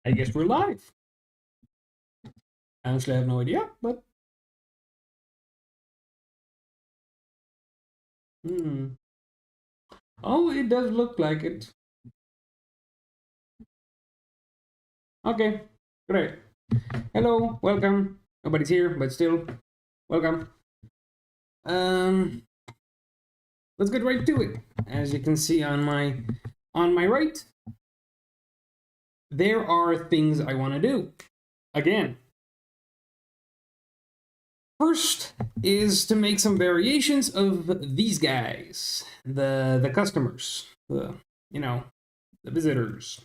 I guess we're live. Honestly, I have no idea, but hmm. Oh, it does look like it. Okay, great. Hello, welcome. Nobody's here, but still, welcome. Um, let's get right to it. As you can see on my right, there are things I want to do. Again, first is to make some variations of these guys, the customers, the visitors.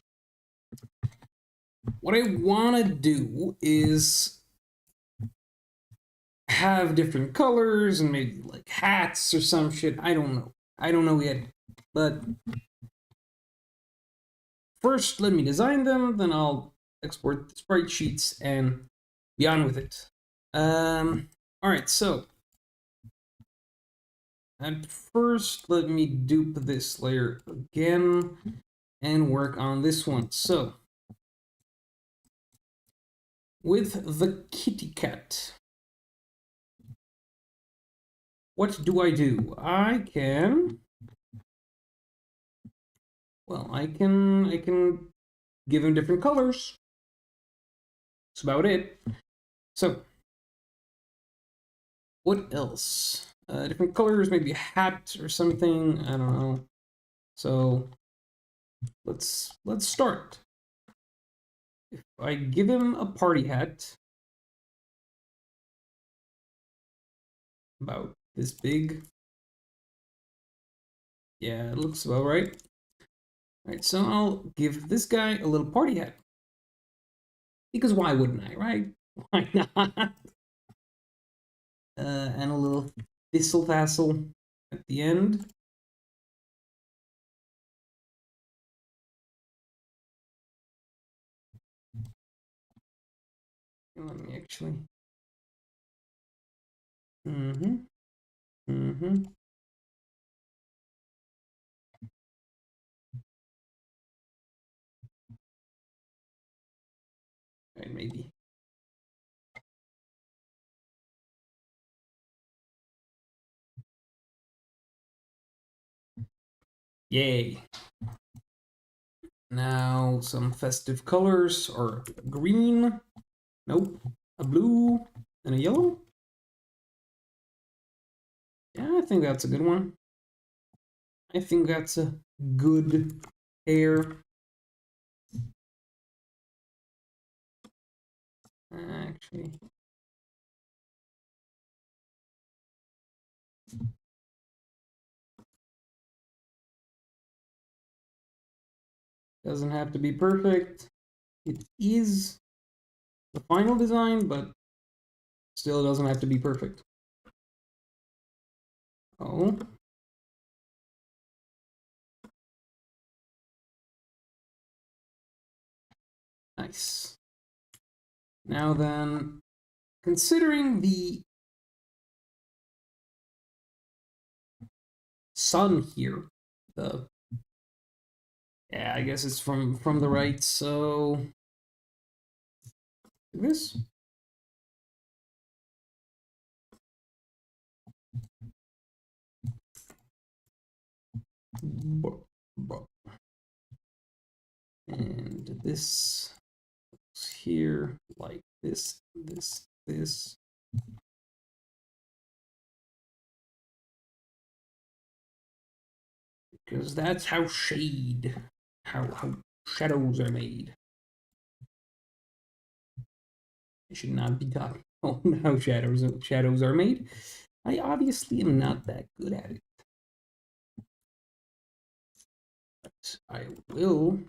What I want to do is have different colors and maybe like hats or some shit. I don't know. I don't know yet. But first, let me design them, then I'll export the sprite sheets and be on with it. All right, so at first, let me dupe this layer again and work on this one. So with the kitty cat, what do? I can, well, I can give him different colors. That's about it. So what else? Different colors, maybe a hat or something. I don't know. So let's start. If I give him a party hat, about this big. Yeah, it looks about right. All right, so I'll give this guy a little party hat. Because why wouldn't I, right? Why not? And a little thistle tassel at the end. Let me actually. Mm-hmm. Mm-hmm. Right, maybe. Yay. Now some festive colors, or green. Nope. A blue and a yellow. Yeah, I think that's a good one. I think that's a good pair. Actually. Doesn't have to be perfect. It is the final design, but still doesn't have to be perfect. Oh. Nice. Now then, considering the sun here, the yeah, I guess it's from the right, so this. And this here, like this, this. Because that's how how shadows are made. I should not be talking about how shadows are made. I obviously am not that good at it. But I will.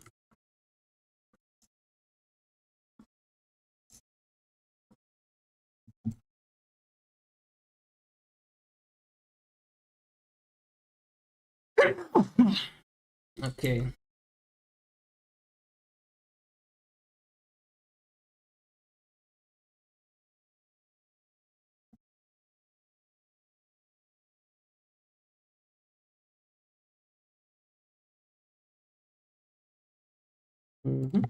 Okay. Mm-hmm.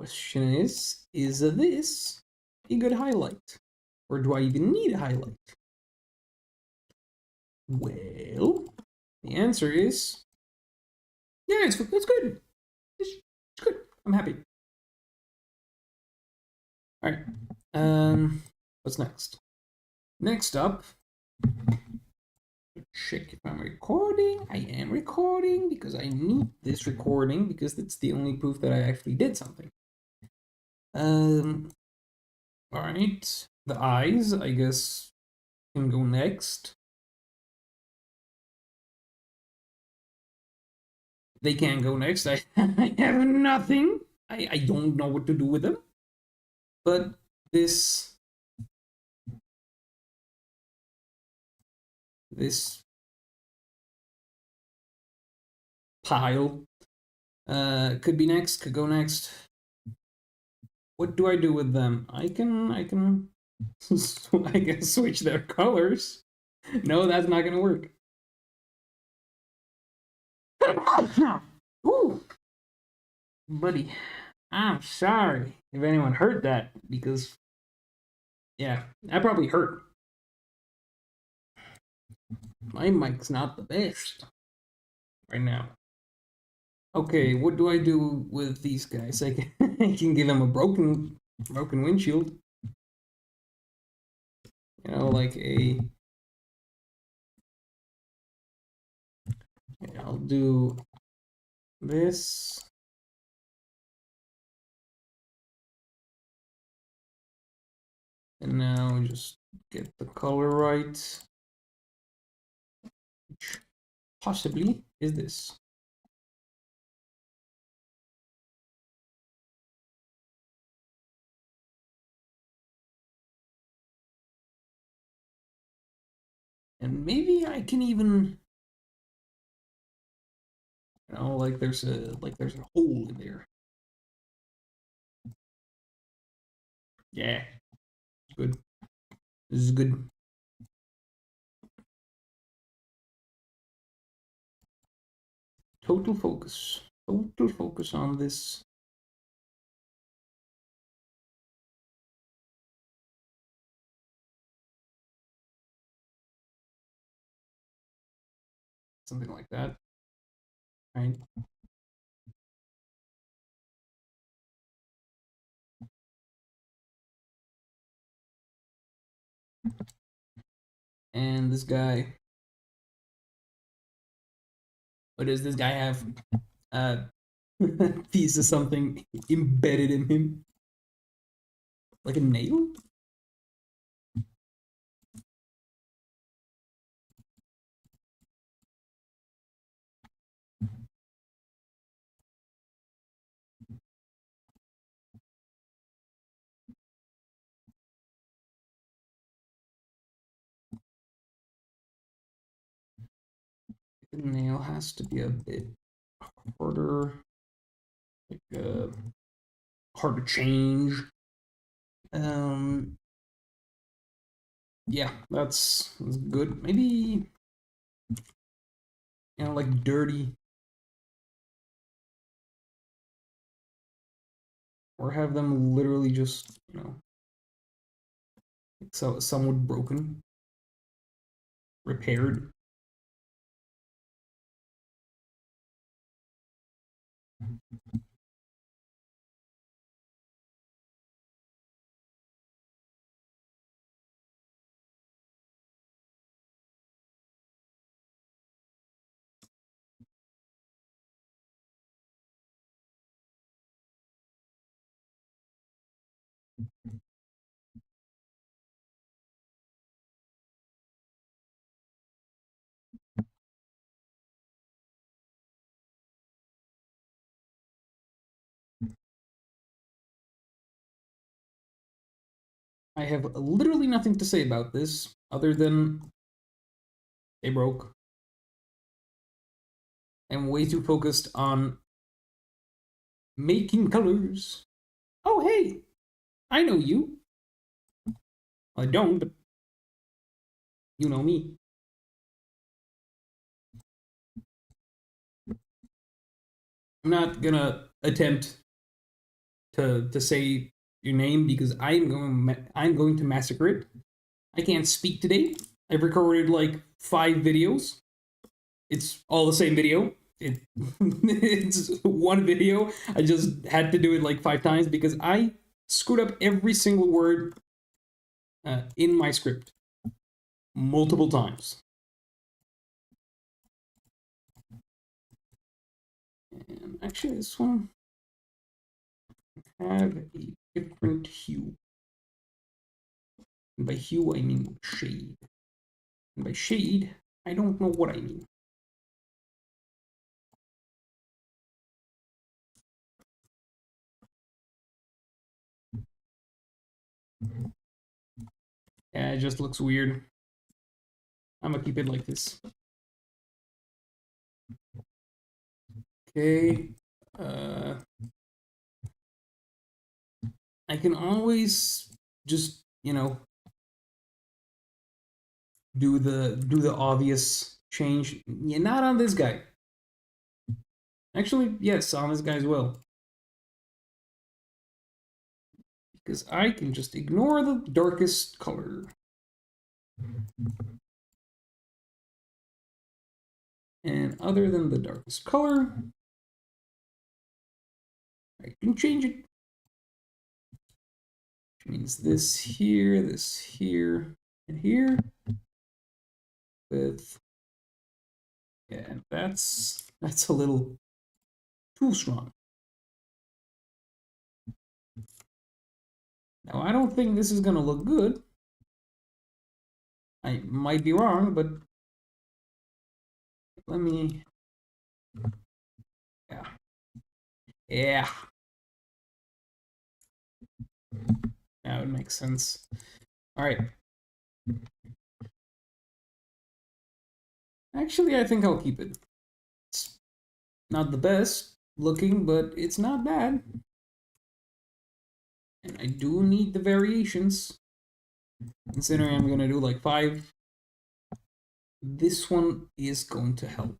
Question is this a good highlight? Or do I even need a highlight? Well, the answer is yeah, it's good. It's good. I'm happy. All right. What's next? Next up, check if I'm recording. I am recording because I need this recording because it's the only proof that I actually did something. All right. The eyes, I guess, can go next. They can go next. I have nothing. I don't know what to do with them. But this pile could be next, could go next. What do I do with them? I can I can switch their colors. No, that's not gonna work. Ooh, buddy, I'm sorry if anyone heard that because yeah, that probably hurt. My mic's not the best right now. Okay, what do I do with these guys? I can give them a broken windshield. You know, like a. I'll do this. And now just get the color right. Which possibly is this. And maybe I can even, you know, like there's a hole in there. Yeah, good. This is good. Total focus. Total focus on this. Something like that. Right. And this guy. What does this guy have? Piece of something embedded in him. Like a nail? The nail has to be a bit harder. Like hard to change. Yeah, that's good. Maybe, you know, like dirty, or have them literally just, you know, so somewhat broken, repaired. I have literally nothing to say about this other than they broke. I'm way too focused on making colors. Oh, hey, I know you. I don't, but you know me. I'm not gonna attempt to say your name because I'm going to massacre it. I can't speak today. I've recorded like 5 videos. It's all the same video. It's one video. I just had to do it like 5 times because I screwed up every single word in my script multiple times. And actually, this one have a different hue. And by hue, I mean shade. And by shade, I don't know what I mean. Yeah, it just looks weird. I'm gonna keep it like this. Okay. I can always just, you know, do the obvious change. Yeah, not on this guy. Actually, yes, on this guy as well. Because I can just ignore the darkest color. And other than the darkest color, I can change it. Which means this here, and here. With, yeah, that's a little too strong. Now, I don't think this is gonna look good. I might be wrong, but let me, yeah. Yeah. Now it makes sense. All right. Actually, I think I'll keep it. It's not the best looking, but it's not bad. And I do need the variations. Considering I'm gonna do like 5, this one is going to help.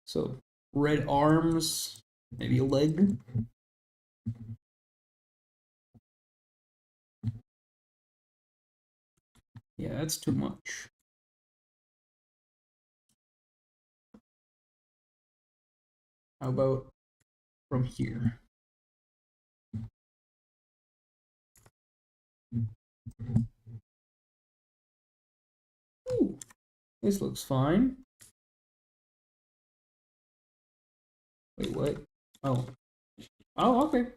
So, red arms, maybe a leg. Yeah, that's too much. How about from here? Ooh, this looks fine. Wait, what? Oh. Oh, okay.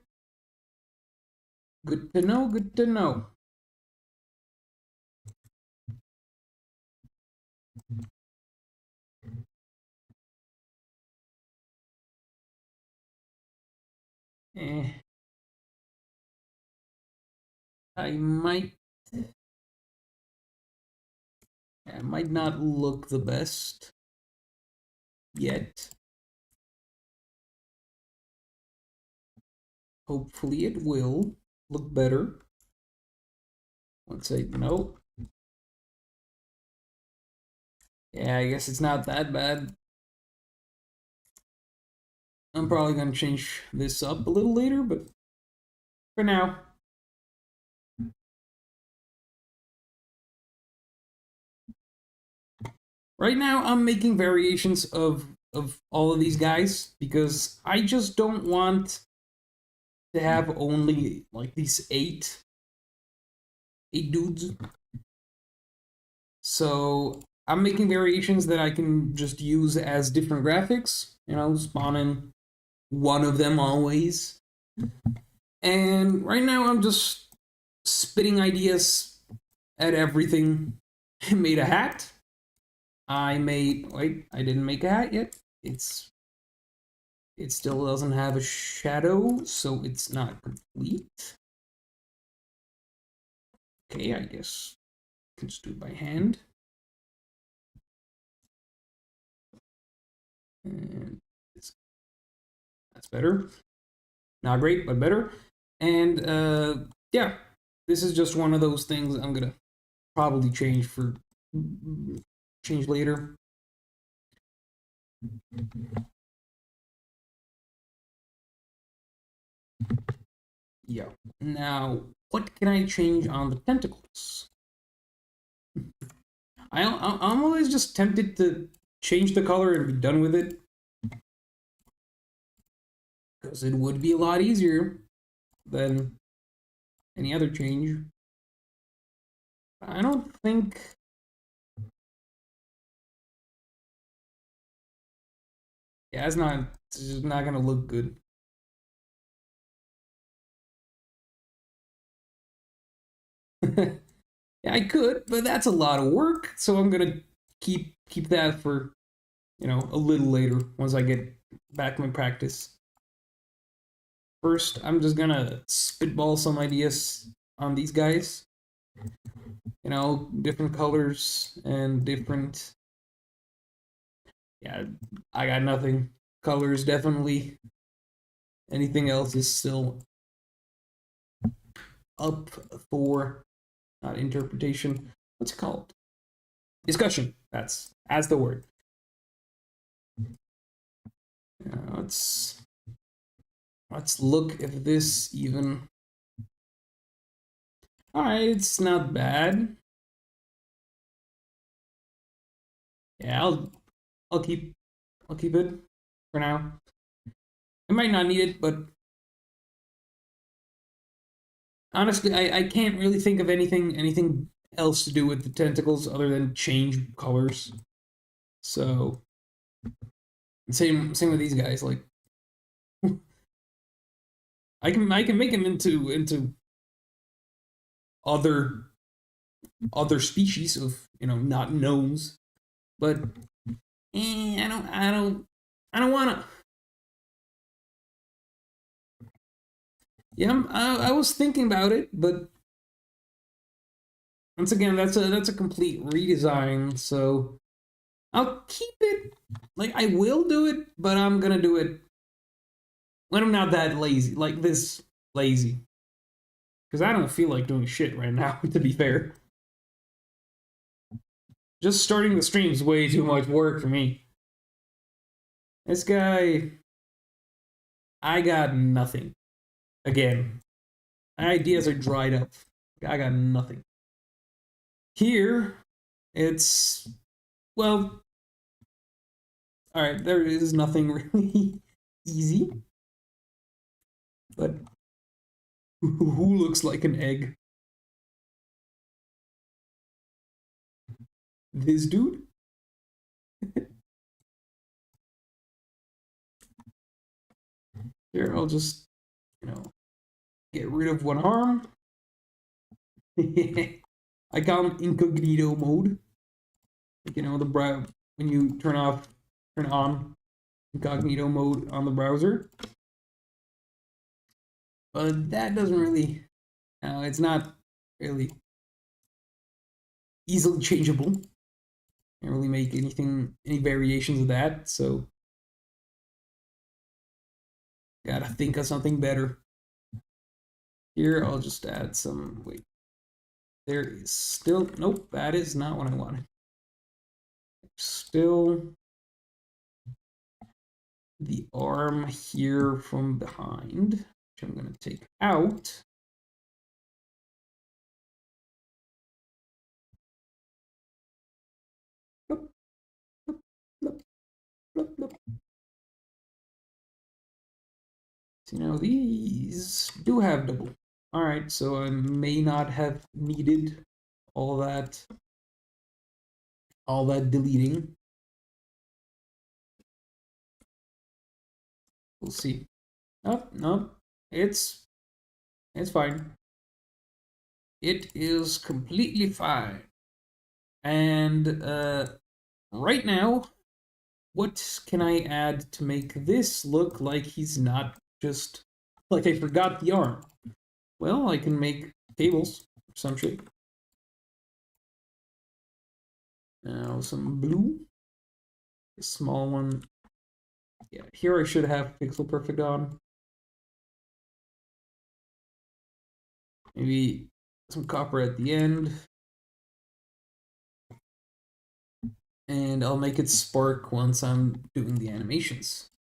Good to know, good to know. Eh. I might not look the best yet. Hopefully it will look better. Let's say no. Yeah, I guess it's not that bad. I'm probably gonna change this up a little later, but for now. Right now, I'm making variations of all of these guys because I just don't want to have only like these 8 dudes. So I'm making variations that I can just use as different graphics. You know, spawning one of them always. And right now, I'm just spitting ideas at everything. I made a hat. Wait, I didn't make a hat yet. It still doesn't have a shadow, so it's not complete. Okay, I guess I can just do it by hand. And that's better. Not great, but better. And yeah, this is just one of those things I'm gonna probably change later. Yeah. Now, what can I change on the tentacles? I'm always just tempted to change the color and be done with it. Because it would be a lot easier than any other change. I don't think... Yeah, it's just not gonna look good. Yeah, I could, but that's a lot of work. So I'm gonna keep that for, a little later once I get back my practice. First, I'm just gonna spitball some ideas on these guys. Different colors and different. Yeah, I got nothing. Colors definitely. Anything else is still up for not interpretation. What's it called? Discussion. That's the word. Let's look if this even. All right, it's not bad. Yeah, I'll keep it for now. I might not need it, but honestly, I can't really think of anything else to do with the tentacles other than change colors. So same with these guys. Like I can make them into other species of not gnomes, but I don't wanna. Yeah, I was thinking about it, but once again, that's a complete redesign. So I'll keep it. Like I will do it, but I'm gonna do it when I'm not that lazy, like this lazy, because I don't feel like doing shit right now. To be fair, just starting the stream is way too much work for me. This guy, I got nothing. Again, my ideas are dried up. I got nothing. Here, it's well, all right. There is nothing really easy, but who looks like an egg? This dude? Here, I'll just, get rid of one arm. I got incognito mode. Like, the when you turn on incognito mode on the browser. But that doesn't really, it's not really easily changeable. Can't really make any variations of that. So, gotta think of something better. Here, I'll just add some, wait. There is still, nope, that is not what I wanted. Still the arm here from behind, which I'm going to take out. Bloop, bloop, bloop, bloop, bloop. So now these do have double. All right, so I may not have needed all that deleting. We'll see. Nope, nope. It's fine. It is completely fine. And right now, what can I add to make this look like he's not just like I forgot the arm? Well, I can make cables of some shape. Now some blue, a small one. Yeah, here I should have pixel perfect on. Maybe some copper at the end. And I'll make it spark once I'm doing the animations.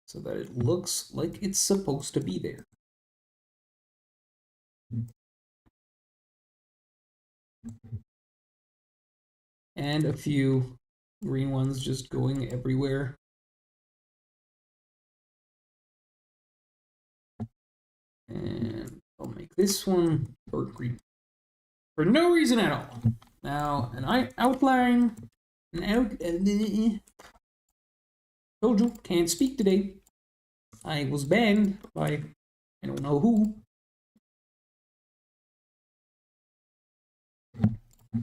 So that it looks like it's supposed to be there. And a few green ones just going everywhere. And I'll make this one dark green. For no reason at all. Now, an outline. Told you, can't speak today. I was banned by I don't know who.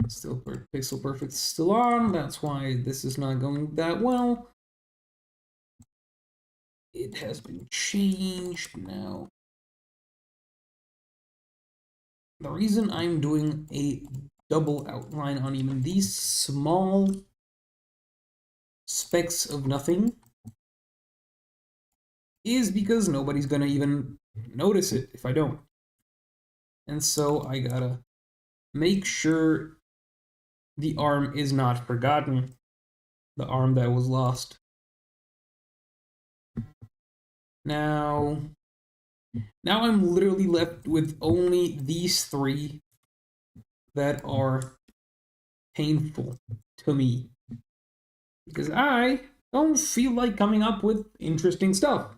Still Pixel Perfect still on. That's why this is not going that well. It has been changed now. The reason I'm doing a double outline on even these small specks of nothing is because nobody's gonna even notice it if I don't. And so I gotta make sure the arm is not forgotten, the arm that was lost. Now I'm literally left with only these three that are painful to me. Because I don't feel like coming up with interesting stuff.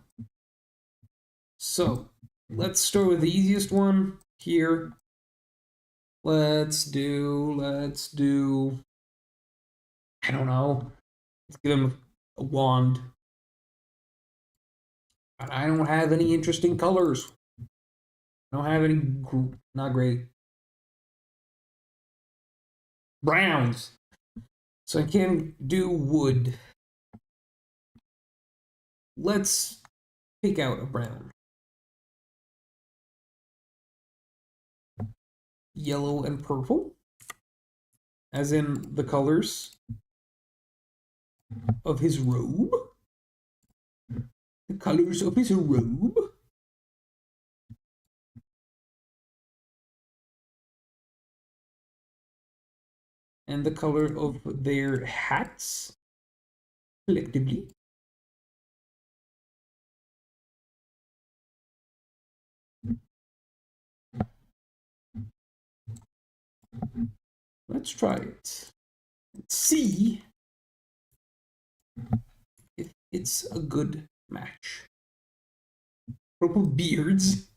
So, let's start with the easiest one here. Let's do, I don't know. Let's give him a wand. But I don't have any interesting colors. I don't have any, not great. Browns. So I can do wood. Let's pick out a brown. Yellow and purple. As in the colors of his robe. The colors of his robe. And the color of their hats, collectively. Let's try it. Let's see if it's a good match. Purple beards.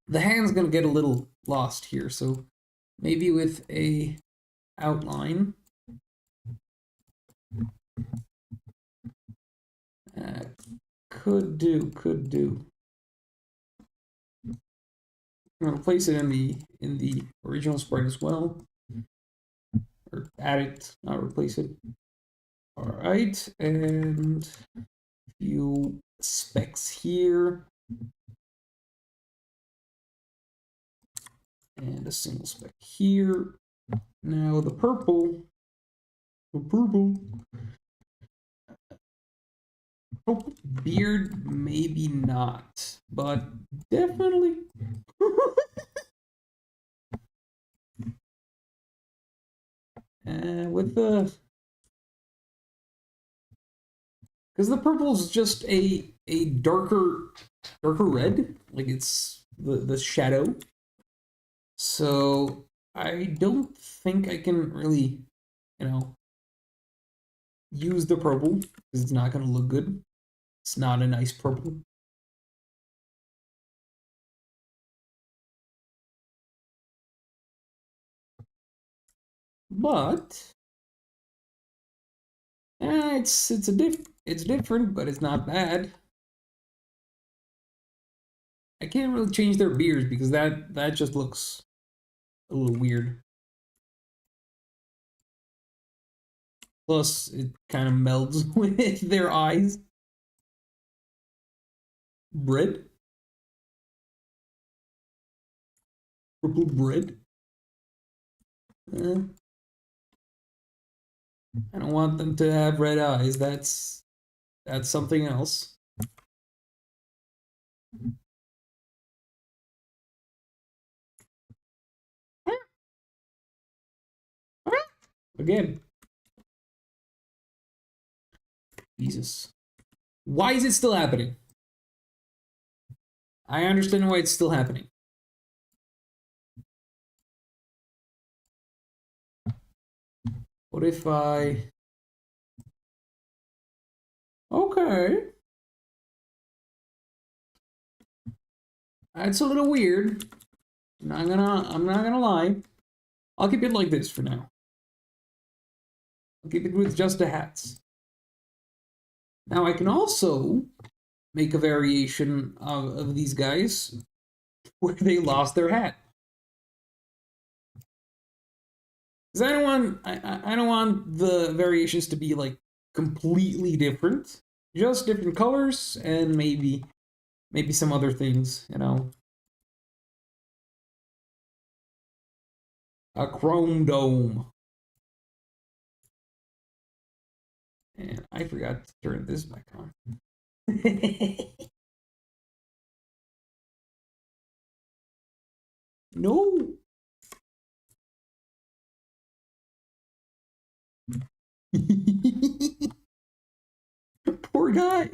The hand's gonna get a little lost here, so maybe with a outline. Could do. I'm gonna place it in the original sprite as well, or add it, not replace it. All right, and a few specs here, and a single spec here. Now the purple, beard, maybe not, but definitely. With the, because the purple is just a darker red, like it's the shadow. So I don't think I can really, use the purple because it's not going to look good. It's not a nice purple. But it's different, but it's not bad. I can't really change their beards because that just looks a little weird. Plus, it kind of melds with their eyes. Bread? Purple bread? I don't want them to have red eyes. That's something else. Again. Jesus. Why is it still happening? I understand why it's still happening. What if I... Okay. That's a little weird. I'm not gonna lie. I'll keep it like this for now. I'll keep it with just the hats. Now I can also make a variation of these guys where they lost their hat. Because I don't want the variations to be like completely different. Just different colors and maybe some other things, you know. A chrome dome. And I forgot to turn this back on. No. Poor guy.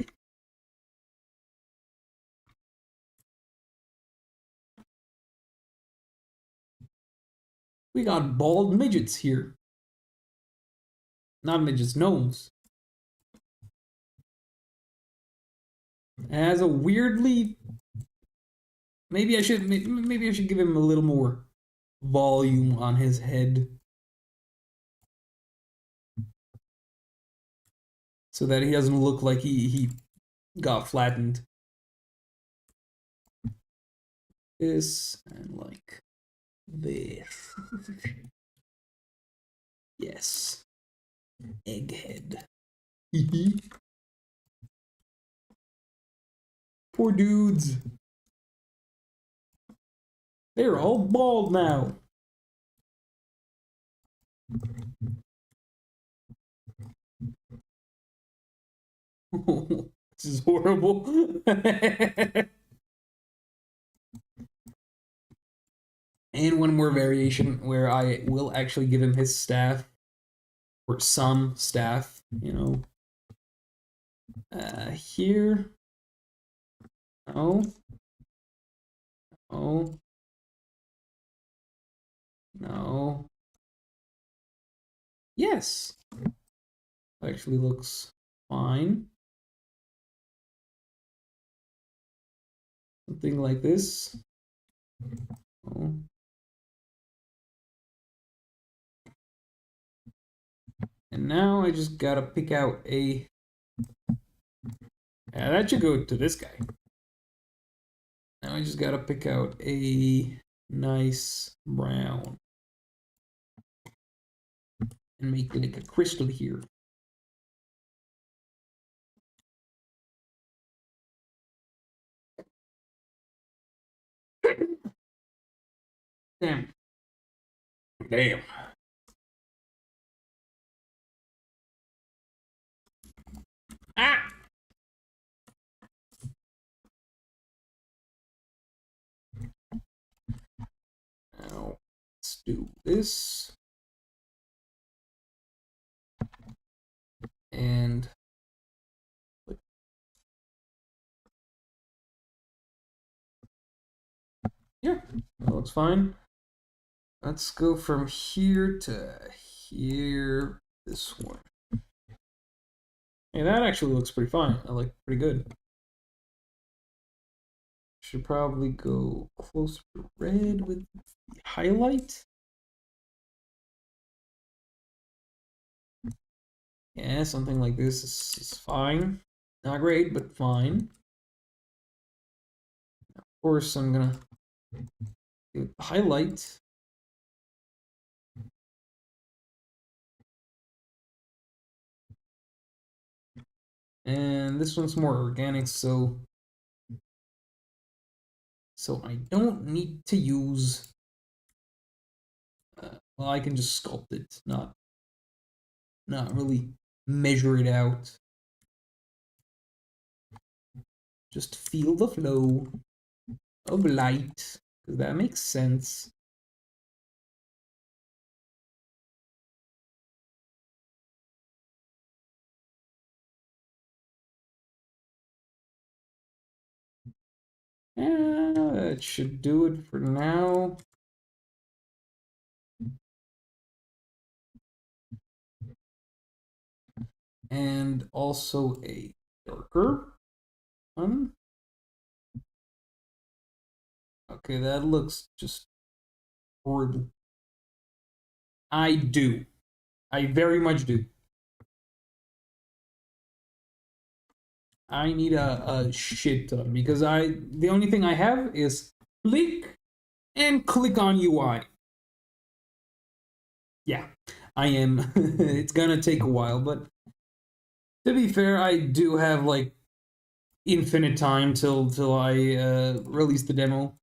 We got bald midgets here. Not midgets, gnomes. It has a weirdly... Maybe I should give him a little more volume on his head. So that he doesn't look like he got flattened. This and like this. Yes. Egghead. Poor dudes. They're all bald now. This is horrible. And one more variation where I will actually give him his staff. Or some staff, you know. Here. No. No. No. Yes. Actually looks fine. Something like this. Oh. And now I just gotta pick out a... Yeah, that should go to this guy. Now I just gotta pick out a nice brown. And make like a crystal here. Damn. Damn. Ah! Now, let's do this. And yeah, that looks fine. Let's go from here to here, this one. Hey, that actually looks pretty fine. I like pretty good. Should probably go closer to red with the highlight. Yeah, something like this is fine. Not great, but fine. Of course, I'm gonna give it the highlight. And this one's more organic, so I don't need to use... well, I can just sculpt it, not really measure it out. Just feel the flow of light, because that makes sense. That should do it for now. And also a darker one. Okay, that looks just horrible. I do. I very much do. I need a shit ton because the only thing I have is click and click on UI. Yeah, I am. It's gonna take a while, but to be fair, I do have like infinite time till I release the demo.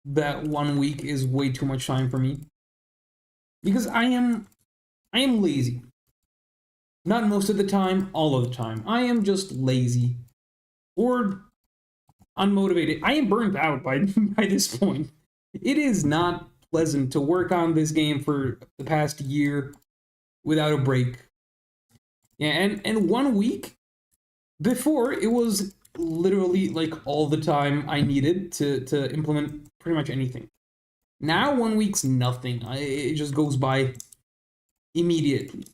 That 1 week is way too much time for me because I am lazy. Not most of the time, all of the time. I am just lazy or unmotivated. I am burnt out by by this point. It is not pleasant to work on this game for the past year without a break. Yeah, and 1 week before it was literally like all the time I needed to implement pretty much anything. Now 1 week's nothing. It just goes by immediately.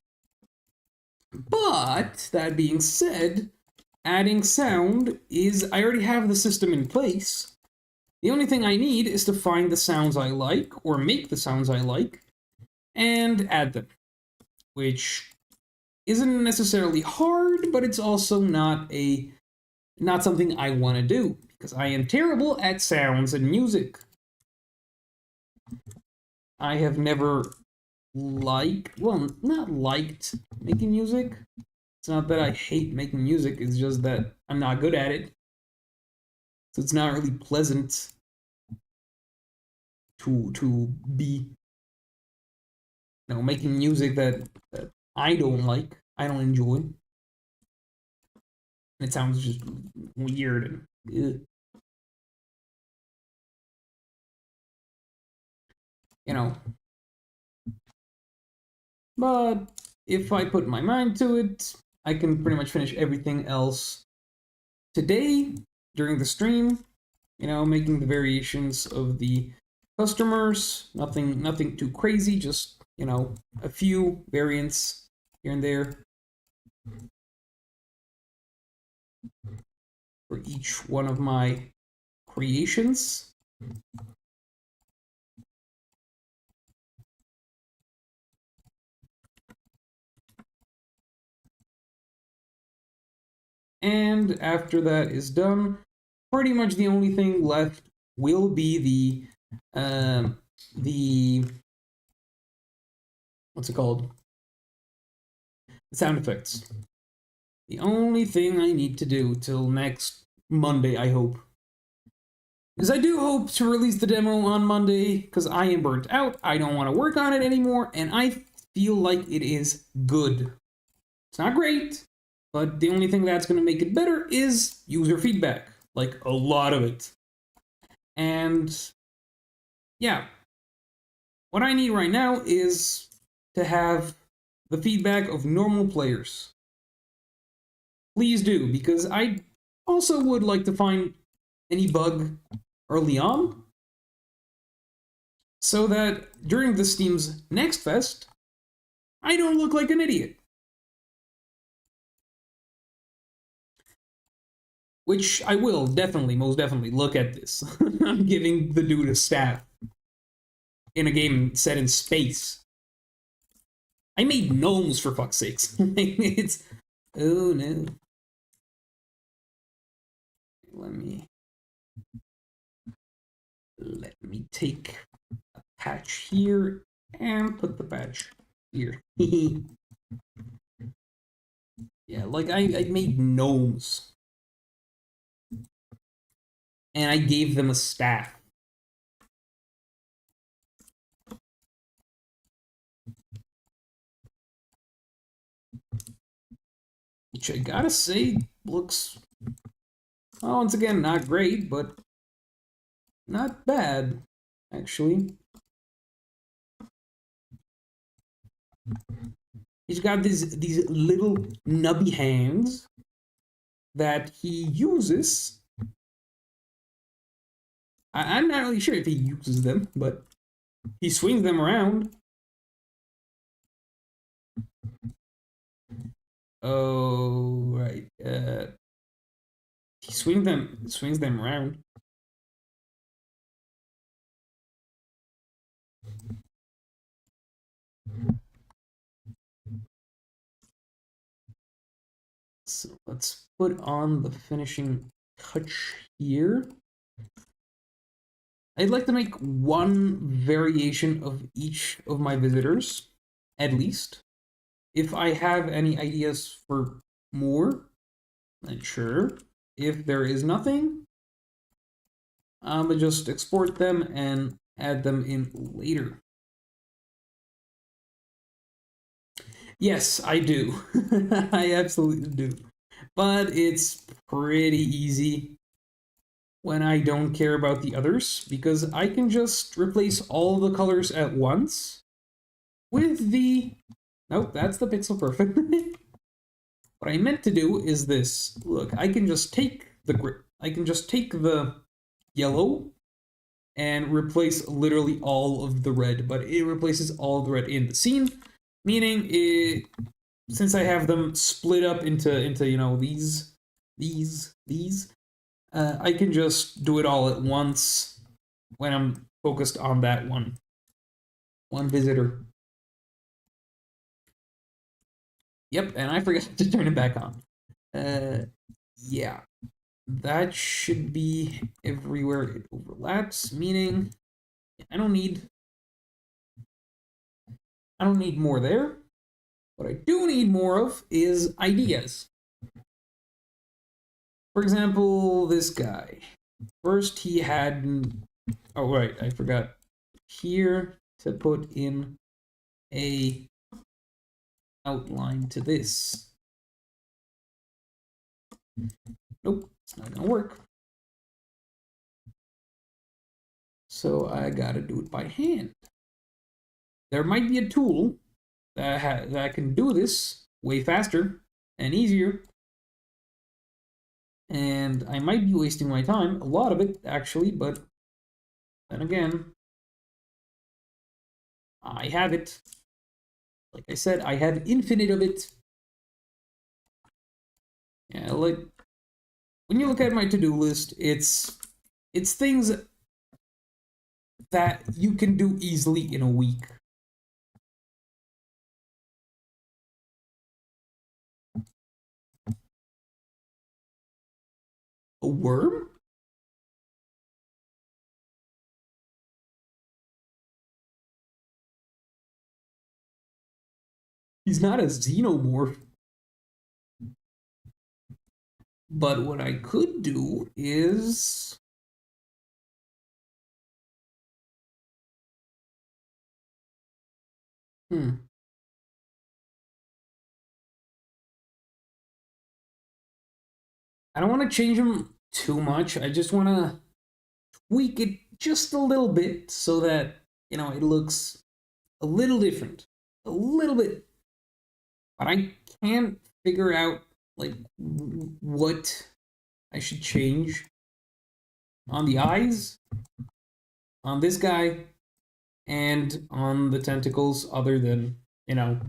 But that being said, adding sound is I already have the system in place. The only thing I need is to find the sounds I like or make the sounds I like and add them, which isn't necessarily hard, but it's also not something I want to do because I am terrible at sounds and music. I have never not liked making music. It's not that I hate making music, it's just that I'm not good at it. So it's not really pleasant to be making music that I don't like, I don't enjoy. It sounds just weird and But if I put my mind to it, I can pretty much finish everything else today during the stream. Making the variations of the customers. Nothing too crazy. Just a few variants here and there for each one of my creations. And after that is done, pretty much the only thing left will be the what's it called? The sound effects. The only thing I need to do till next Monday, I hope. Because I do hope to release the demo on Monday, because I am burnt out, I don't want to work on it anymore, and I feel like it is good. It's not great, but the only thing that's going to make it better is user feedback. Like, a lot of it. And, yeah. What I need right now is to have the feedback of normal players. Please do, because I also would like to find any bug early on, so that during the Steam's Next Fest, I don't look like an idiot. Which I will most definitely look at this. I'm giving the dude a staff in a game set in space. I made gnomes, for fuck's sakes. It's... Oh no. Let me take a patch here and put the patch here. Yeah, like I made gnomes. And I gave them a staff. Which I gotta say looks, well, once again, not great, but not bad, actually. He's got these little nubby hands that he uses I'm not really sure if he uses them, but he swings them around. Oh, right. He swings them around. So let's put on the finishing touch here. I'd like to make one variation of each of my visitors, at least. If I have any ideas for more, then sure. If there is nothing, I'm gonna just export them and add them in later. Yes, I do. I absolutely do. But it's pretty easy when I don't care about the others, because I can just replace all the colors at once with the... Nope, that's the pixel perfect. What I meant to do is this. Look, I can just take the yellow and replace literally all of the red, but it replaces all of the red in the scene, meaning it, since I have them split up into you know these, I can just do it all at once when I'm focused on that one visitor. Yep, and I forgot to turn it back on. Yeah, that should be everywhere it overlaps, meaning I don't need more there. What I do need more of is ideas. For example, this guy. First he had, oh right, I forgot here to put in a outline to this. Nope, it's not gonna work. So I gotta do it by hand. There might be a tool that can do this way faster and easier. And I might be wasting my time, a lot of it actually, but then again, I have it. Like I said, I have infinite of it. Yeah, like when you look at my to-do list, it's things that you can do easily in a week. A worm? He's not a xenomorph. But what I could do is... I don't want to change him too much. I just want to tweak it just a little bit so that, you know, it looks a little different. A little bit. But I can't figure out, like, what I should change on the eyes, on this guy, and on the tentacles other than, you know,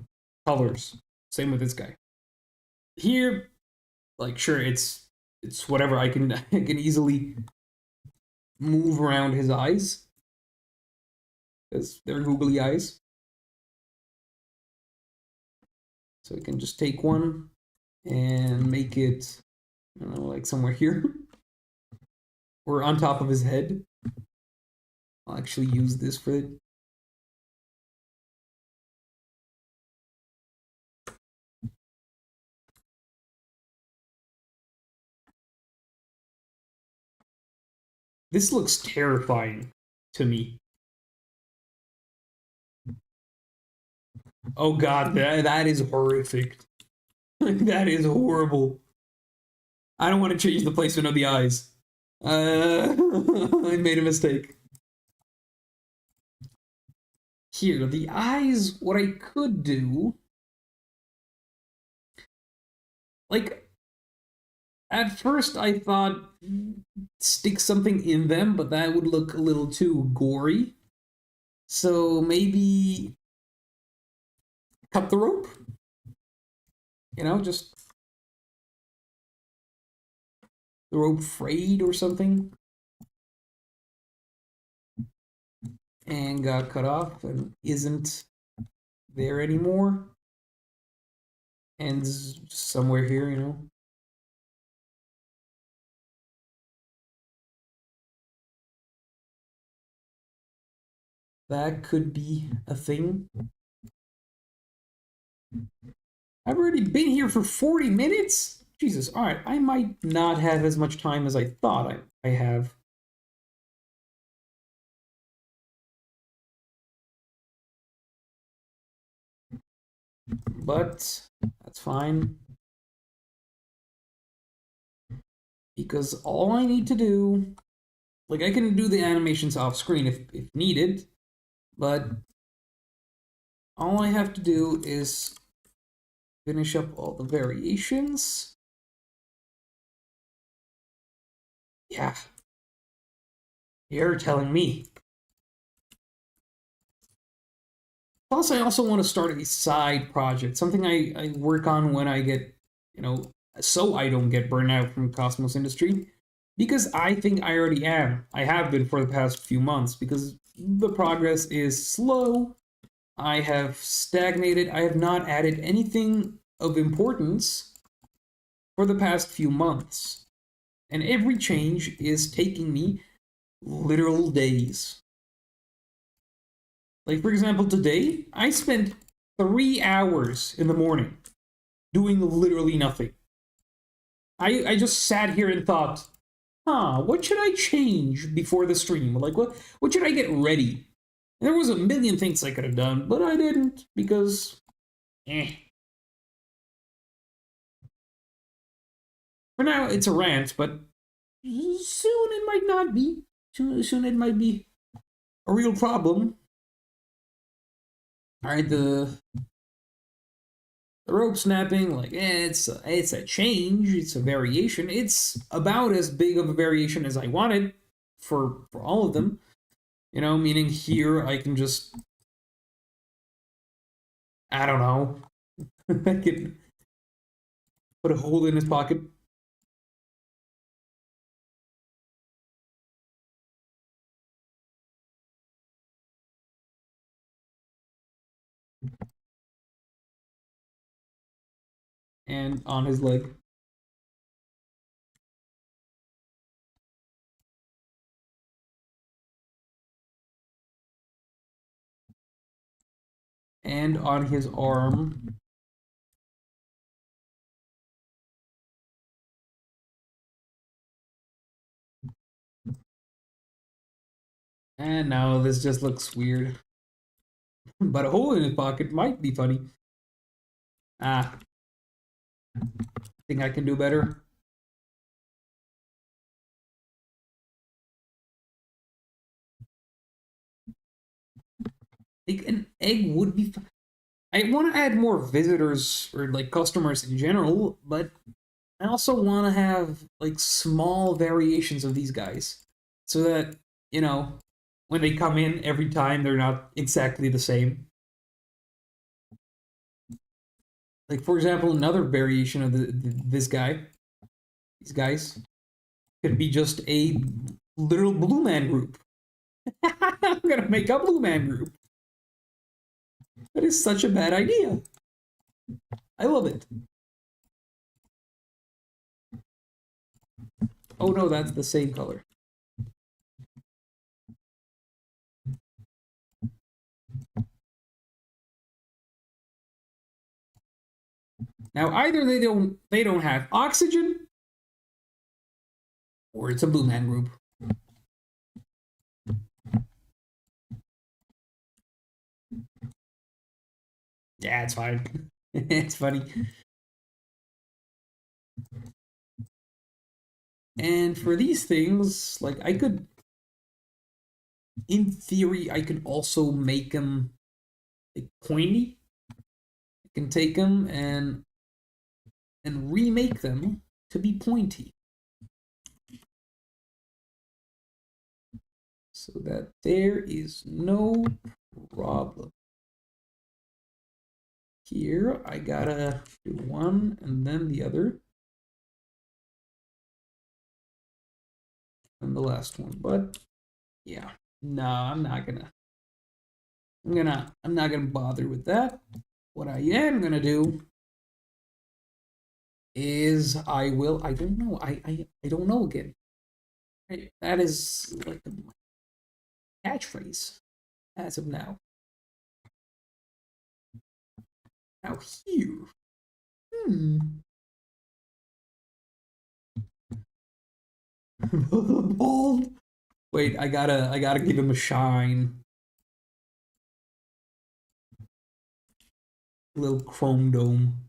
colors. Same with this guy. Here, like, sure, it's whatever. I can I can easily move around his eyes because they're googly eyes. So I can just take one and make it, I don't know, like somewhere here or on top of his head. I'll actually use this for it. This looks terrifying to me. Oh god, that is horrific. That is horrible. I don't want to change the placement of the eyes. I made a mistake. Here, the eyes, what I could do... Like, At first, I thought stick something in them, but that would look a little too gory. So maybe cut the rope. You know, just the rope frayed or something and got cut off and isn't there anymore. Ends somewhere here, you know. That could be a thing. I've already been here for 40 minutes? Jesus, alright, I might not have as much time as I thought I have. But that's fine. Because all I need to do, like I can do the animations off screen if needed, but all I have to do is finish up all the variations. Yeah. You're telling me. Plus, I also want to start a side project, something I work on when I get, you know, so I don't get burned out from Cosmos industry. Because I think I already am. I have been for the past few months because the progress is slow. I have stagnated. I have not added anything of importance for the past few months. And every change is taking me literal days. Like, for example, today, I spent 3 hours in the morning doing literally nothing. I just sat here and thought, what should I change before the stream? Like, what should I get ready? And there was a million things I could have done, but I didn't because, For now, it's a rant, but soon it might not be. Soon it might be a real problem. All right, the rope snapping, like it's a change, it's a variation. It's about as big of a variation as I wanted for all of them. You know, meaning here I can just, I don't know, I can put a hole in his pocket. And on his leg. And on his arm. And now this just looks weird. But a hole in his pocket might be funny. I think I can do better. Like an egg would be. I want to add more visitors or like customers in general, but I also want to have like small variations of these guys so that, you know, when they come in every time, they're not exactly the same. Like, for example, another variation of this guy, these guys, could be just a literal Blue Man group. I'm gonna make a Blue Man group. That is such a bad idea. I love it. Oh no, that's the same color. Now either they don't have oxygen, or it's a Blue Man group. Yeah, it's fine. It's funny. And for these things, like I could, in theory, I could also make them like pointy. I can take them and remake them to be pointy. So that there is no problem. Here, I gotta do one and then the other. And the last one, but yeah, no, I'm not gonna bother with that. What I am gonna do is I don't know, I don't know again. That is like the catchphrase as of now. Now here, bald. Wait, I gotta give him a shine. Little chrome dome.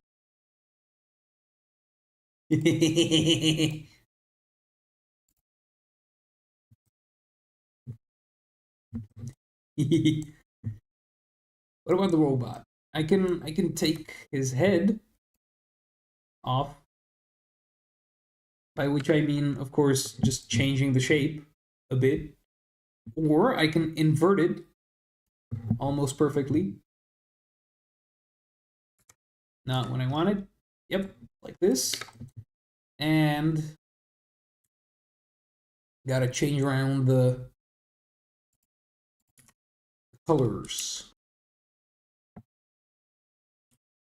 What about the robot? I can take his head off, by which I mean, of course, just changing the shape a bit, or I can invert it almost perfectly. Not when I want it. Yep, like this. And gotta change around the colors.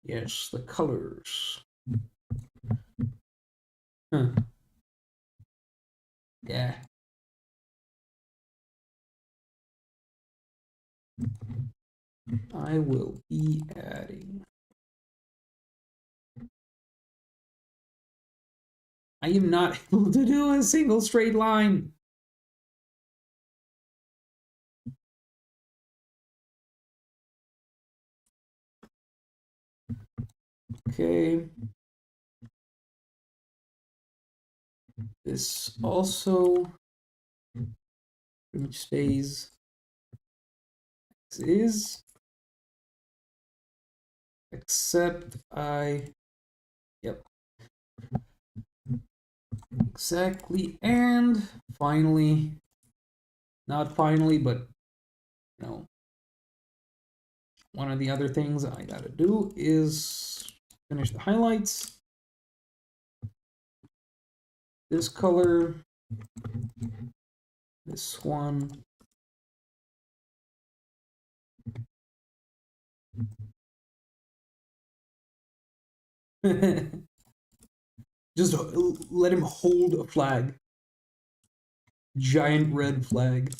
Yes, the colors. Huh. Yeah. I will be adding. I am not able to do a single straight line. Okay. This also pretty much stays as is, except yep, exactly. And finally, not finally, but you know, one of the other things I gotta do is finish the highlights. This color, this one. Just let him hold a flag. Giant red flag.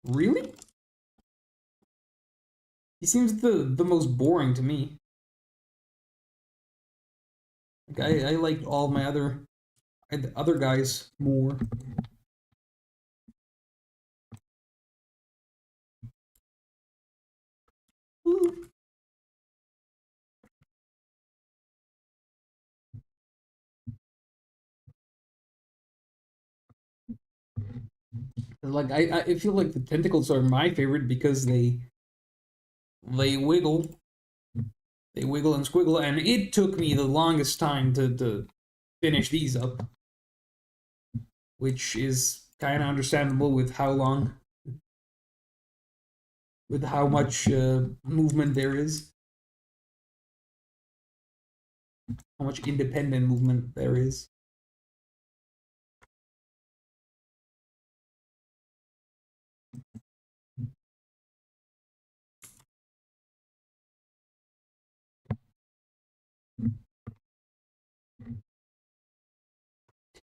Really? He seems the most boring to me. Like I liked all my other guys more. Ooh. Like I feel like the tentacles are my favorite because they wiggle. They wiggle and squiggle, and it took me the longest time to finish these up. Which is kind of understandable with how long, with how much movement there is, how much independent movement there is.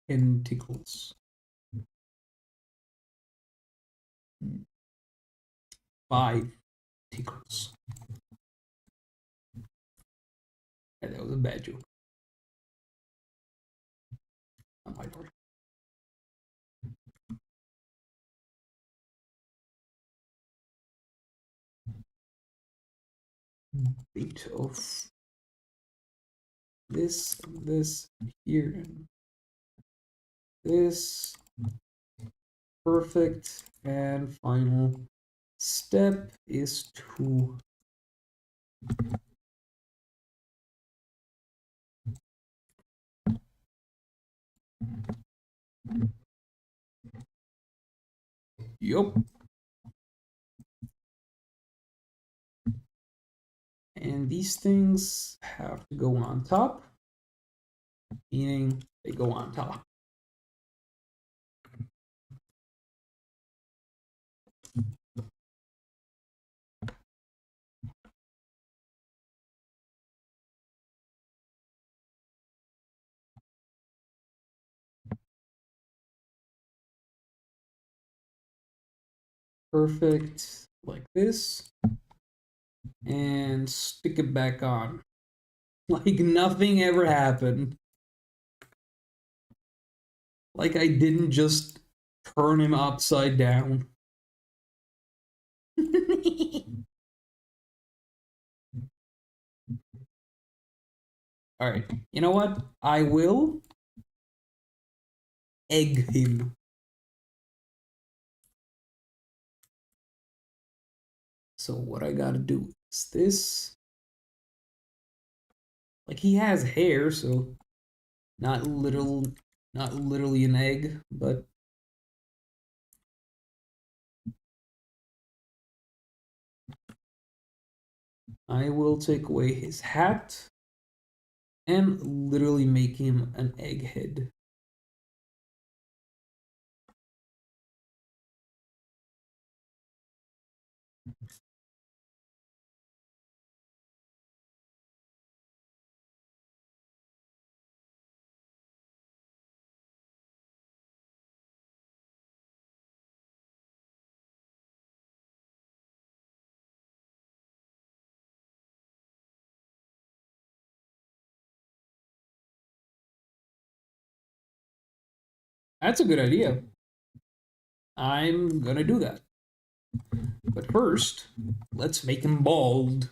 Tentacles. 5 tickles. Yeah, that was a bad joke. On my part. Bit of this here, and this. Perfect. And final step is to Yup. And these things have to go on top, meaning they go on top. Perfect, like this. And stick it back on. Like nothing ever happened. Like I didn't just turn him upside down. All right, you know what? I will egg him. So what I gotta do is this. Like he has hair, so not literally an egg, but I will take away his hat and literally make him an egghead. That's a good idea. I'm gonna do that. But first, let's make him bald.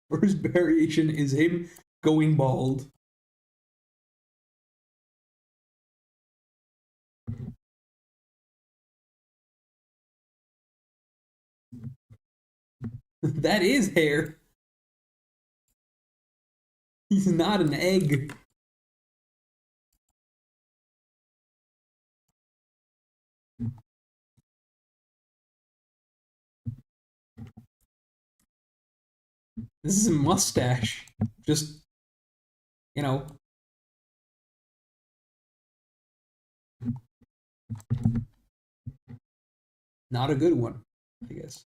First variation is him going bald. That is hair. He's not an egg. This is a mustache. Just, you know. Not a good one, I guess.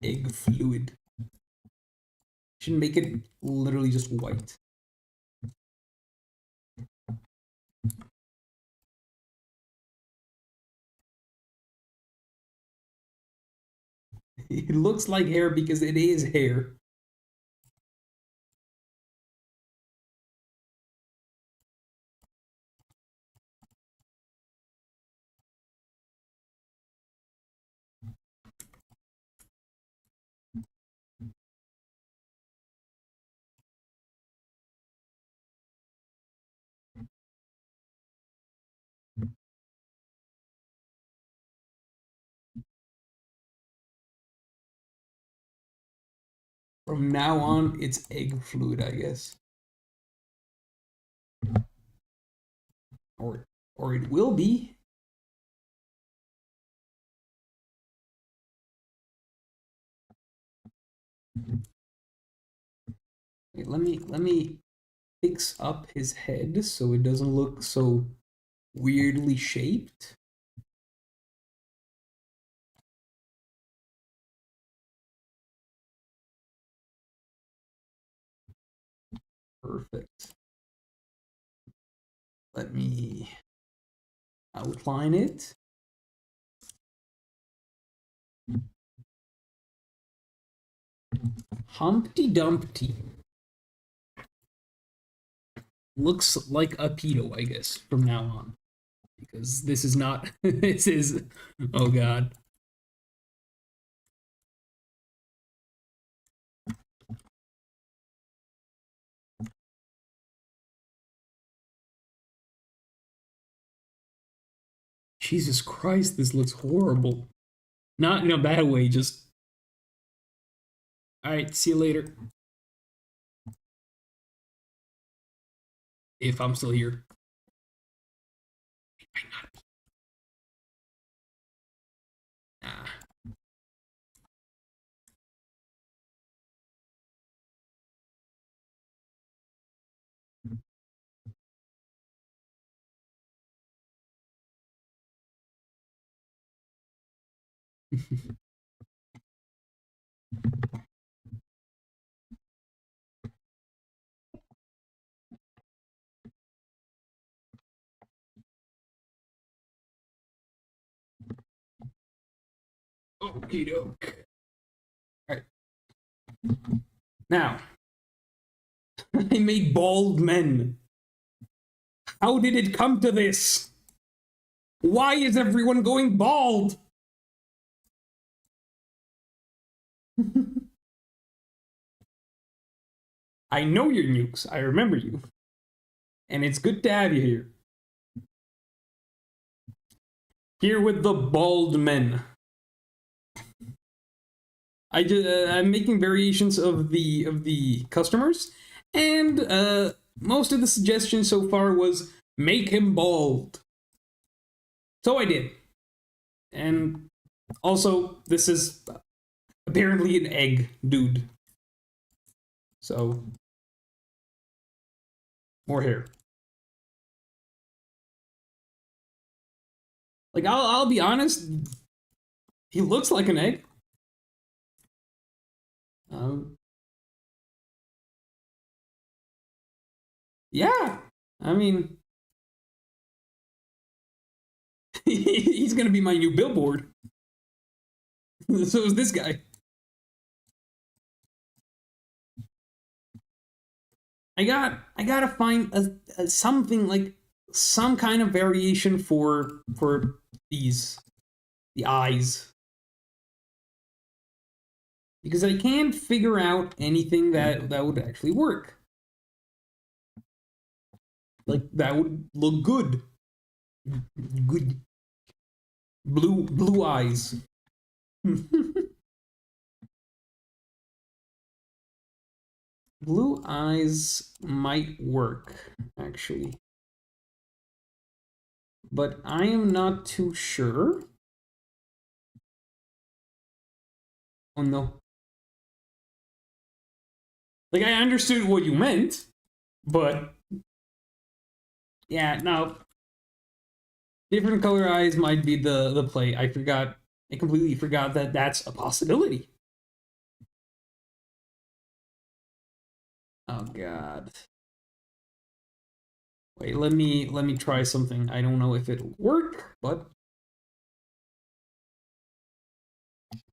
Egg fluid. Should make it literally just white. It looks like hair because it is hair. From now on, it's egg fluid, I guess. Or it will be. Wait, let me fix up his head so it doesn't look so weirdly shaped. Perfect. Let me outline it. Humpty Dumpty looks like a pedo, I guess, from now on. Because this is not, this is, oh god. Jesus Christ, this looks horrible. Not in a bad way, just. Alright, see you later. If I'm still here. It might not be. Nah. Okie doke. Alright. Now, I made bald men. How did it come to this? Why is everyone going bald? I know you're nukes. I remember you. And it's good to have you here. Here with the bald men. I'm making variations of the customers, and most of the suggestions so far was make him bald. So I did. And also, this is apparently an egg dude. So, more hair. Like, I'll be honest, he looks like an egg. Yeah, I mean, he's gonna be my new billboard. So is this guy. I gotta find a something like some kind of variation for the eyes, because I can't figure out anything that would actually work. Like that would look good. Good. Blue eyes. Blue eyes might work, actually. But I am not too sure. Oh no. Like, I understood what you meant, but yeah, no. Different color eyes might be the play. I completely forgot that that's a possibility. Oh god. Wait, let me try something. I don't know if it'll work, but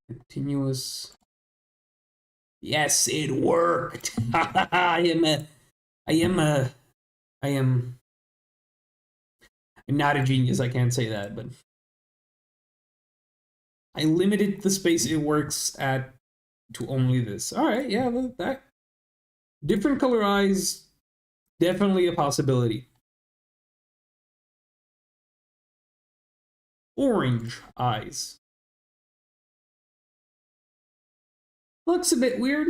continuous. Yes, it worked. I am I'm not a genius, I can't say that, but I limited the space it works at to only this. Alright, yeah, that different color eyes, definitely a possibility. Orange eyes. Looks a bit weird.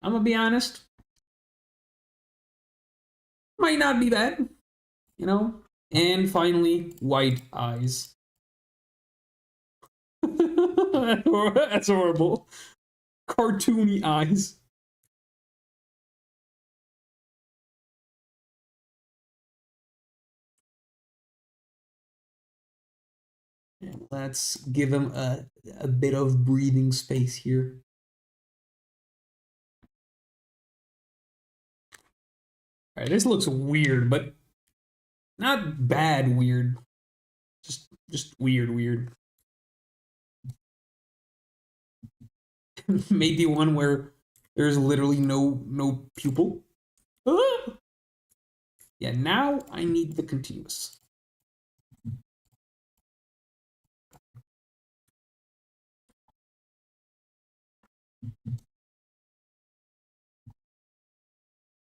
I'm gonna be honest. Might not be bad, you know? And finally, white eyes. That's horrible. Cartoony eyes. And let's give him a bit of breathing space here. All right, this looks weird, but not bad weird. Just weird. Maybe one where there's literally no pupil. Ah! Yeah, now I need the continuous.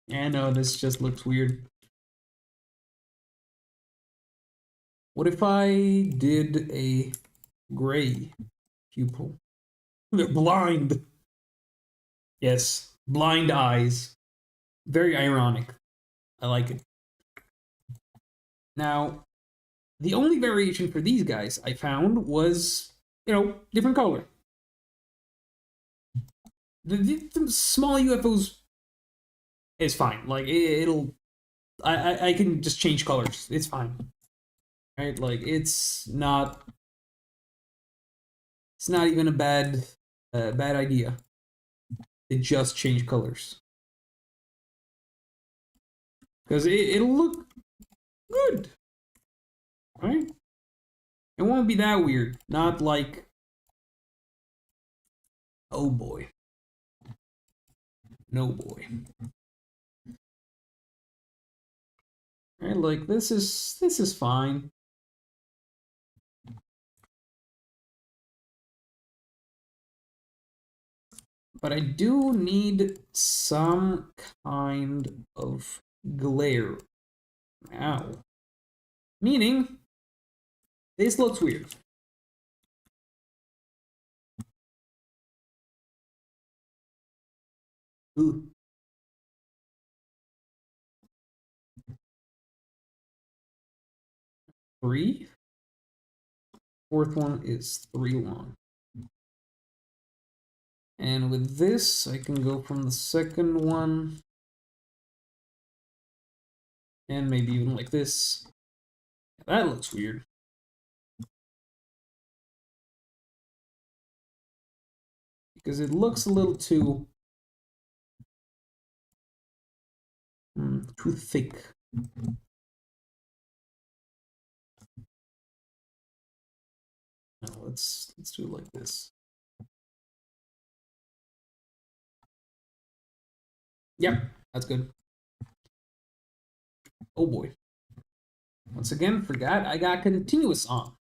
Yeah, no, this just looks weird. What if I did a gray pupil? They're blind. Yes, blind eyes. Very ironic. I like it. Now, the only variation for these guys I found was, different color. The small UFOs is fine. Like, it'll... I can just change colors. It's fine. Right? Like, it's not even a bad idea. They just change colors. Because it'll look good. Right? It won't be that weird. Not like... Oh boy. No boy. Right? Like, this is fine. But I do need some kind of glare now. Meaning, this looks weird. Ooh. Three. Fourth one is 3 long. And with this, I can go from the second one. And maybe even like this. That looks weird. Because it looks a little too thick. No, let's do it like this. Yep, that's good. Oh boy. Once again, forgot I got continuous on.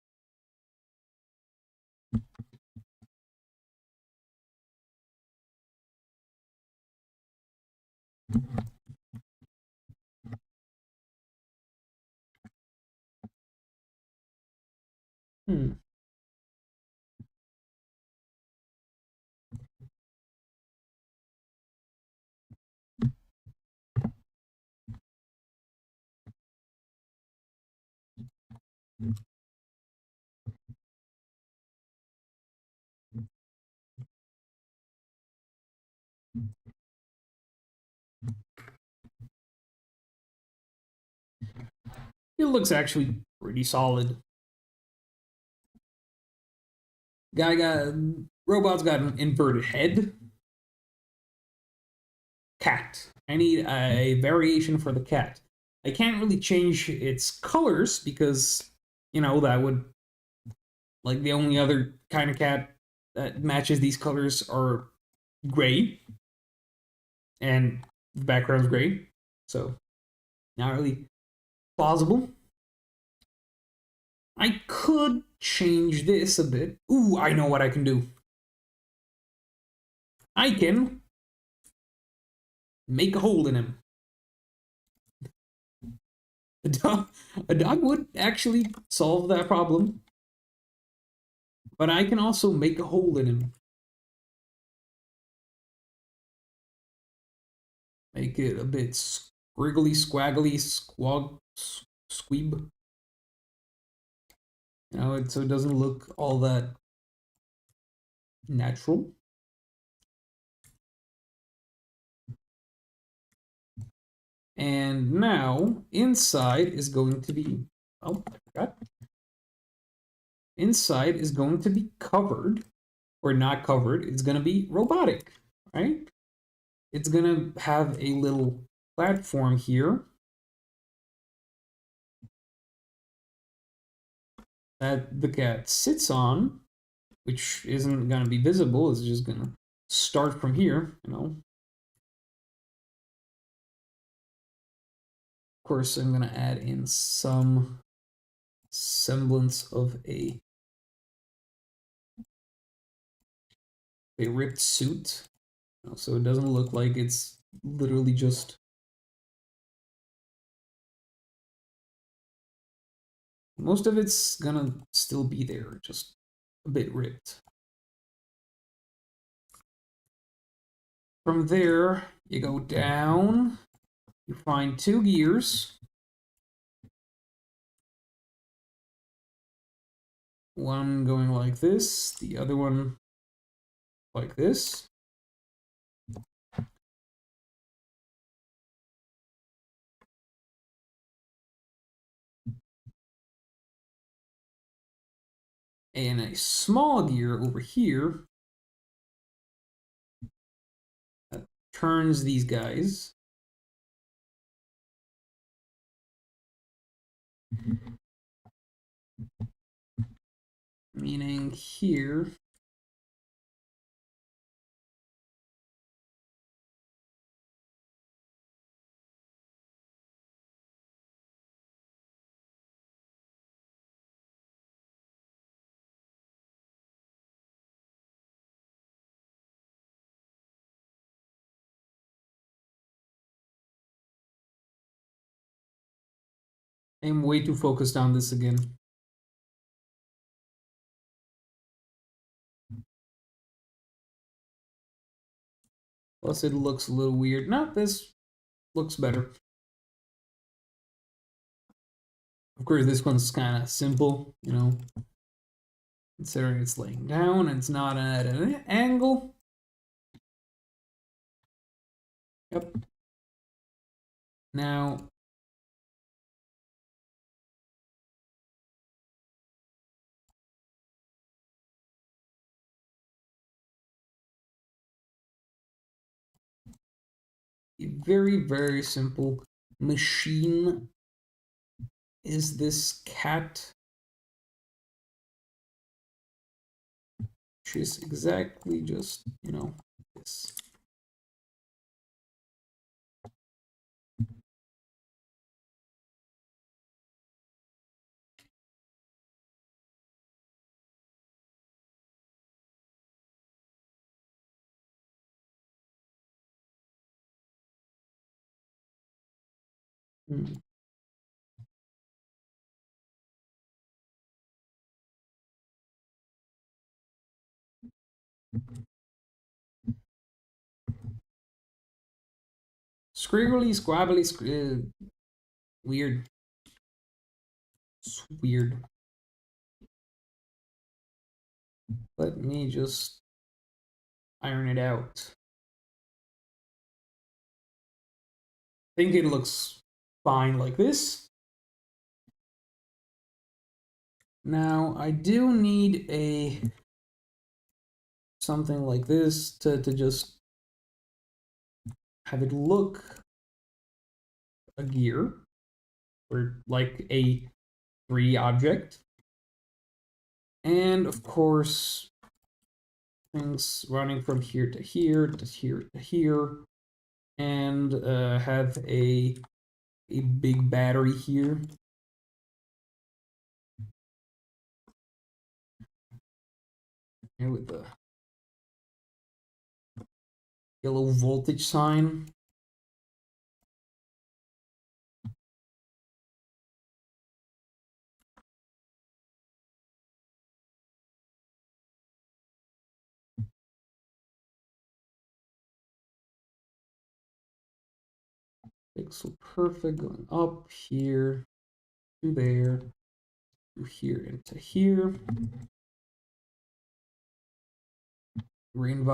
It looks actually pretty solid. Robot's got an inverted head. Cat. I need a variation for the cat. I can't really change its colors because, that would... Like, the only other kind of cat that matches these colors are gray. And the background's gray. So, not really plausible. I could change this a bit. Ooh, I know what I can do. I can make a hole in him. A dog would actually solve that problem. But I can also make a hole in him. Make it a bit squiggly, squaggly, squeeb. So it doesn't look all that natural. And now, inside is going to be... Oh, I forgot. Inside is going to be covered, or not covered. It's going to be robotic, right? It's going to have a little platform here that the cat sits on, which isn't going to be visible. It's just going to start from here, Of course, I'm going to add in some semblance of a ripped suit, so it doesn't look like it's literally just Most of it's gonna still be there, just a bit ripped. From there, you go down, you find 2 gears. One going like this, the other one like this. And a small gear over here that turns these guys. Meaning here, I'm way too focused on this again. Plus it looks a little weird. No, this looks better. Of course, this one's kind of simple, you know, considering it's laying down and it's not at an angle. Yep. Now, a very, very simple machine is this cat, which is exactly just, you know, this. Hmm. Scribbly, squabbly, weird. It's weird. Let me just iron it out. I think it looks fine like this. Now I do need a something like this to just have it look a gear or like a 3D object. And of course, things running from here to here to here to here, and have a big battery here. And with the yellow voltage sign. Pixel perfect going up here to there to here and to here. Green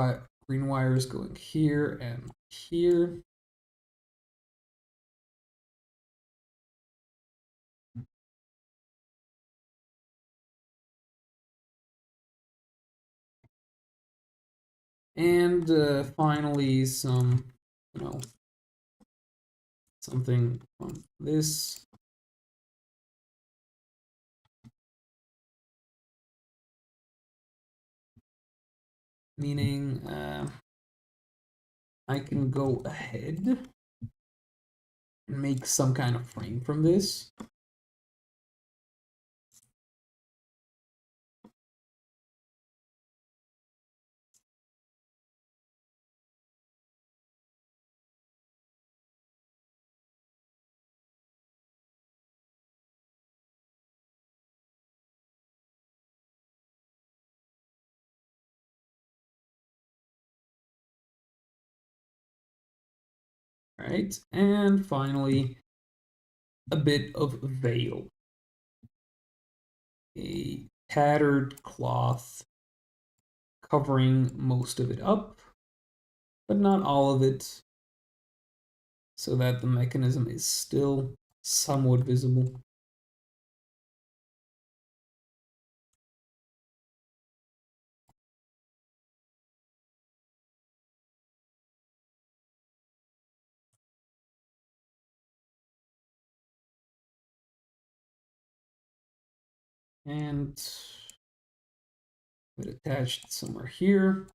wires going here and here. And finally some, you know, something on this. Meaning I can go ahead and make some kind of frame from this. Right, and finally, a bit of veil. A tattered cloth covering most of it up, but not all of it, so that the mechanism is still somewhat visible. And put it attached somewhere here.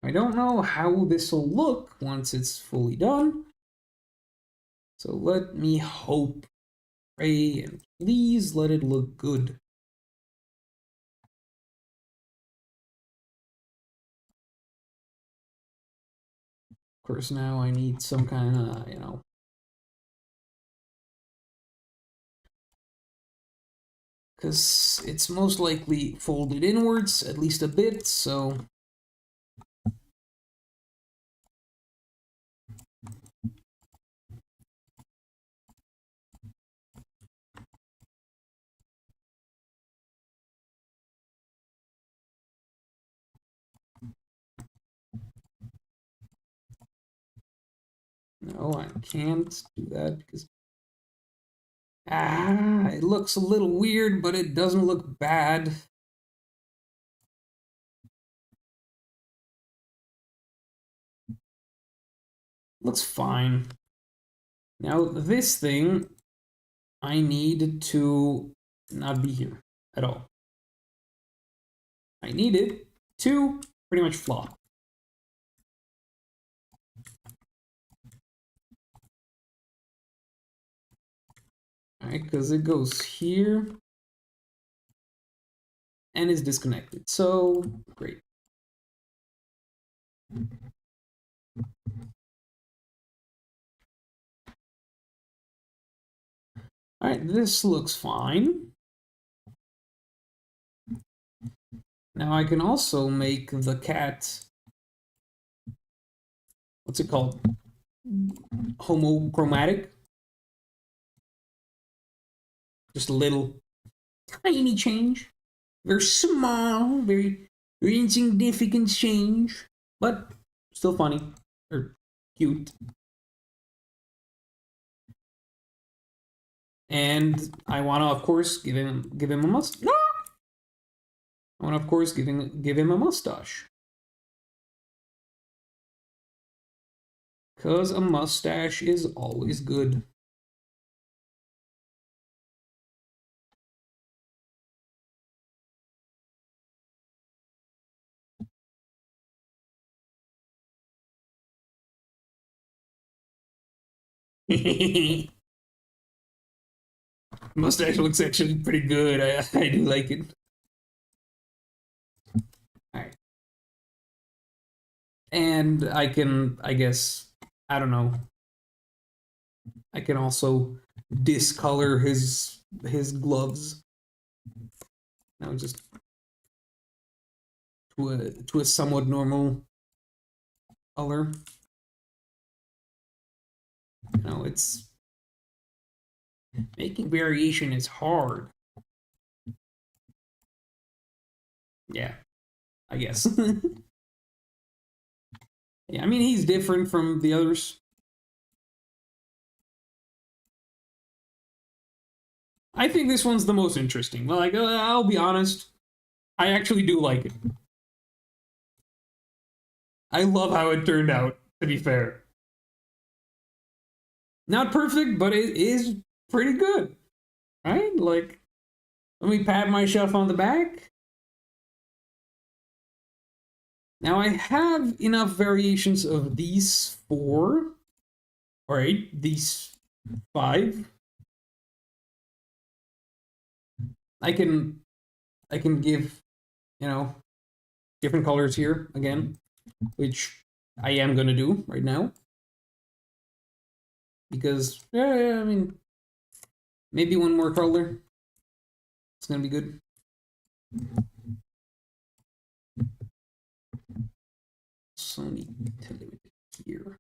I don't know how this will look once it's fully done. So let me hope, pray, and please let it look good. Of course, now I need some kind of, because it's most likely folded inwards, at least a bit, so no, I can't do that because it looks a little weird, but it doesn't look bad. Looks fine. Now this thing, I need to not be here at all. I need it to pretty much flop. Alright, because it goes here and is disconnected. So great. Alright, this looks fine. Now I can also make the cat, what's it called? Homochromatic. Just a little tiny change. Very small, very insignificant change, but still funny or cute. And I want to, of course, give him a mustache. No! I want to, of course, give him a mustache. Because a mustache is always good. Mustache looks actually pretty good. I do like it. Alright. And I can, I guess, I don't know. I can also discolor his gloves. Now just to a somewhat normal color. You know, it's making variation is hard. Yeah, I guess. Yeah, I mean, he's different from the others. I think this one's the most interesting. Like, I'll be honest, I actually do like it. I love how it turned out, to be fair. Not perfect, but it is pretty good. Right? Like, let me pat myself on the back. Now I have enough variations of these 4. Alright, these 5. I can give, different colors here again, which I am gonna do right now. Because, yeah, I mean, maybe one more color. It's gonna be good. Sony television here.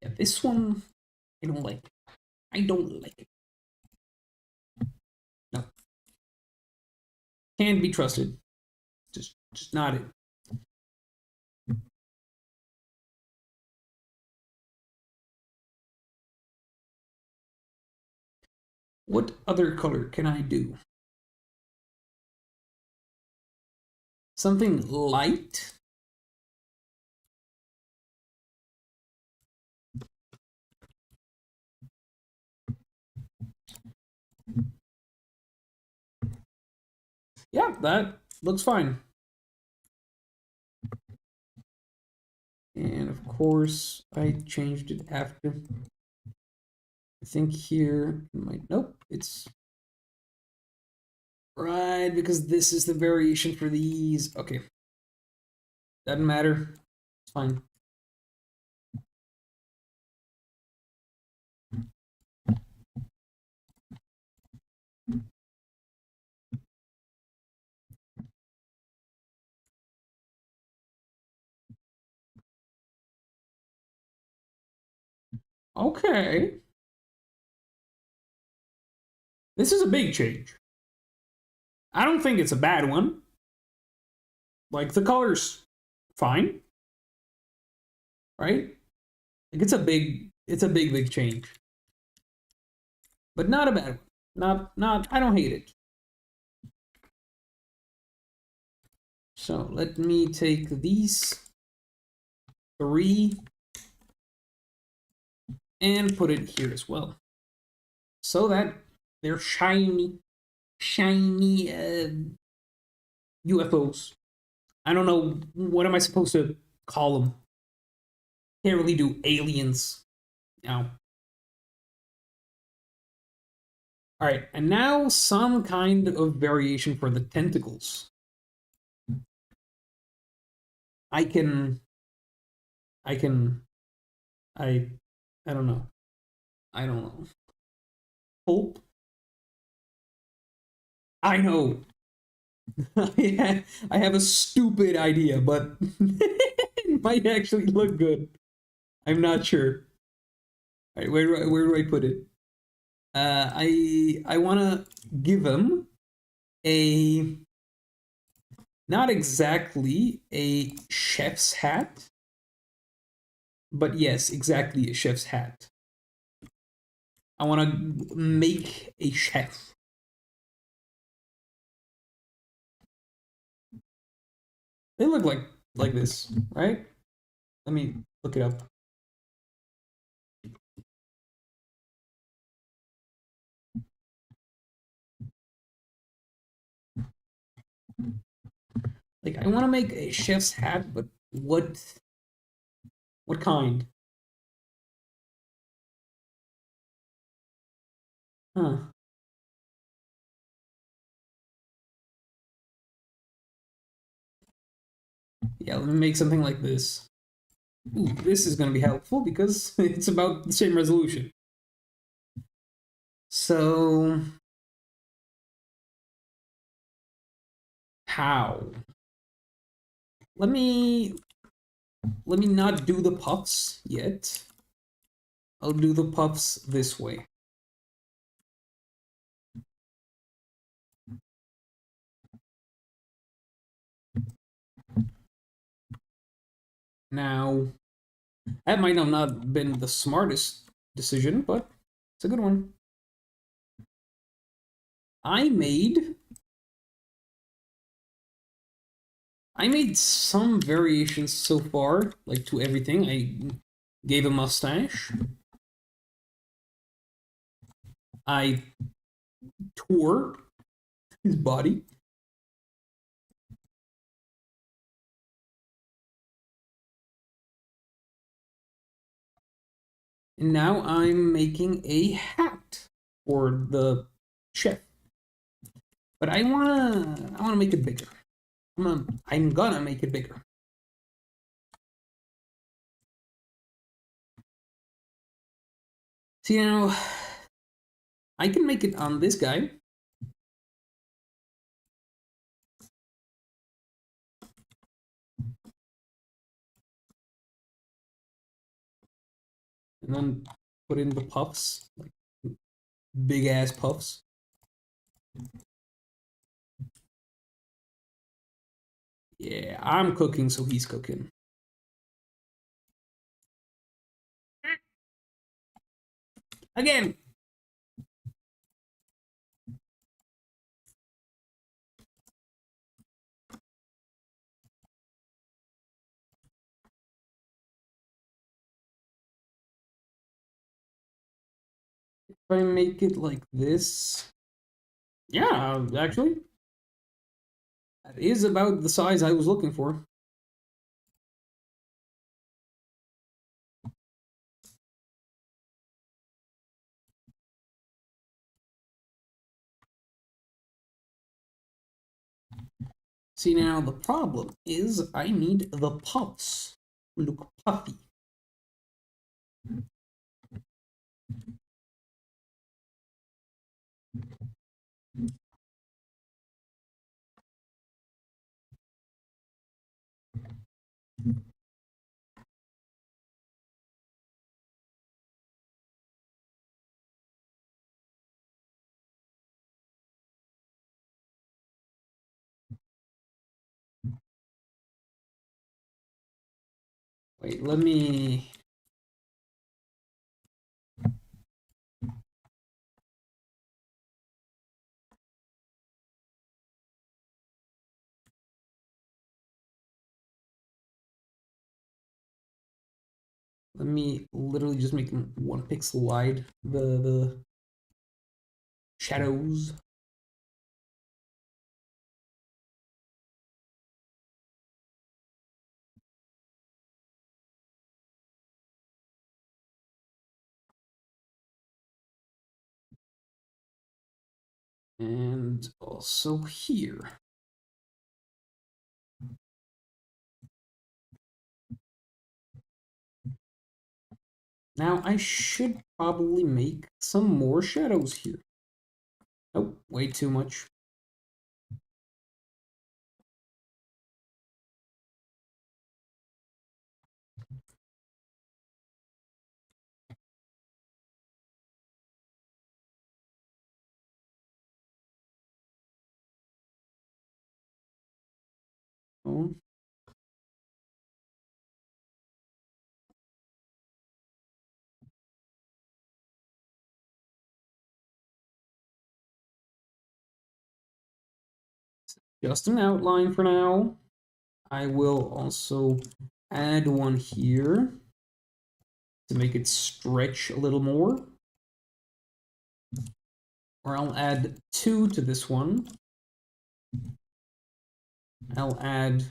Yeah, this one I don't like. I don't like it. No, can't be trusted. Just not it. What other color can I do? Something light? Yeah, that looks fine. And of course, I changed it after. I think here, nope, it's right, because this is the variation for these. Okay. Doesn't matter. It's fine. Okay. This is a big change. I don't think it's a bad one. Like, the color's fine. Right? Like, it's a big change. But not a bad one. I don't hate it. So let me take these 3 and put it here as well. So that they're shiny UFOs. I don't know, what am I supposed to call them? Can't really do aliens. Now. Alright, and now some kind of variation for the tentacles. I don't know. I don't know. Hope? I know. I have a stupid idea, but it might actually look good. I'm not sure. All right, where do I put it? I want to give him a, not exactly a chef's hat, but yes, exactly a chef's hat. I want to make a chef. They look like this, right? Let me look it up. Like, I want to make a chef's hat, but what kind? Huh. Yeah, let me make something like this. Ooh, this is going to be helpful because it's about the same resolution. So, how? Let me not do the puffs yet. I'll do the puffs this way. Now, that might have not been the smartest decision, but it's a good one. I made some variations so far, like to everything. I gave a mustache. I tore his body. And now I'm making a hat for the chef. But I wanna make it bigger. I'm gonna make it bigger. See now, I can make it on this guy. And then put in the puffs, like big ass puffs. Yeah, I'm cooking, so he's cooking. Again. If I make it like this, yeah, actually, that is about the size I was looking for. See now, the problem is I need the puffs to look puffy. Wait, let me... Let me literally just make them 1 pixel wide, the shadows. And also here. Now I should probably make some more shadows here. Oh, way too much. Oh. Just an outline for now. I will also add one here to make it stretch a little more. Or I'll add 2 to this one. I'll add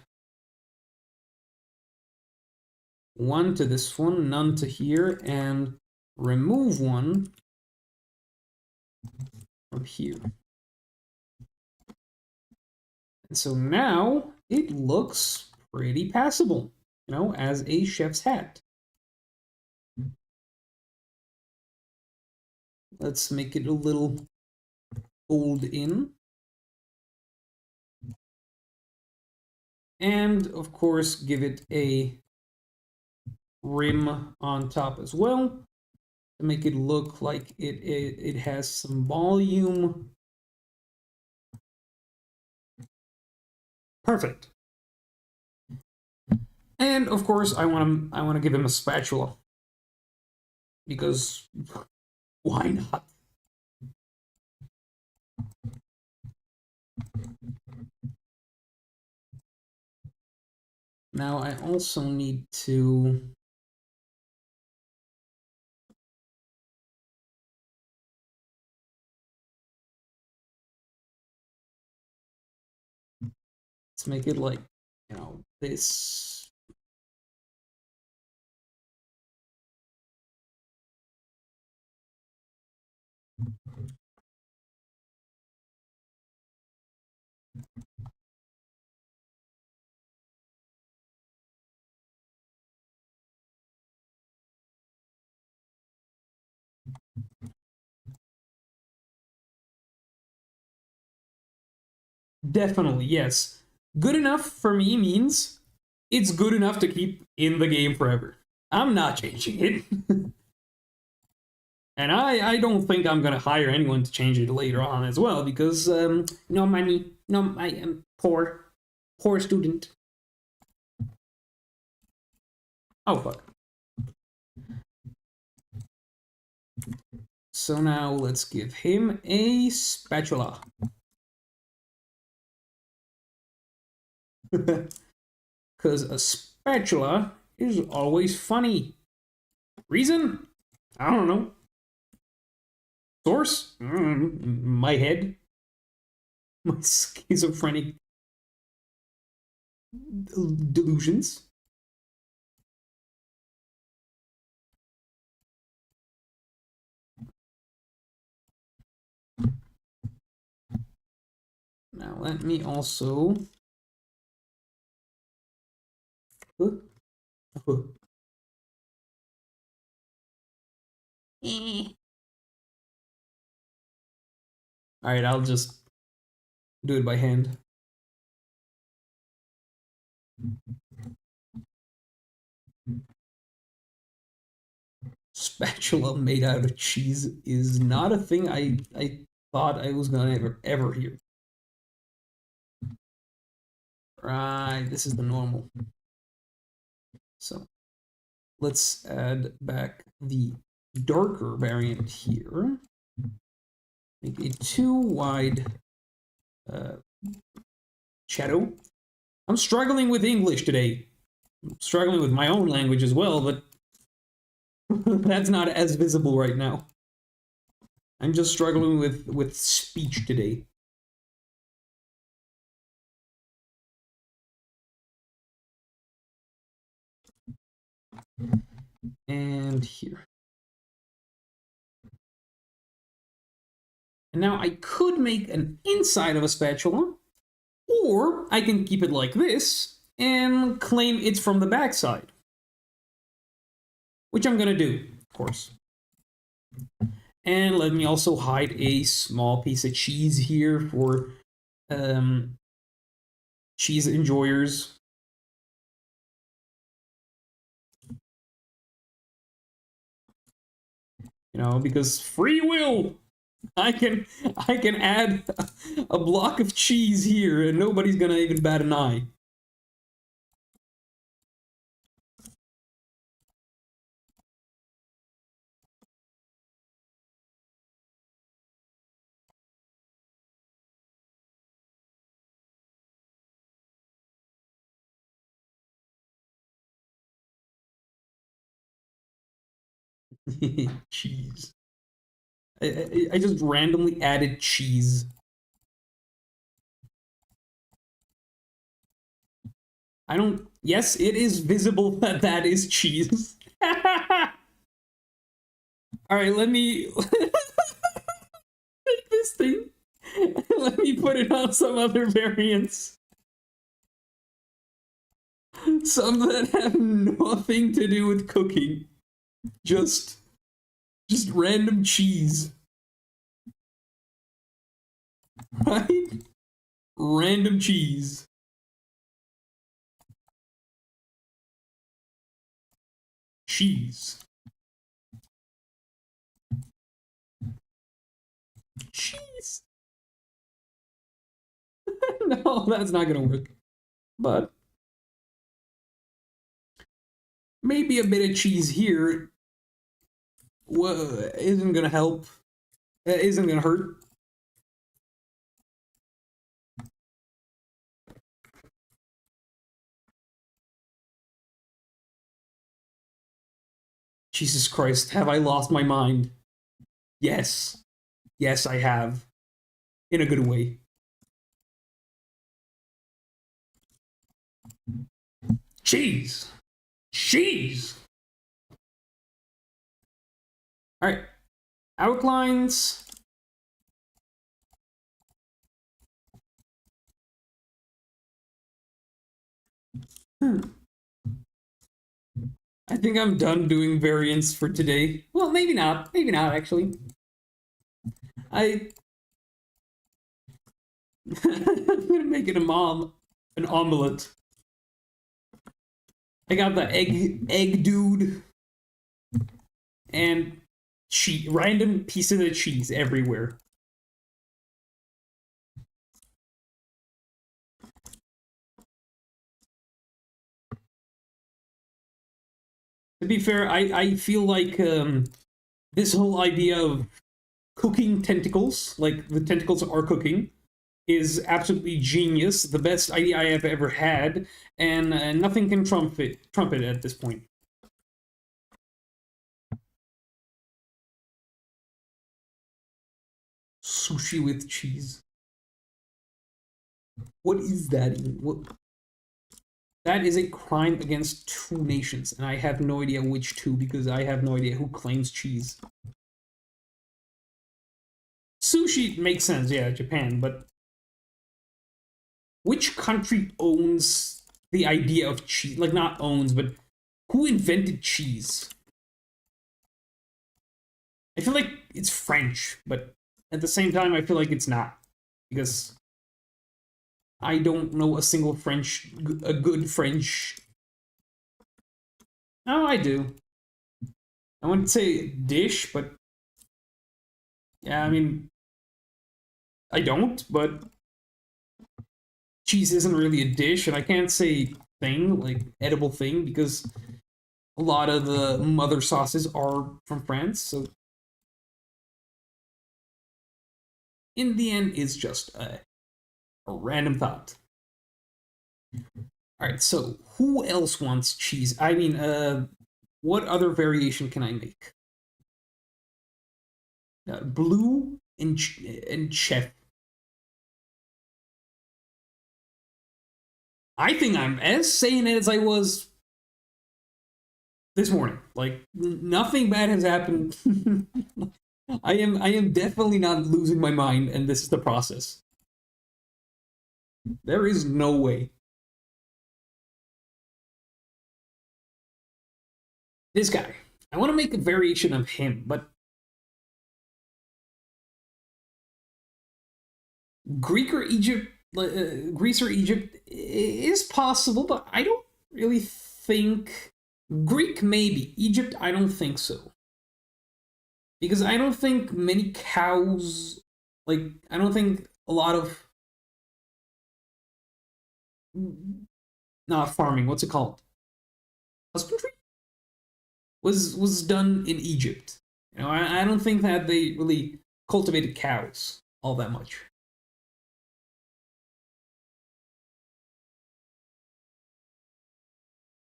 1 to this one, none to here, and remove 1 from here. And so now it looks pretty passable, you know, as a chef's hat. Let's make it a little fold in. And of course, give it a rim on top as well to make it look like it has some volume. Perfect. And of course, I want to give him a spatula because why not? Now I also need to let's make it like, you know, this. Definitely, yes. Good enough for me means it's good enough to keep in the game forever. I'm not changing it. And I don't think I'm gonna hire anyone to change it later on as well because no money, no I am poor student. Oh fuck. So now let's give him a spatula. Because a spatula is always funny. Reason? I don't know. Source? My head. My schizophrenic delusions. Now let me also... Alright, I'll just do it by hand. Spatula made out of cheese is not a thing I thought I was gonna ever hear. Right, this is the normal. So let's add back the darker variant here. Make it too wide shadow. I'm struggling with English today. I'm struggling with my own language as well, but that's not as visible right now. I'm just struggling with speech today. And here. And now I could make an inside of a spatula, or I can keep it like this and claim it's from the backside. Which I'm gonna do, of course. And let me also hide a small piece of cheese here for cheese enjoyers. You know, because free will. I can add a block of cheese here and nobody's gonna even bat an eye. Cheese. I just randomly added cheese. I don't. Yes, it is visible that that is cheese. All right, let me take this thing. Let me put it on some other variants. Some that have nothing to do with cooking. Just random cheese. Right? Random cheese. Cheese. Cheese. No, that's not gonna work. But maybe a bit of cheese here isn't gonna help. Isn't gonna hurt. Jesus Christ, have I lost my mind? Yes. Yes, I have. In a good way. Cheese. Cheese. All right. Outlines. I think I'm done doing variants for today. Well, maybe not. Maybe not, actually. I'm gonna make it an omelet. I got the egg dude, and random pieces of cheese everywhere. To be fair, I feel like this whole idea of cooking tentacles, like the tentacles are cooking, is absolutely genius. The best idea I have ever had, and nothing can trump it at this point. Sushi with cheese. What is that even? What? That is a crime against two nations, and I have no idea which two because I have no idea who claims cheese. Sushi makes sense, yeah, Japan, but which country owns the idea of cheese? Like, not owns, but who invented cheese? I feel like it's French, but at the same time, I feel like it's not. Because I don't know a good French. Oh, I do. I wouldn't say dish, but yeah, I mean, I don't, but cheese isn't really a dish, and I can't say thing, like edible thing, because a lot of the mother sauces are from France, so in the end, it's just a random thought. All right, so who else wants cheese? I mean, what other variation can I make? Blue and chef. I think I'm as sane as I was this morning. Like nothing bad has happened. I am definitely not losing my mind, and this is the process. There is no way. This guy. I want to make a variation of him, but Greek or Egypt, Greece or Egypt is possible, but I don't really think Greek maybe. Egypt, I don't think so. Because I don't think many cows, like I don't think a lot of not farming. What's it called? Husbandry was done in Egypt. You know, I don't think that they really cultivated cows all that much.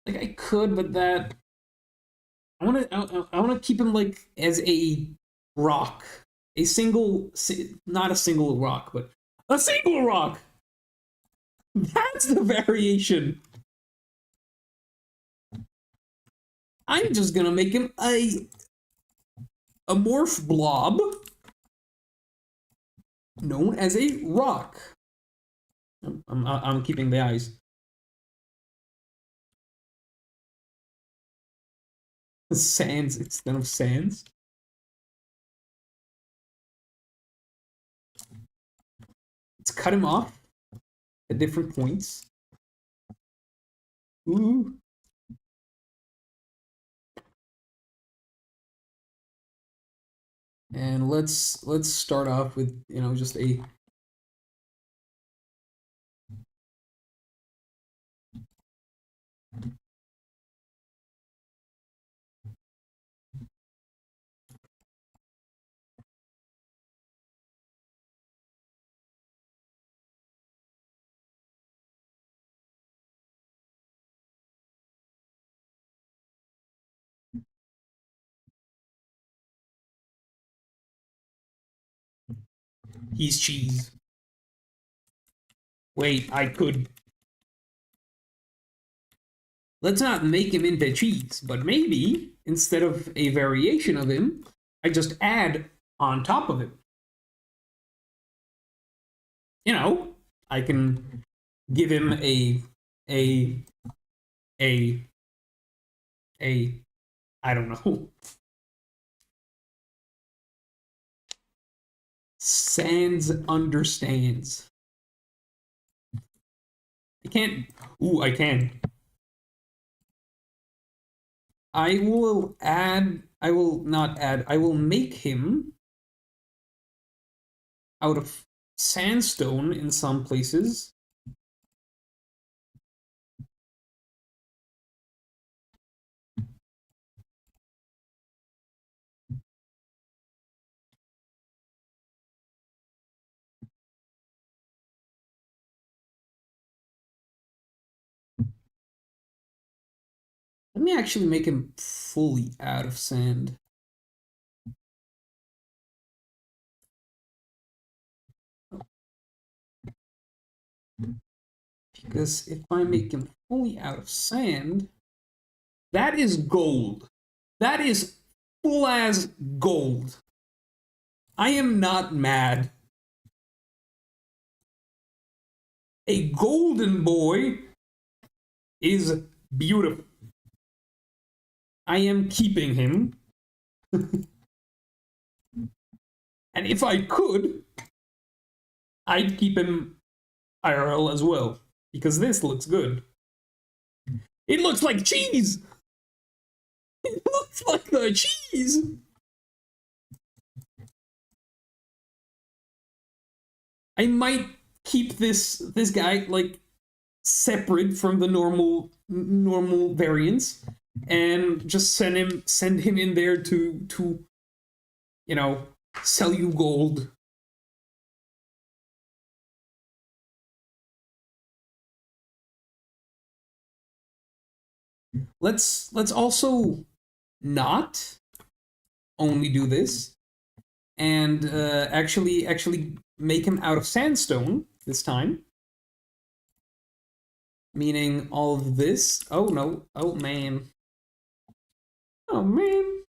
Like I could, but that I want to keep him like as a rock, a single, not a single rock, but a single rock. That's the variation. I'm just gonna make him a morph blob known as a rock. I'm keeping the eyes. Sands instead of sands. Let's cut him off at different points. Ooh. And let's start off with, you know, just a he's cheese. Wait, I could. Let's not make him into cheese, but maybe instead of a variation of him, I just add on top of it. You know, I can give him a I don't know. Sans understands. I can't. Ooh, I can. I will add. I will not add. I will make him out of sandstone in some places. Let me actually make him fully out of sand. Because if I make him fully out of sand, that is gold. That is full as gold. I am not mad. A golden boy is beautiful. I am keeping him. And if I could, I'd keep him IRL as well. Because this looks good. It looks like cheese! It looks like the cheese! I might keep this guy like separate from the normal variants and just send him in there to you know, sell you gold. Let's also not only do this and actually make him out of sandstone this time. Meaning all of this. Oh no. Oh man. Oh man.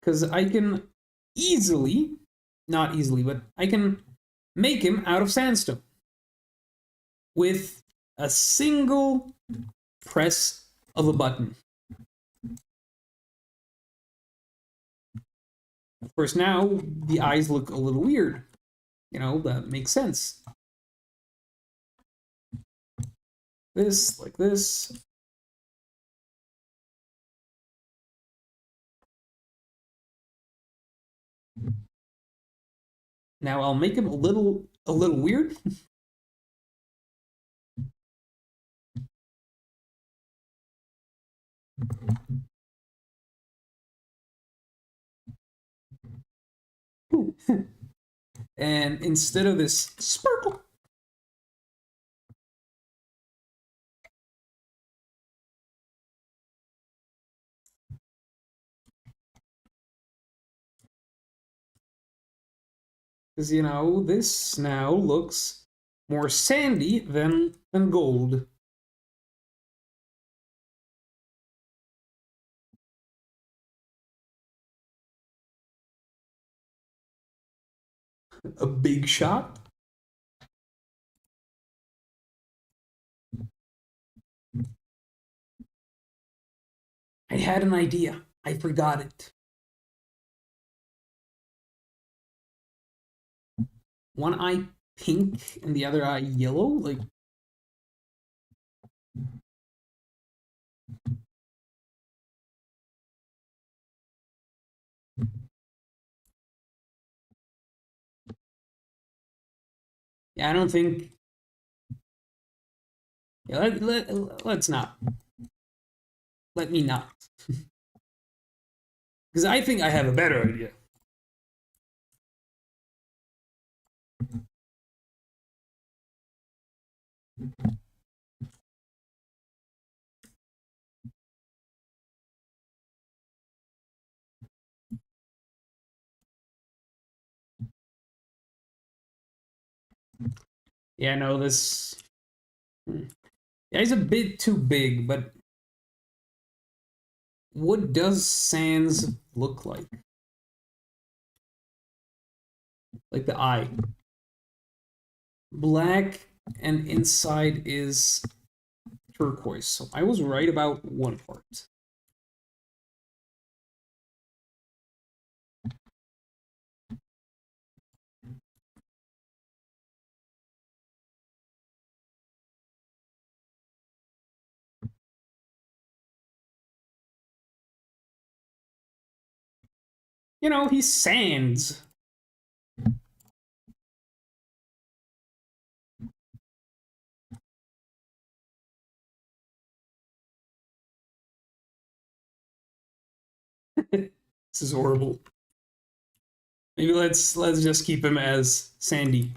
Because I can easily, not easily, but I can make him out of sandstone with a single press of a button. Of course, now the eyes look a little weird. You know, that makes sense. This, like this. Now I'll make him a little weird. And instead of this sparkle, because you know this now looks more sandy than gold. A big shot. I had an idea. I forgot it. One eye pink and the other eye yellow, like. Yeah, I don't think. Yeah, let's not. Let me not. Because I think I have a better idea. Yeah, no, this. Yeah, he's a bit too big, but what does Sans look like? Like the eye. Black and inside is turquoise. So I was right about one part. You know, he sands. This is horrible. Maybe let's just keep him as Sandy.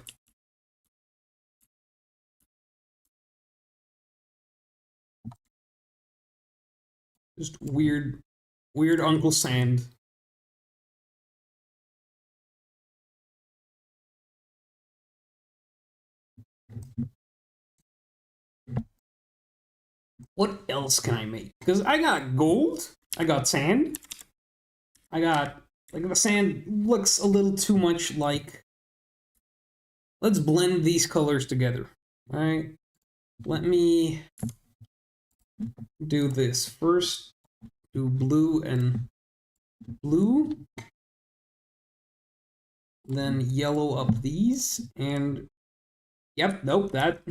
Just weird Uncle Sand. What else can I make? Because I got gold, I got sand, I got, like, the sand looks a little too much like. Let's blend these colors together. All right. Let me do this. First, do blue and blue. Then yellow up these. And, yep, nope, that.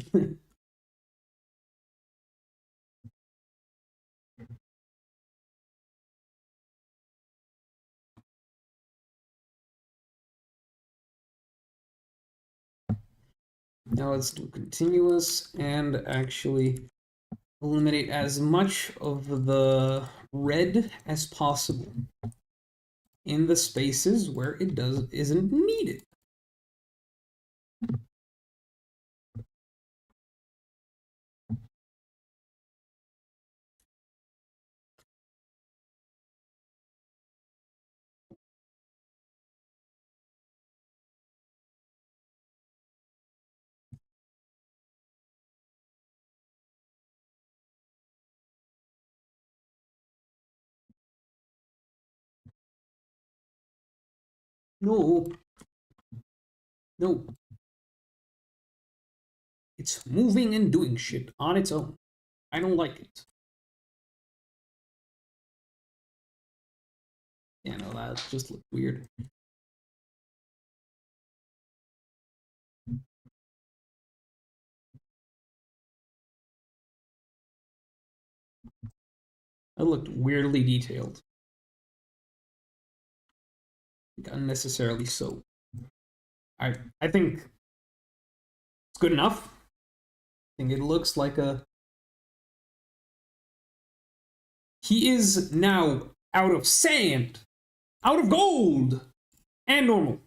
Now let's do continuous and actually eliminate as much of the red as possible in the spaces where it isn't needed. No. No. It's moving and doing shit on its own. I don't like it. Yeah, no, that just looked weird. That looked weirdly detailed. Unnecessarily so. I think it's good enough. I think it looks like a. He is now out of sand, out of gold, and normal.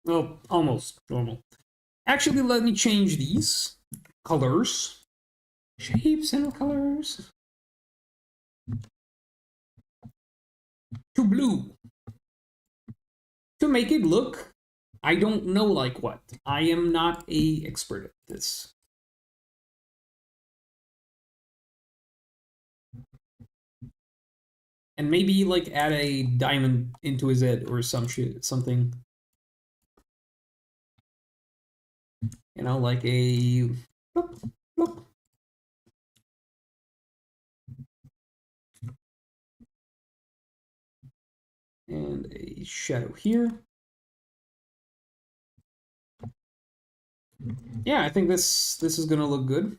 Well, almost normal. Actually, let me change these colors, shapes and colors, to blue to make it look. I don't know like what. I am not a expert at this. And maybe like add a diamond into his head or some shit, something. You know, like a. Bloop, bloop. And a shadow here. Yeah, I think this is gonna look good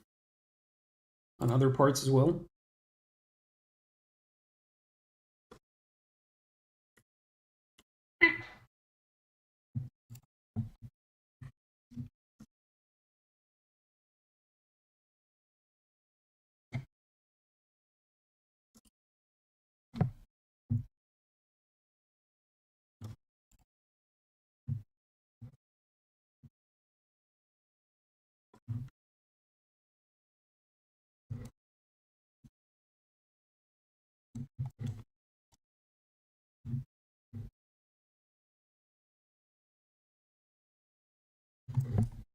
on other parts as well.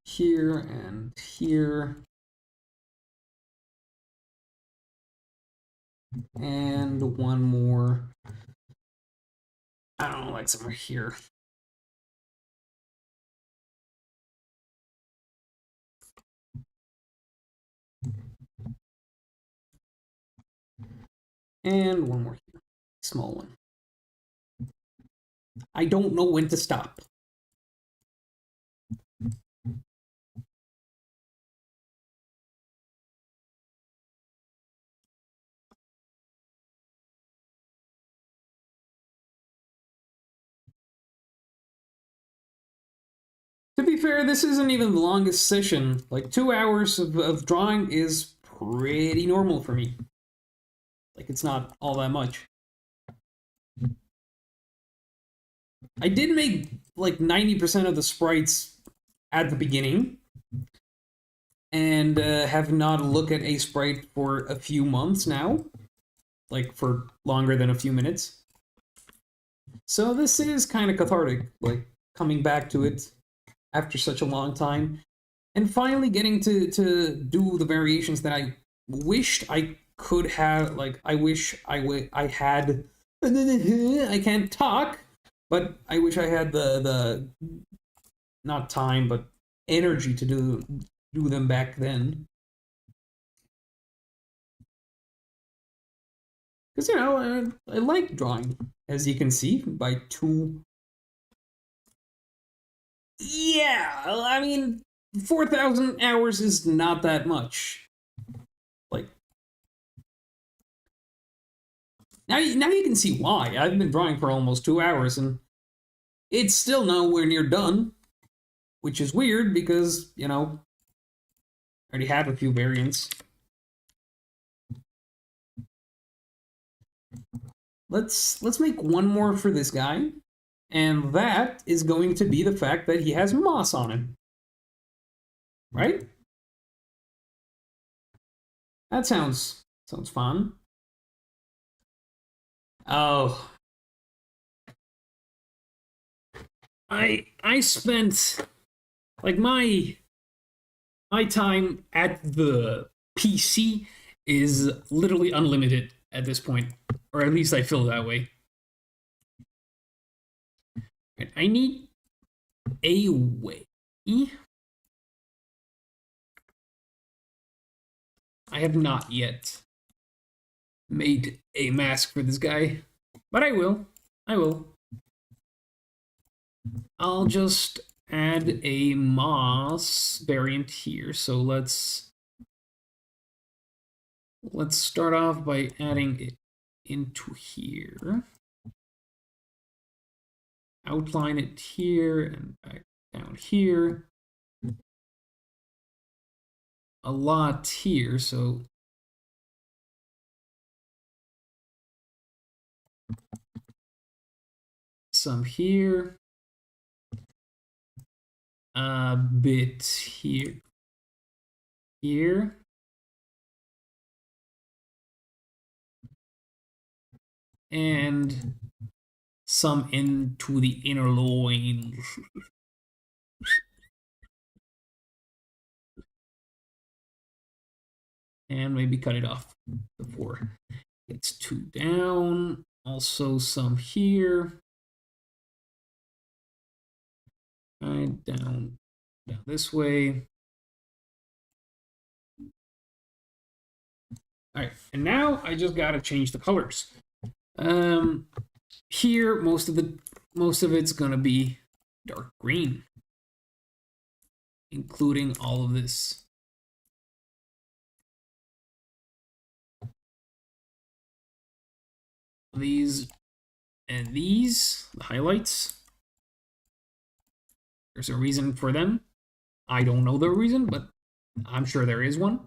Here and here. And one more. I don't know, like somewhere here. And one more here. Small one. I don't know when to stop. To be fair, this isn't even the longest session. Like 2 hours of drawing is pretty normal for me. Like it's not all that much. I did make like 90% of the sprites at the beginning, and have not looked at a sprite for a few months now, like for longer than a few minutes. So this is kind of cathartic, like coming back to it after such a long time, and finally getting to do the variations that I wished I could have. Like I wish I had. I can't talk, but I wish I had the not time but energy to do them back then. Because, you know, I like drawing, as you can see, by two. Yeah, I mean, 4,000 hours is not that much. Like, now you can see why. I've been drawing for almost 2 hours, and it's still nowhere near done, which is weird because, you know, I already have a few variants. Let's make one more for this guy, and that is going to be the fact that he has moss on him. Right? That sounds fun. Oh, I spent like my time at the PC is literally unlimited at this point, or at least I feel that way. Right, I need a way. I have not yet made a mask for this guy, but I will. I will. I'll just add a moss variant here. So let's start off by adding it into here. Outline it here and back down here. A lot here, so some here. A bit here. Here. And some into the inner loin. And maybe cut it off before it's too down. Also some here. Right, down this way. All right, and now I just gotta change the colors. Here most of it's gonna be dark green, including all of this. These and these, the highlights. There's a reason for them. I don't know the reason, but I'm sure there is one.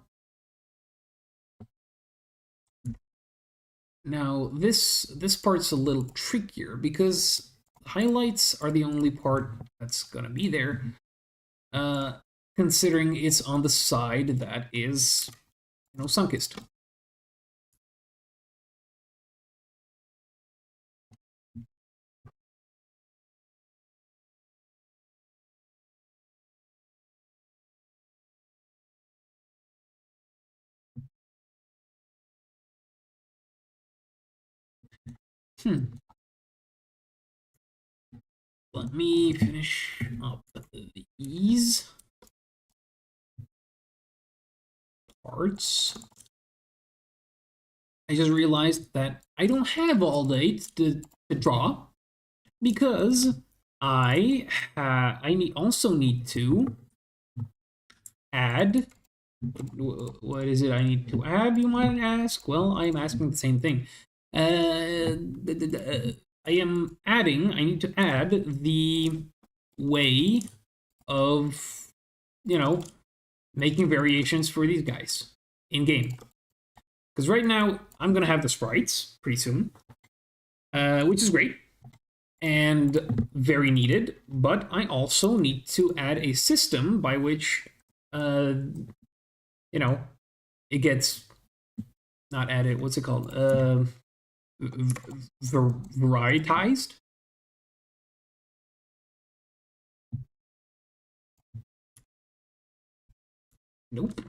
Now, this part's a little trickier because highlights are the only part that's gonna be there, considering it's on the side that is, you know, sunkist. Let me finish up these parts. I just realized that I don't have all day to draw because I also need to add. What is it I need to add, you might ask? Well, I'm asking the same thing. I need to add the way of, making variations for these guys in game. Because right now, I'm going to have the sprites pretty soon, which is great and very needed. But I also need to add a system by which, it gets not added. What's it called? Varietized. Nope.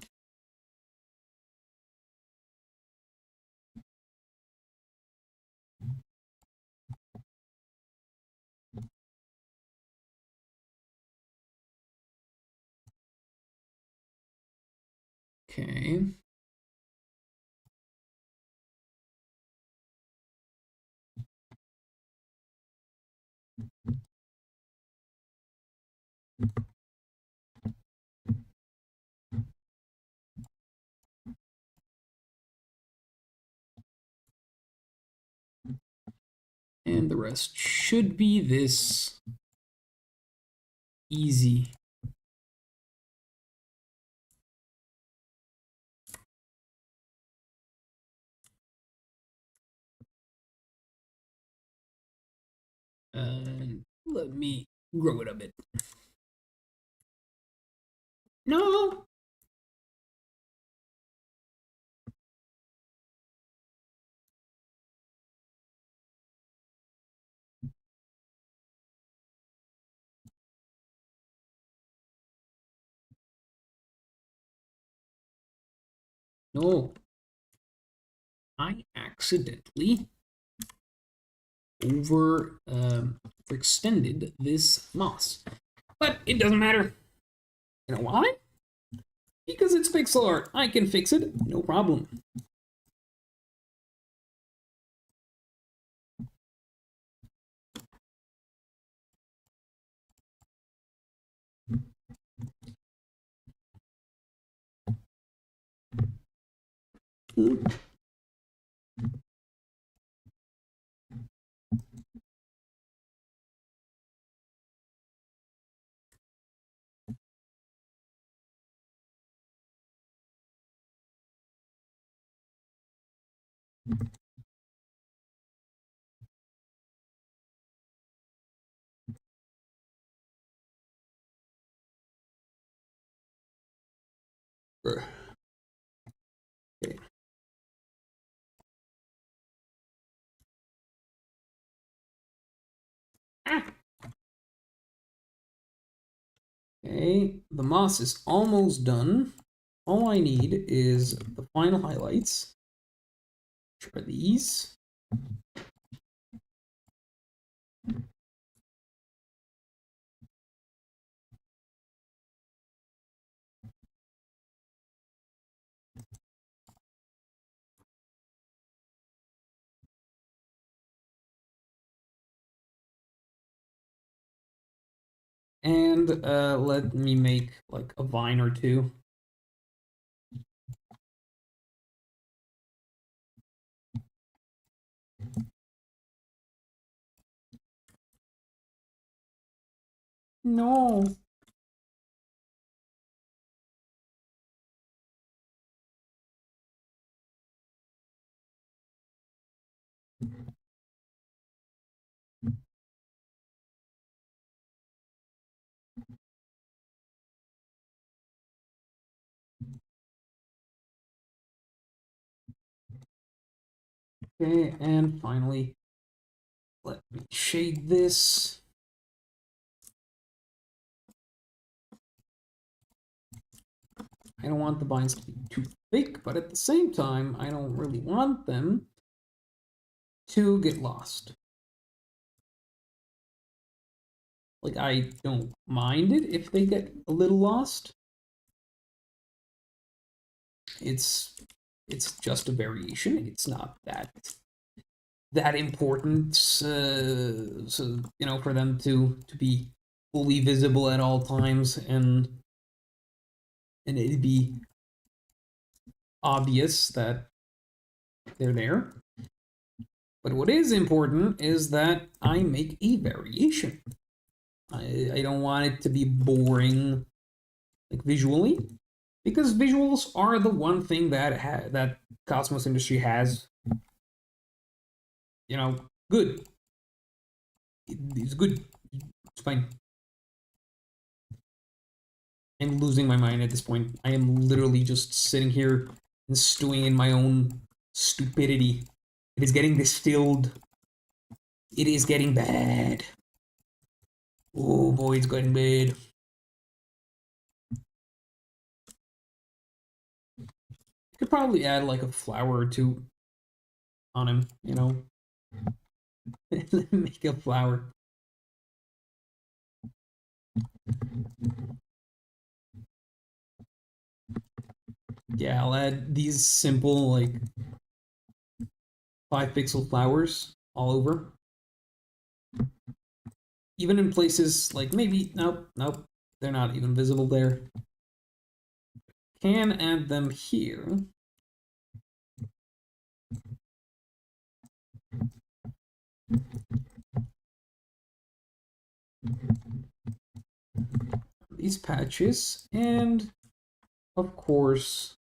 Okay. And the rest should be this easy. Let me grow it a bit. No. No. I accidentally overextended this moss. But it doesn't matter. You know why? Because it's pixel art. I can fix it, no problem. Okay. Okay, the moss is almost done. All I need is the final highlights, which are these. And let me make like a vine or two. No. Okay, and finally, let me shade this. I don't want the vines to be too thick, but at the same time, I don't really want them to get lost. Like, I don't mind it if they get a little lost. It's it's just a variation. It's not that important, so you know, for them to be fully visible at all times, and it'd be obvious that they're there. But what is important is that I make a variation. I don't want it to be boring, like visually, because visuals are the one thing that Cosmos Industry has. You know, good. It's good. It's fine. I'm losing my mind at this point. I am literally just sitting here and stewing in my own stupidity. It is getting distilled. It is getting bad. Oh boy, it's getting bad. Could probably add like a flower or two on him, you know. Make a flower. Yeah, I'll add these simple like 5 pixel flowers all over. Even in places like maybe nope, they're not even visible there. Can add them here. These patches, and of course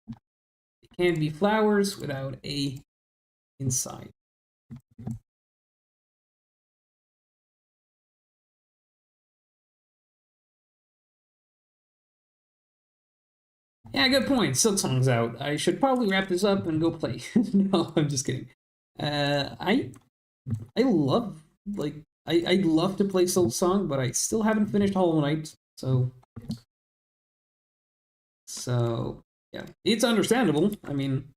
it can't be flowers without a inside. Yeah, good point. Silksong's out. I should probably wrap this up and go play. No, I'm just kidding. I love like I'd love to play Silksong, but I still haven't finished Hollow Knight, so yeah, it's understandable. I mean,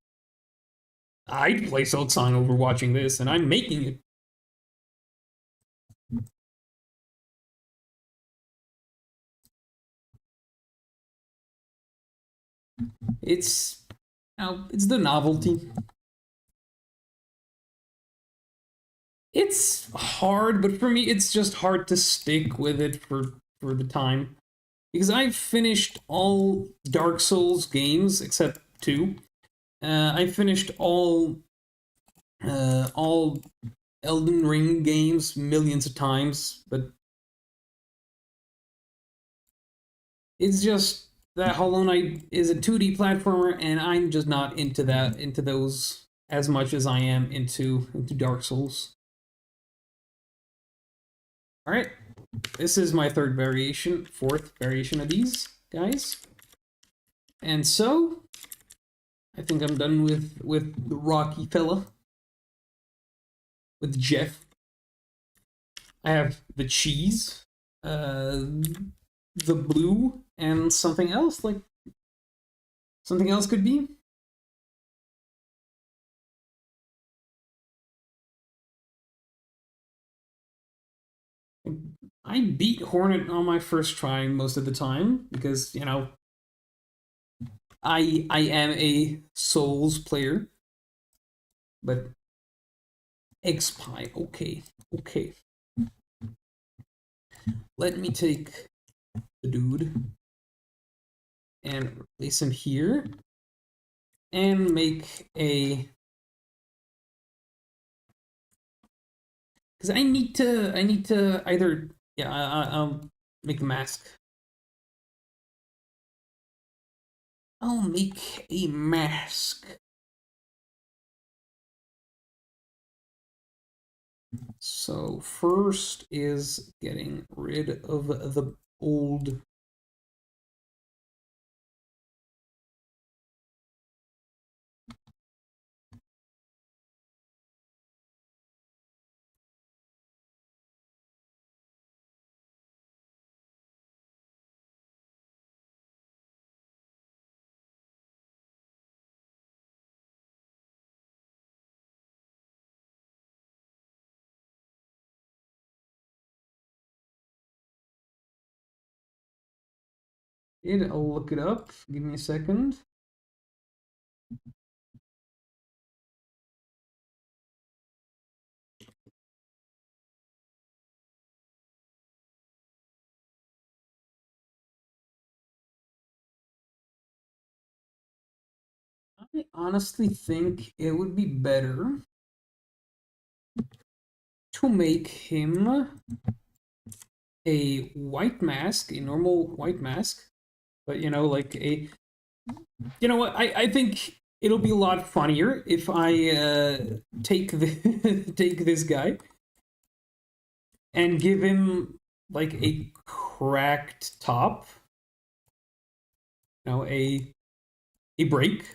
I'd play Silksong over watching this, and I'm making it. It's it's the novelty. It's hard, but for me, it's just hard to stick with it for the time, because I've finished all Dark Souls games except two. I finished all Elden Ring games millions of times, but it's just that Hollow Knight is a 2D platformer, and I'm just not into those as much as I am into Dark Souls. All right, this is my fourth variation of these guys, and so I think I'm done with the Rocky fella, with Jeff. I have the cheese, the blue, and something else. Like something else could be. I beat Hornet on my first try most of the time because you know I am a Souls player, but XPie, okay. Let me take the dude and place him here, and make a, because I need to either, yeah, I'll make the mask. I'll make a mask. So first is getting rid of the old. I'll look it up. Give me a second. I honestly think it would be better to make him a white mask, a normal white mask, but you know, like a, you know what? I think it'll be a lot funnier if I take the take this guy and give him like a cracked top, you know, a break.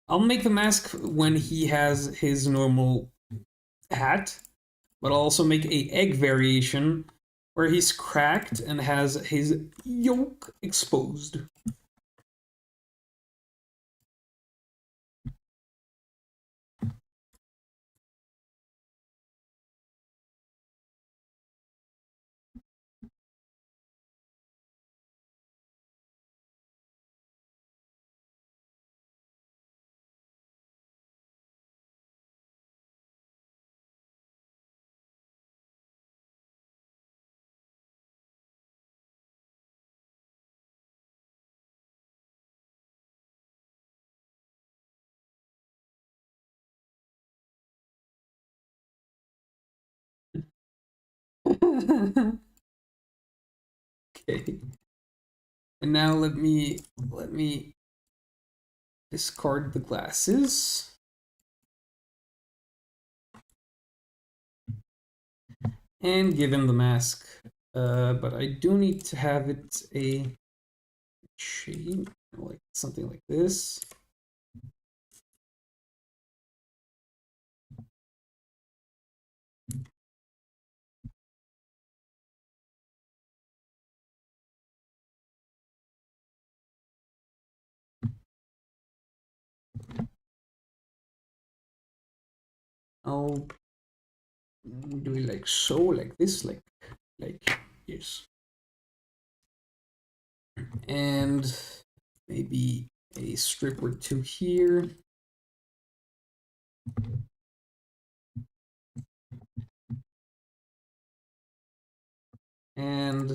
I'll make the mask when he has his normal hat, but I'll also make a egg variation where he's cracked and has his yolk exposed. Okay. And now let me discard the glasses. And give him the mask. But I do need to have it a shade, like something like this. I'll do it like so, like this, like yes. And maybe a strip or two here. And,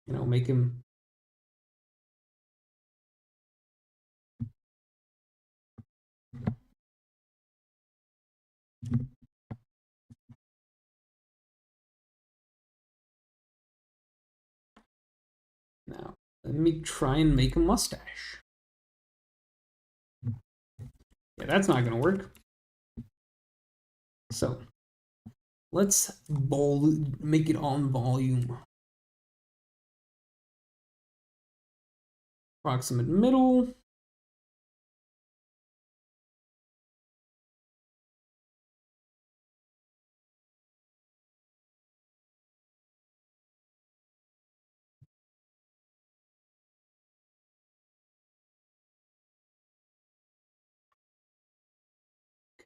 you know, make him now. Let me try and make a mustache. Yeah, that's not gonna work. So let's make it on volume. Approximate middle.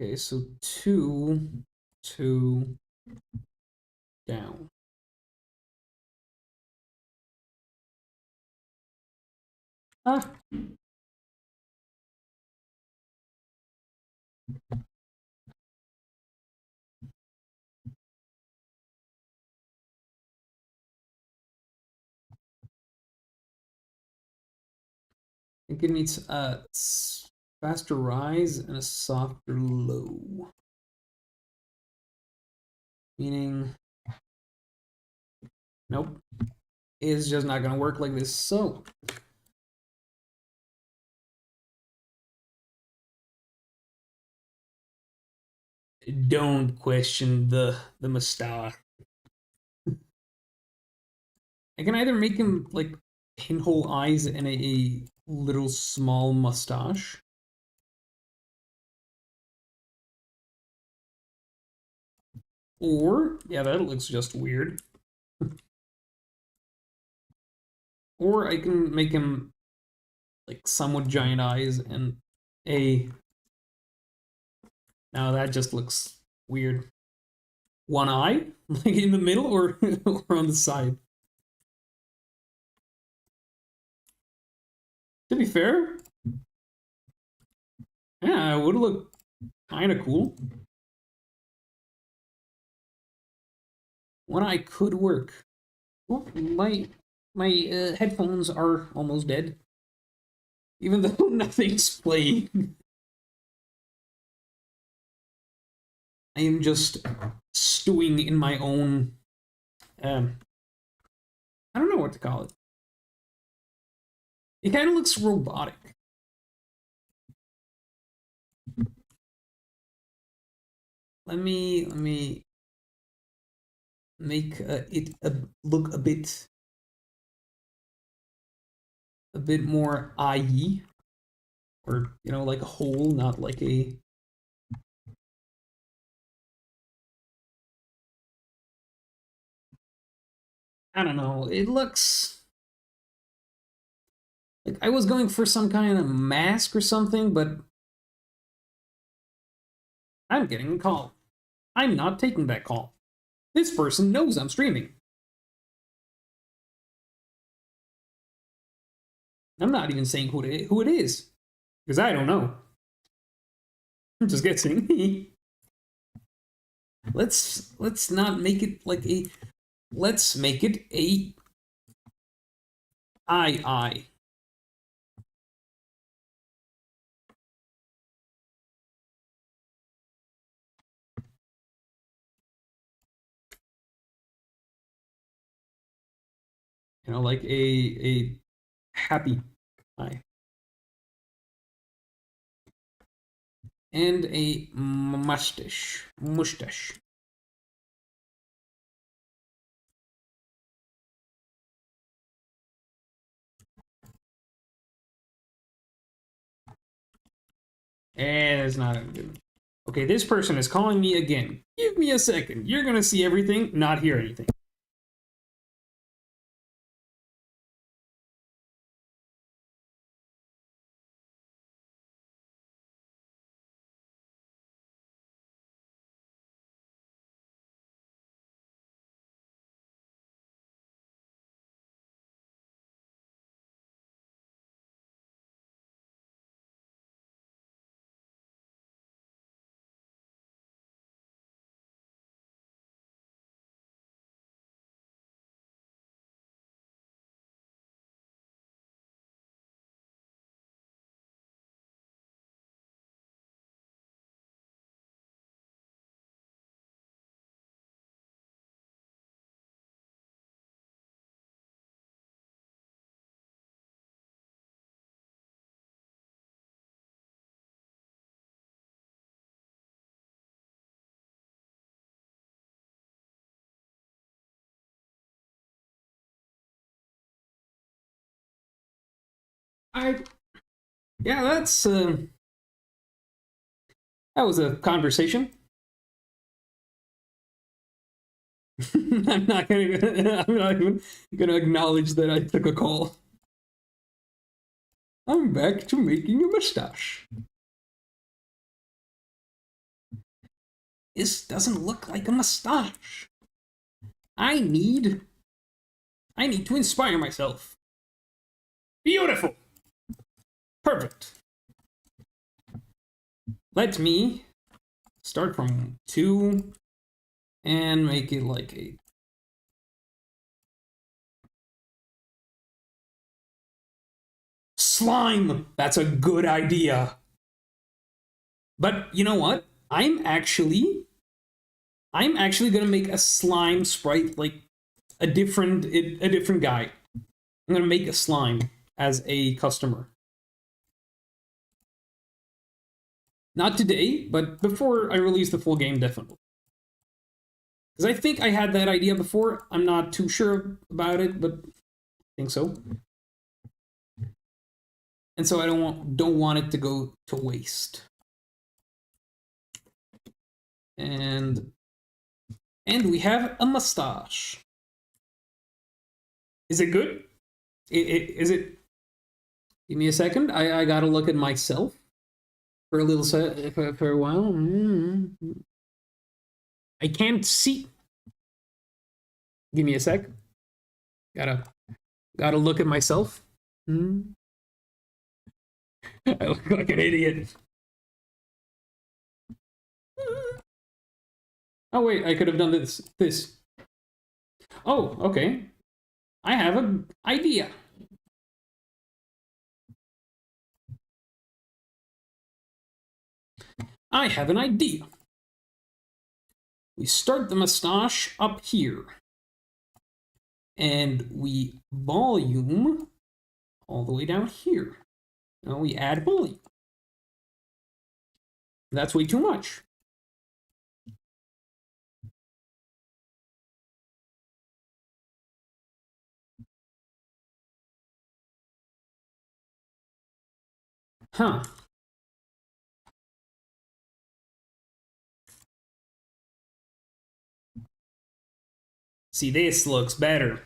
Okay, so 2, 2, down. Ah. I think it needs a faster rise and a softer low. Meaning, nope, it's just not gonna work like this. So don't question the mustache. I can either make him like pinhole eyes and a little small mustache, or yeah, that looks just weird. Or I can make him like somewhat giant eyes and a. Now that just looks weird. One eye, like in the middle, or or on the side. To be fair, yeah, it would look kind of cool. One eye could work. Oh, my headphones are almost dead, even though nothing's playing. I am just stewing in my own. I don't know what to call it. It kind of looks robotic. Let me make it look a bit more IE, or like a hole, not like a. I don't know. It looks like I was going for some kind of mask or something, but I'm getting a call. I'm not taking that call. This person knows I'm streaming. I'm not even saying who it is, because I don't know. I'm just guessing. let's not make it like a. Let's make it a I. Like a happy eye. And a mustache. And it's not good. Okay, this person is calling me again. Give me a second. You're gonna see everything, not hear anything. Yeah, that was a conversation. I'm not even gonna acknowledge that I took a call. I'm back to making a mustache. This doesn't look like a mustache. I need to inspire myself. Beautiful. Perfect. Let me start from 2 and make it like a. Slime! That's a good idea. But you know what? I'm actually gonna make a slime sprite, like a different guy. I'm gonna make a slime as a customer. Not today, but before I release the full game, definitely. Because I think I had that idea before. I'm not too sure about it, but I think so. And so I don't want it to go to waste. And we have a mustache. Is it good? Is it? Give me a second. I gotta look at myself for a little for a while. I can't see. Give me a sec. Gotta look at myself. I look like an idiot. Oh wait, I could have done this. Oh, okay. I have an idea. I have an idea. We start the mustache up here. And we volume all the way down here. Now we add volume. That's way too much. Huh. See, this looks better.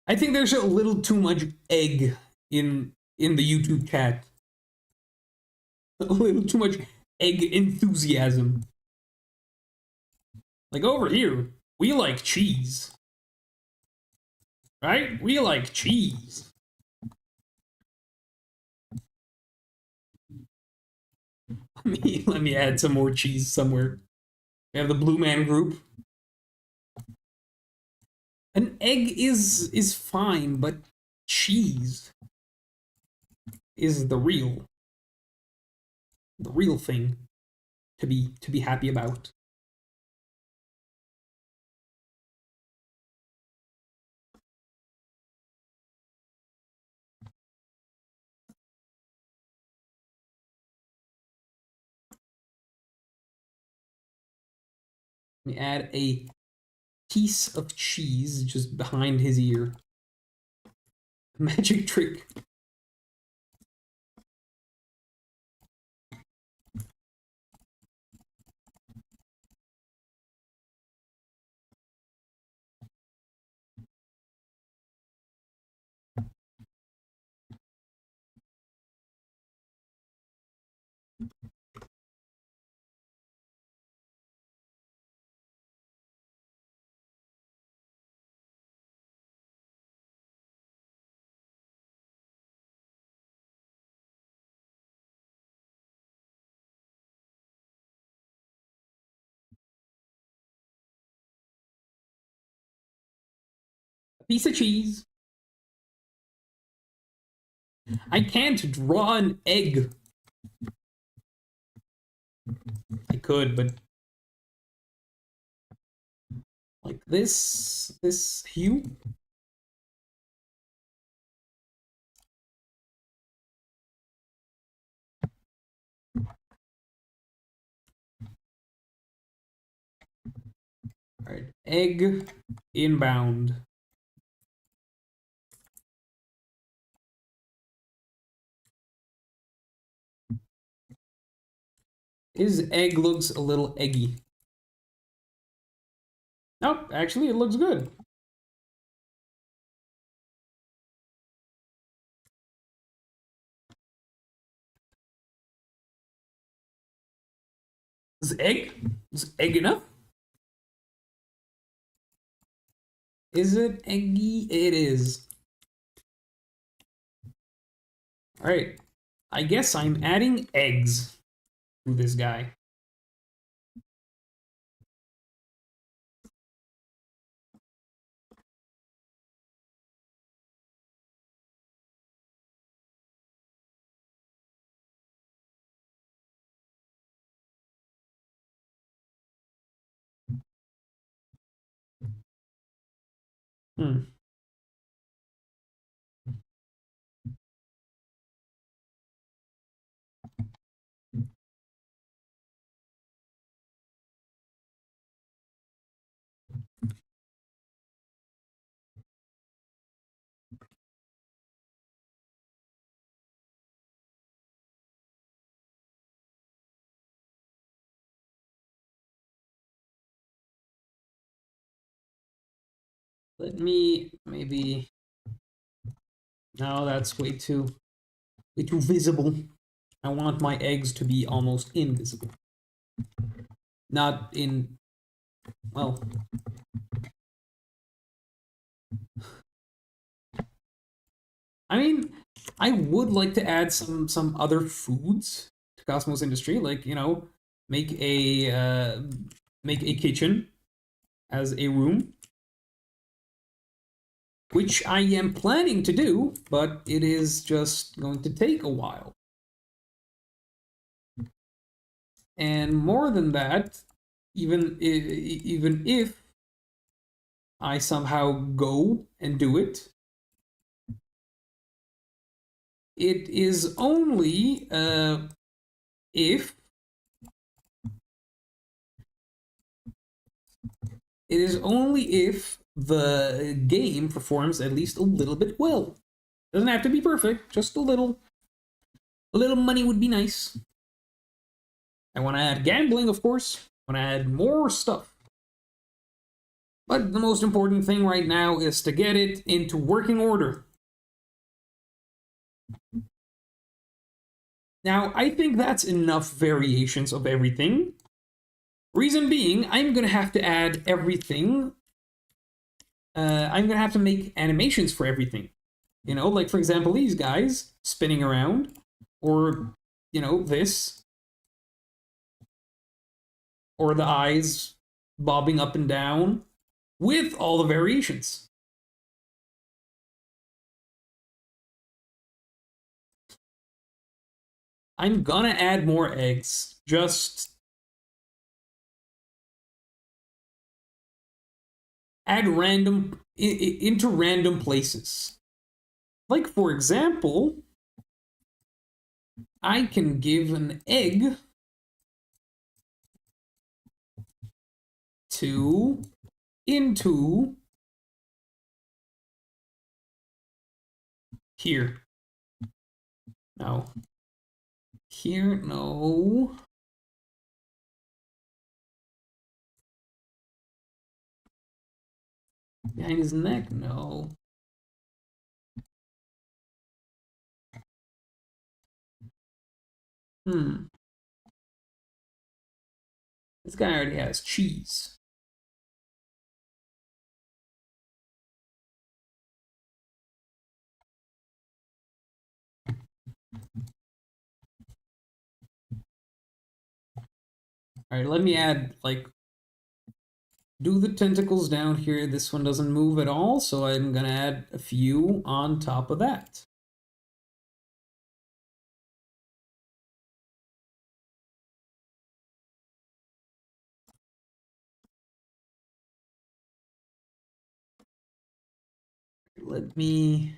I think there's a little too much egg in the YouTube chat. A little too much egg enthusiasm. Like over here, we like cheese. Right? We like cheese. Let me add some more cheese somewhere. We have the Blue Man Group. An egg is fine, but cheese is the real thing to be happy about. Let me add a piece of cheese just behind his ear. Magic trick. A piece of cheese. I can't draw an egg. I could, but like this hue. All right, egg inbound. His egg looks a little eggy. Nope, actually it looks good. Is egg enough? Is it eggy? It is. All right. I guess I'm adding eggs to this guy. Hmm. Let me maybe. No, that's way too visible. I want my eggs to be almost invisible. Not in. Well. I mean, I would like to add some other foods to Cosmos Industry, like, you know, make a kitchen as a room, which I am planning to do, but it is just going to take a while. And more than that, even if I somehow go and do it, it is only if the game performs at least a little bit well. Doesn't have to be perfect, just a little. A little money would be nice. I want to add gambling, of course. I want to add more stuff. But the most important thing right now is to get it into working order. Now, I think that's enough variations of everything. Reason being, I'm going to have to add everything. I'm going to have to make animations for everything. You know, like, for example, these guys spinning around. Or, you know, this. Or the eyes bobbing up and down. With all the variations. I'm gonna add more eggs. Just add random into random places. Like, for example, I can give an egg to into here. No. Here, no. Behind his neck, no. This guy already has cheese. Alright, let me add, like, do the tentacles down here. This one doesn't move at all, so I'm gonna add a few on top of that. Let me...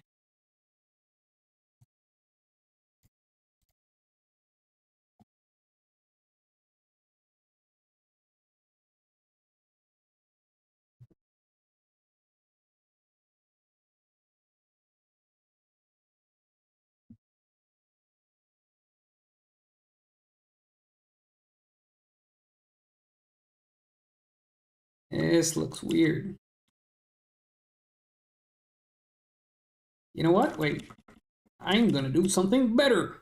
This looks weird. You know what? Wait. I'm gonna do something better.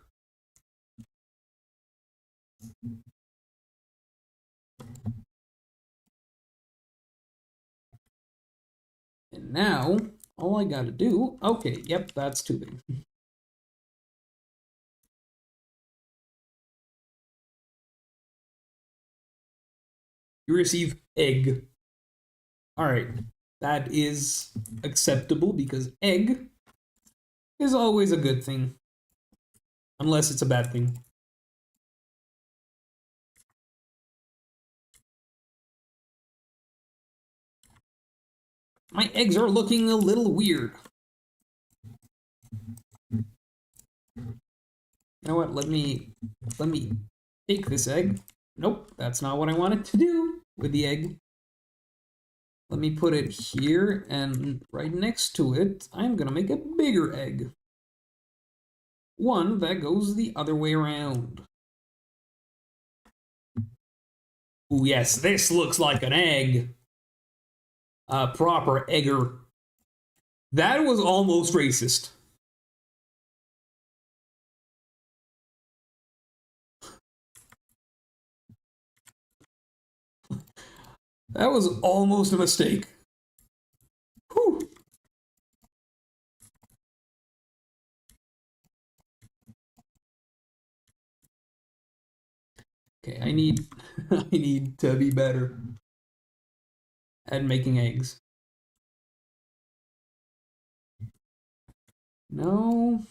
And now, all I gotta do... Okay, yep, that's too big. You receive egg. Alright, that is acceptable because egg is always a good thing. Unless it's a bad thing. My eggs are looking a little weird. You know what? Let me take this egg. Nope, that's not what I wanted to do with the egg. Let me put it here, and right next to it, I'm gonna make a bigger egg. One that goes the other way around. Ooh, yes, this looks like an egg. A proper egger. That was almost racist. That was almost a mistake. Whew. Okay, I need I need to be better at making eggs. No.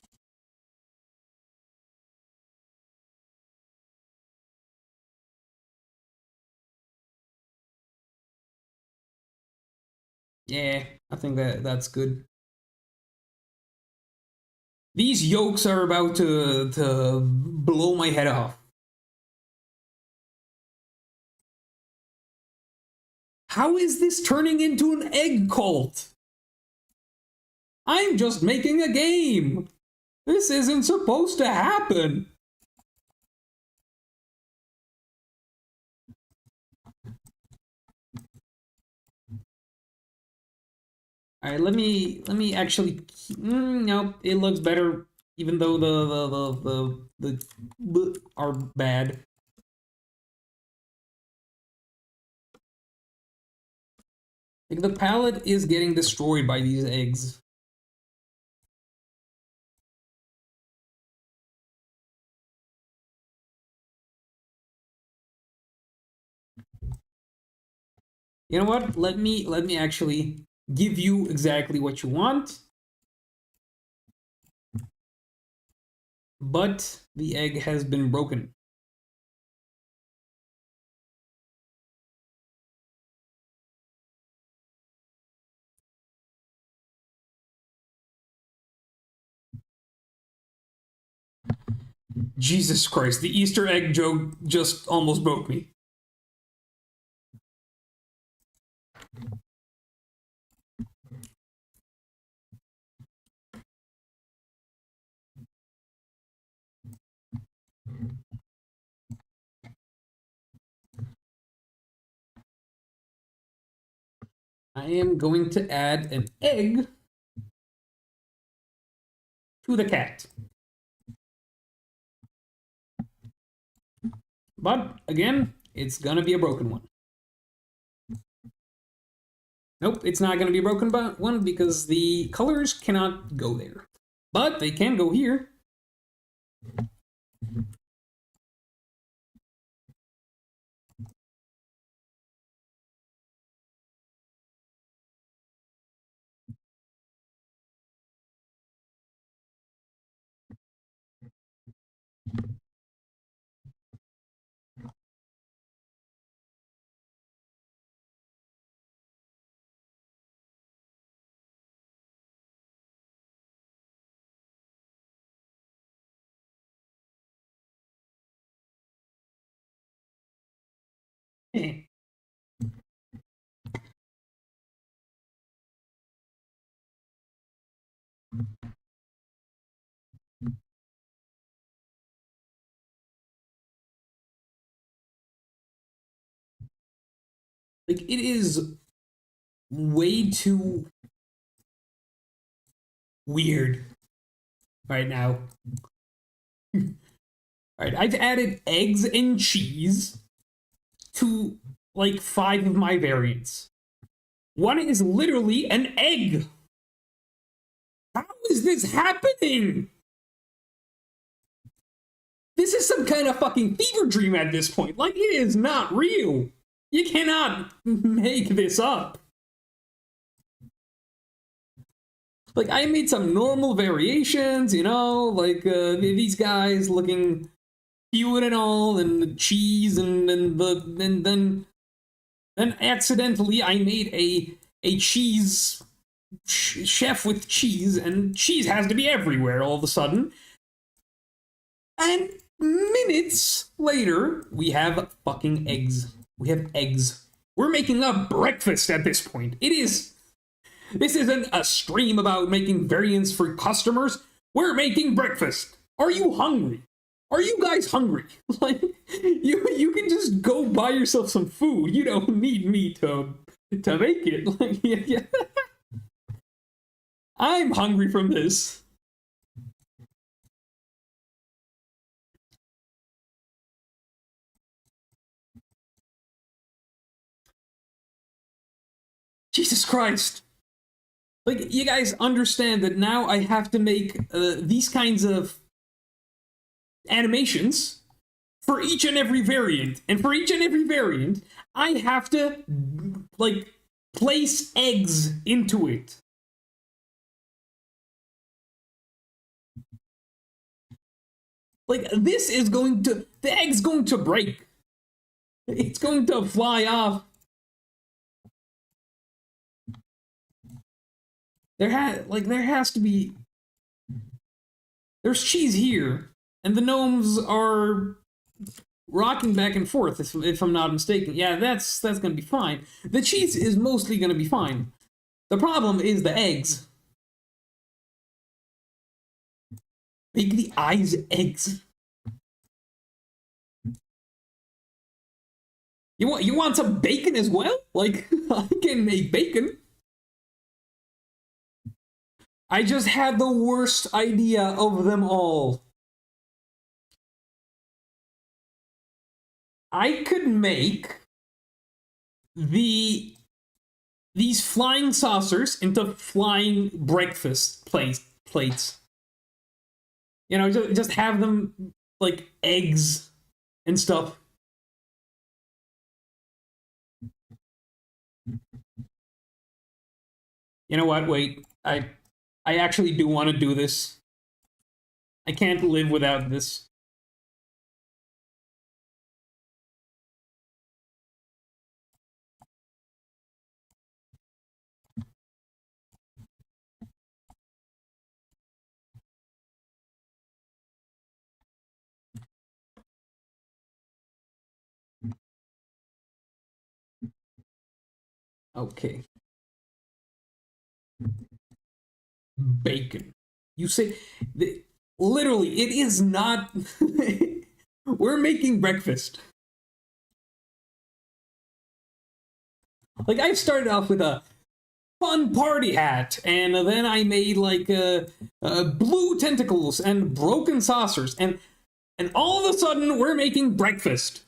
Yeah, I think that's good. These yolks are about to blow my head off. How is this turning into an egg cult? I'm just making a game. This isn't supposed to happen. All right, let me actually. No, it looks better, even though the are bad. Like the palette is getting destroyed by these eggs. You know what? Let me actually give you exactly what you want. But the egg has been broken. Jesus Christ, the Easter egg joke just almost broke me. I am going to add an egg to the cat. But again, it's gonna be a broken one. Nope, it's not gonna be a broken one because the colors cannot go there. But they can go here. Like, it is way too weird right now. Alright, I've added eggs and cheese to like 5 of my variants. One is literally an egg. How is this happening? This is some kind of fucking fever dream at this point. Like, it is not real. You cannot make this up. Like, I made some normal variations, you know, like these guys looking cute and all, and the cheese, and then accidentally I made a cheese chef with cheese, and cheese has to be everywhere all of a sudden. And minutes later, we have fucking eggs. We have eggs. We're making a breakfast at this point. This isn't a stream about making variants for customers. We're making breakfast. Are you hungry? Are you guys hungry? Like, you can just go buy yourself some food. You don't need me to make it. Like, yeah. I'm hungry from this. Jesus Christ. Like, you guys understand that now I have to make these kinds of animations for each and every variant. And for each and every variant, I have to, like, place eggs into it. Like, this is going to, the egg's going to break. It's going to fly off. There has to be, there's cheese here, and the gnomes are rocking back and forth, if I'm not mistaken. Yeah, that's gonna be fine. The cheese is mostly gonna be fine. The problem is the eggs. Make the eyes eggs. You want some bacon as well? Like, I can make bacon. I just had the worst idea of them all. I could make these flying saucers into flying breakfast plates. You know, just have them like eggs and stuff. You know what? Wait, I actually do want to do this. I can't live without this. Okay. Bacon. You say, literally, it is not. We're making breakfast. Like, I started off with a fun party hat, and then I made like blue tentacles and broken saucers, and all of a sudden we're making breakfast.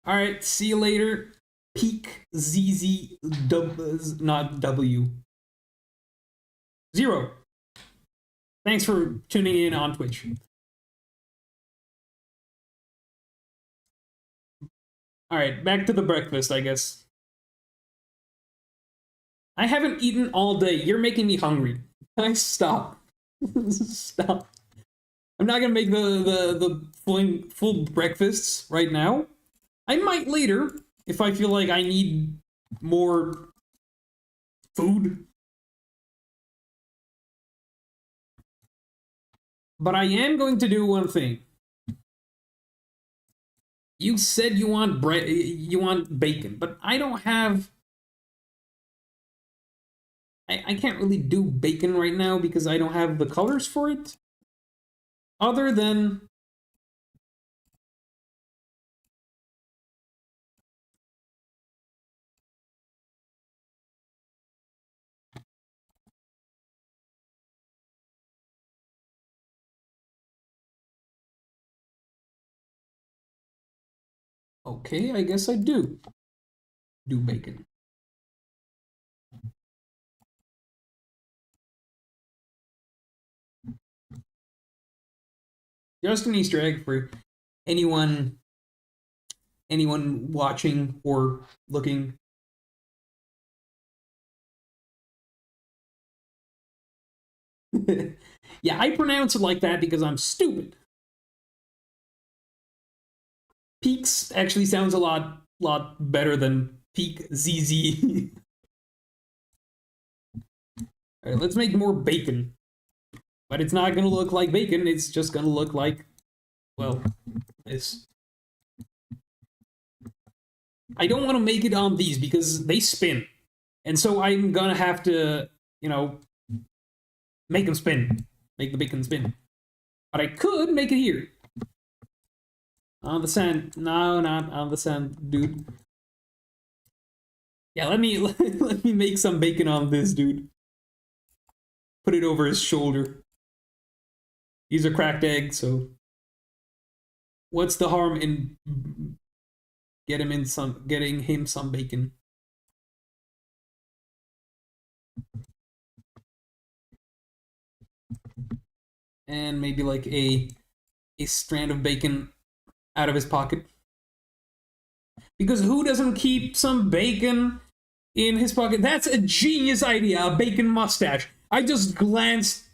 All right, see you later. Peak ZZ not W. 0. Thanks for tuning in on Twitch. All right, back to the breakfast, I guess. I haven't eaten all day. You're making me hungry. Can I stop? Stop. I'm not gonna make the full breakfasts right now. I might later if I feel like I need more food. But I am going to do one thing. You said you want bacon, but I don't have. I can't really do bacon right now because I don't have the colors for it. Other than. Okay, I guess I do bacon. Just an Easter egg for anyone watching or looking. Yeah, I pronounce it like that because I'm stupid. Peaks actually sounds a lot better than Peak ZZ. All right, let's make more bacon. But it's not gonna look like bacon, it's just gonna look like, well, this. I don't want to make it on these because they spin. And so I'm gonna have to, you know, make them spin. Make the bacon spin. But I could make it here. On the sand. No, not on the sand, dude. Yeah, let me let me make some bacon on this dude. Put it over his shoulder. He's a cracked egg, so what's the harm in getting him some bacon? and maybe like a strand of bacon out of his pocket. Because who doesn't keep some bacon in his pocket? That's a genius idea, a bacon mustache. I just glanced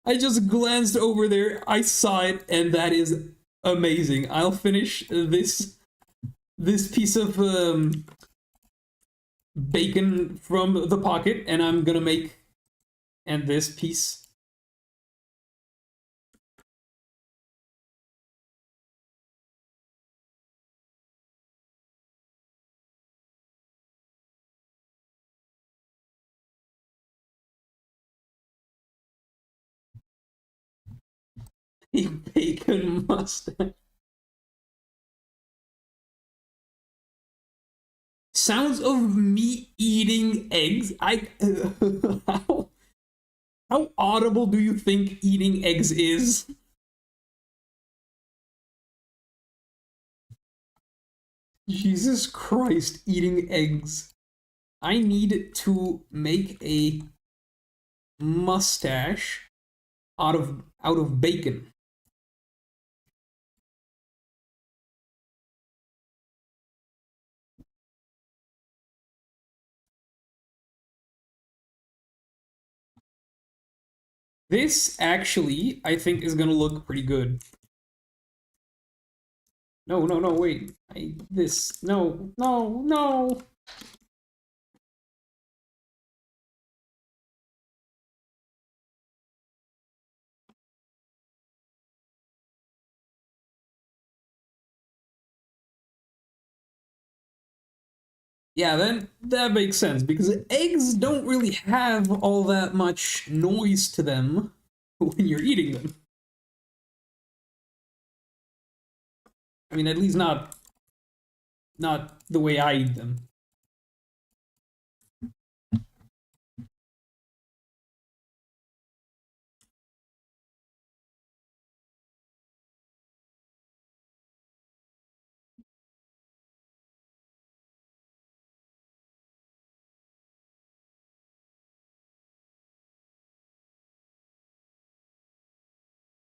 I just glanced over there. I saw it, and that is amazing. I'll finish this piece of bacon from the pocket, and I'm gonna make and this piece. A bacon mustache. Sounds of me eating eggs. How audible do you think eating eggs is? Jesus Christ, eating eggs. I need to make a mustache out of bacon. This actually, I think, is gonna look pretty good. No, no, no, wait. No, no, no. Yeah, then that makes sense because eggs don't really have all that much noise to them when you're eating them. I mean, at least not the way I eat them.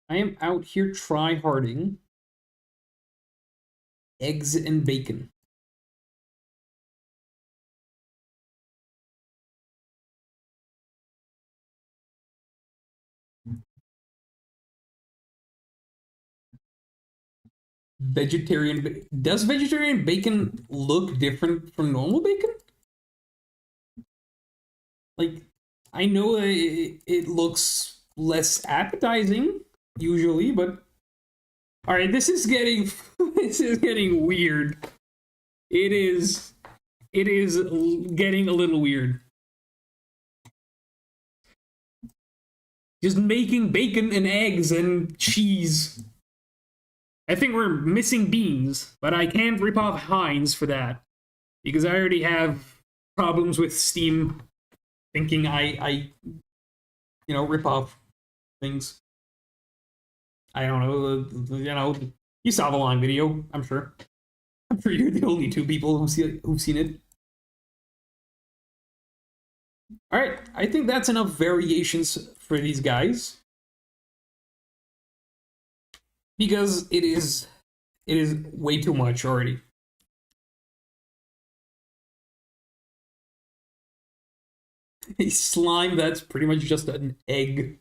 I am out here try-harding eggs and bacon. Does vegetarian bacon look different from normal bacon? Like, I know it looks less appetizing usually, but all right, this is getting this is getting weird. It is getting a little weird. Just making bacon and eggs and cheese. I think we're missing beans, but I can't rip off Heinz for that because I already have problems with Steam thinking I rip off things. I don't know, you saw the long video, I'm sure. I'm sure you're the only two people who've seen it. All right, I think that's enough variations for these guys because it is way too much already. A slime that's pretty much just an egg.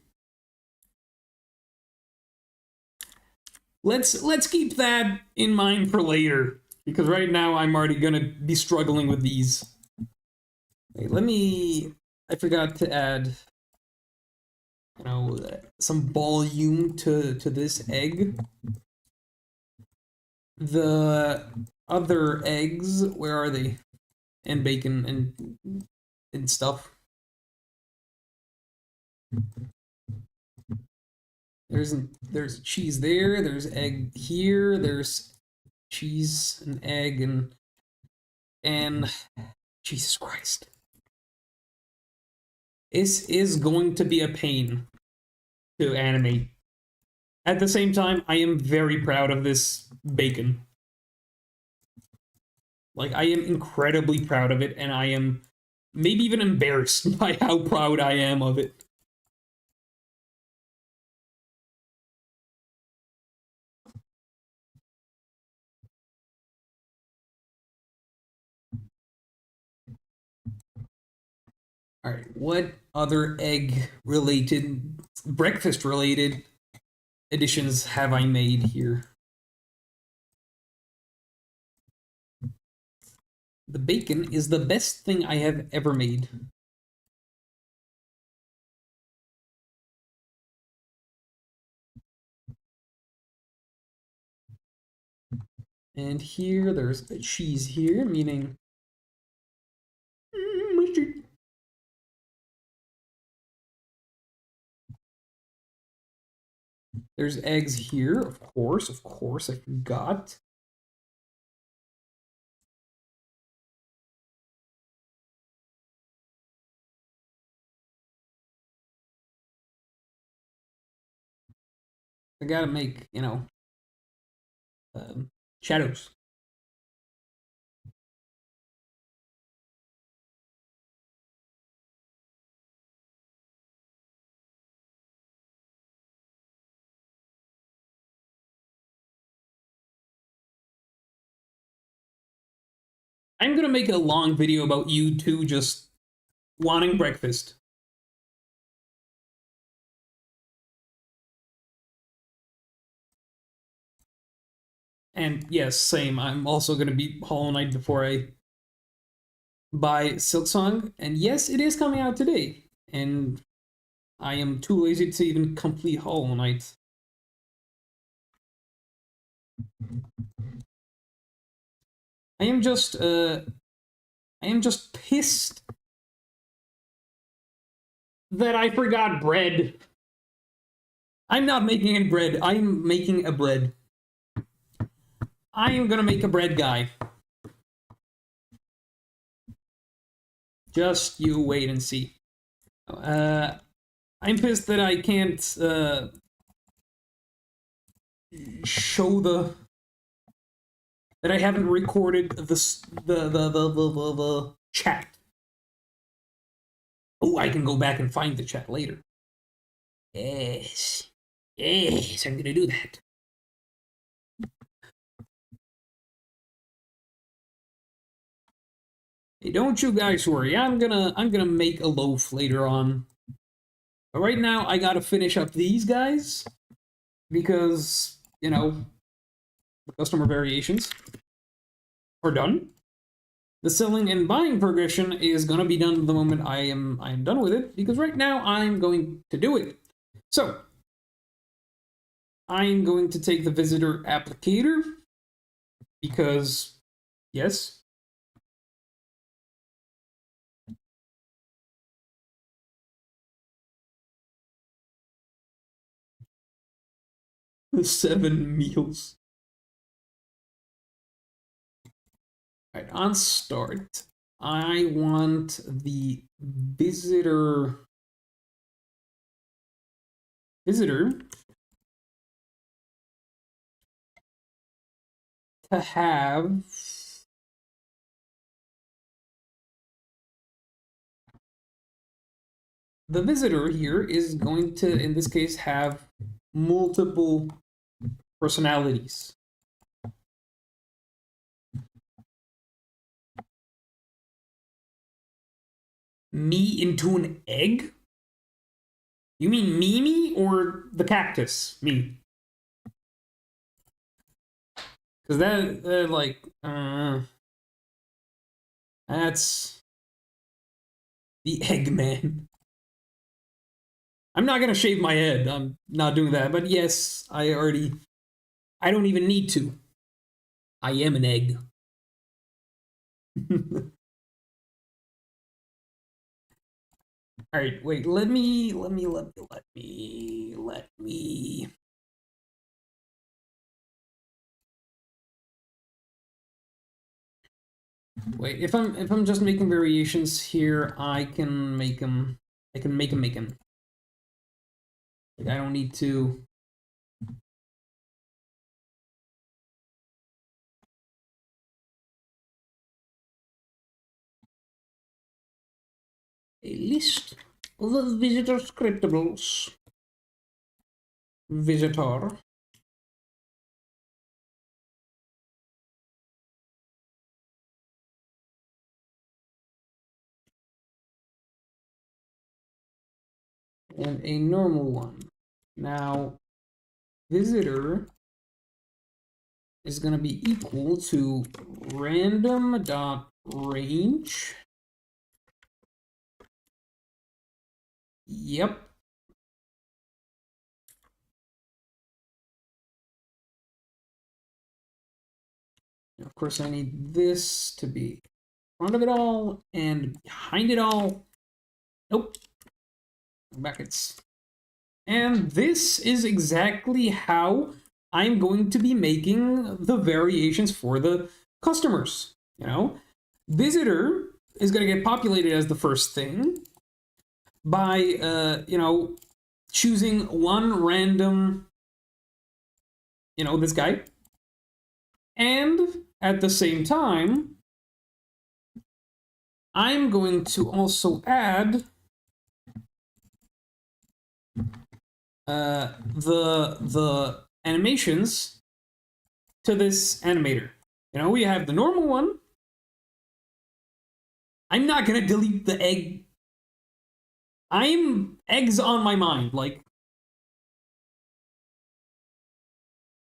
Let's keep that in mind for later because right now I'm already gonna be struggling with these. Okay, I forgot to add, some volume to this egg. The other eggs, where are they? And bacon and stuff. There's cheese there, there's egg here, there's cheese and egg and Jesus Christ. This is going to be a pain to animate. At the same time, I am very proud of this bacon. Like, I am incredibly proud of it, and I am maybe even embarrassed by how proud I am of it. All right, what other egg-related, breakfast-related additions have I made here? The bacon is the best thing I have ever made. And here, there's a cheese here, meaning mustard. There's eggs here, of course, I forgot. I gotta make, shadows. I'm gonna make a long video about you two just wanting breakfast. And yes, same. I'm also gonna beat Hollow Knight before I buy Silksong. And yes, it is coming out today. And I am too lazy to even complete Hollow Knight. I am just pissed that I forgot bread. I'm not making any bread. I'm making a bread. I am gonna make a bread guy. Just you wait and see. I'm pissed that I can't show that I haven't recorded the chat. Oh, I can go back and find the chat later. Yes, yes, I'm gonna do that. Hey, don't you guys worry. I'm gonna make a loaf later on. But right now, I gotta finish up these guys because the customer variations are done. The selling and buying progression is gonna be done the moment I am done with it, because right now I'm going to do it. So I'm going to take the visitor applicator because yes. The 7 meals. All right, on start, I want the visitor to have the visitor here is going to, in this case, have multiple personalities. Me into an egg? You mean Mimi or the cactus? Me. Because that's the Eggman. I'm not gonna shave my head. I'm not doing that. But yes, I don't even need to. I am an egg. All right, wait. Let me. Wait. If I'm just making variations here, I can make them. I can make them. Like, I don't need to. A list of the visitor scriptables. Visitor. and a normal one. Now, visitor is going to be equal to random.range. Yep. Of course, I need this to be in front of it all and behind it all. Nope. Brackets. And this is exactly how I'm going to be making the variations for the customers. You know, visitor is going to get populated as the first thing by, you know, choosing one random, you know, this guy. And at the same time, I'm going to also add the animations to this animator. You know, we have the normal one. I'm not gonna delete the egg. Eggs on my mind, like,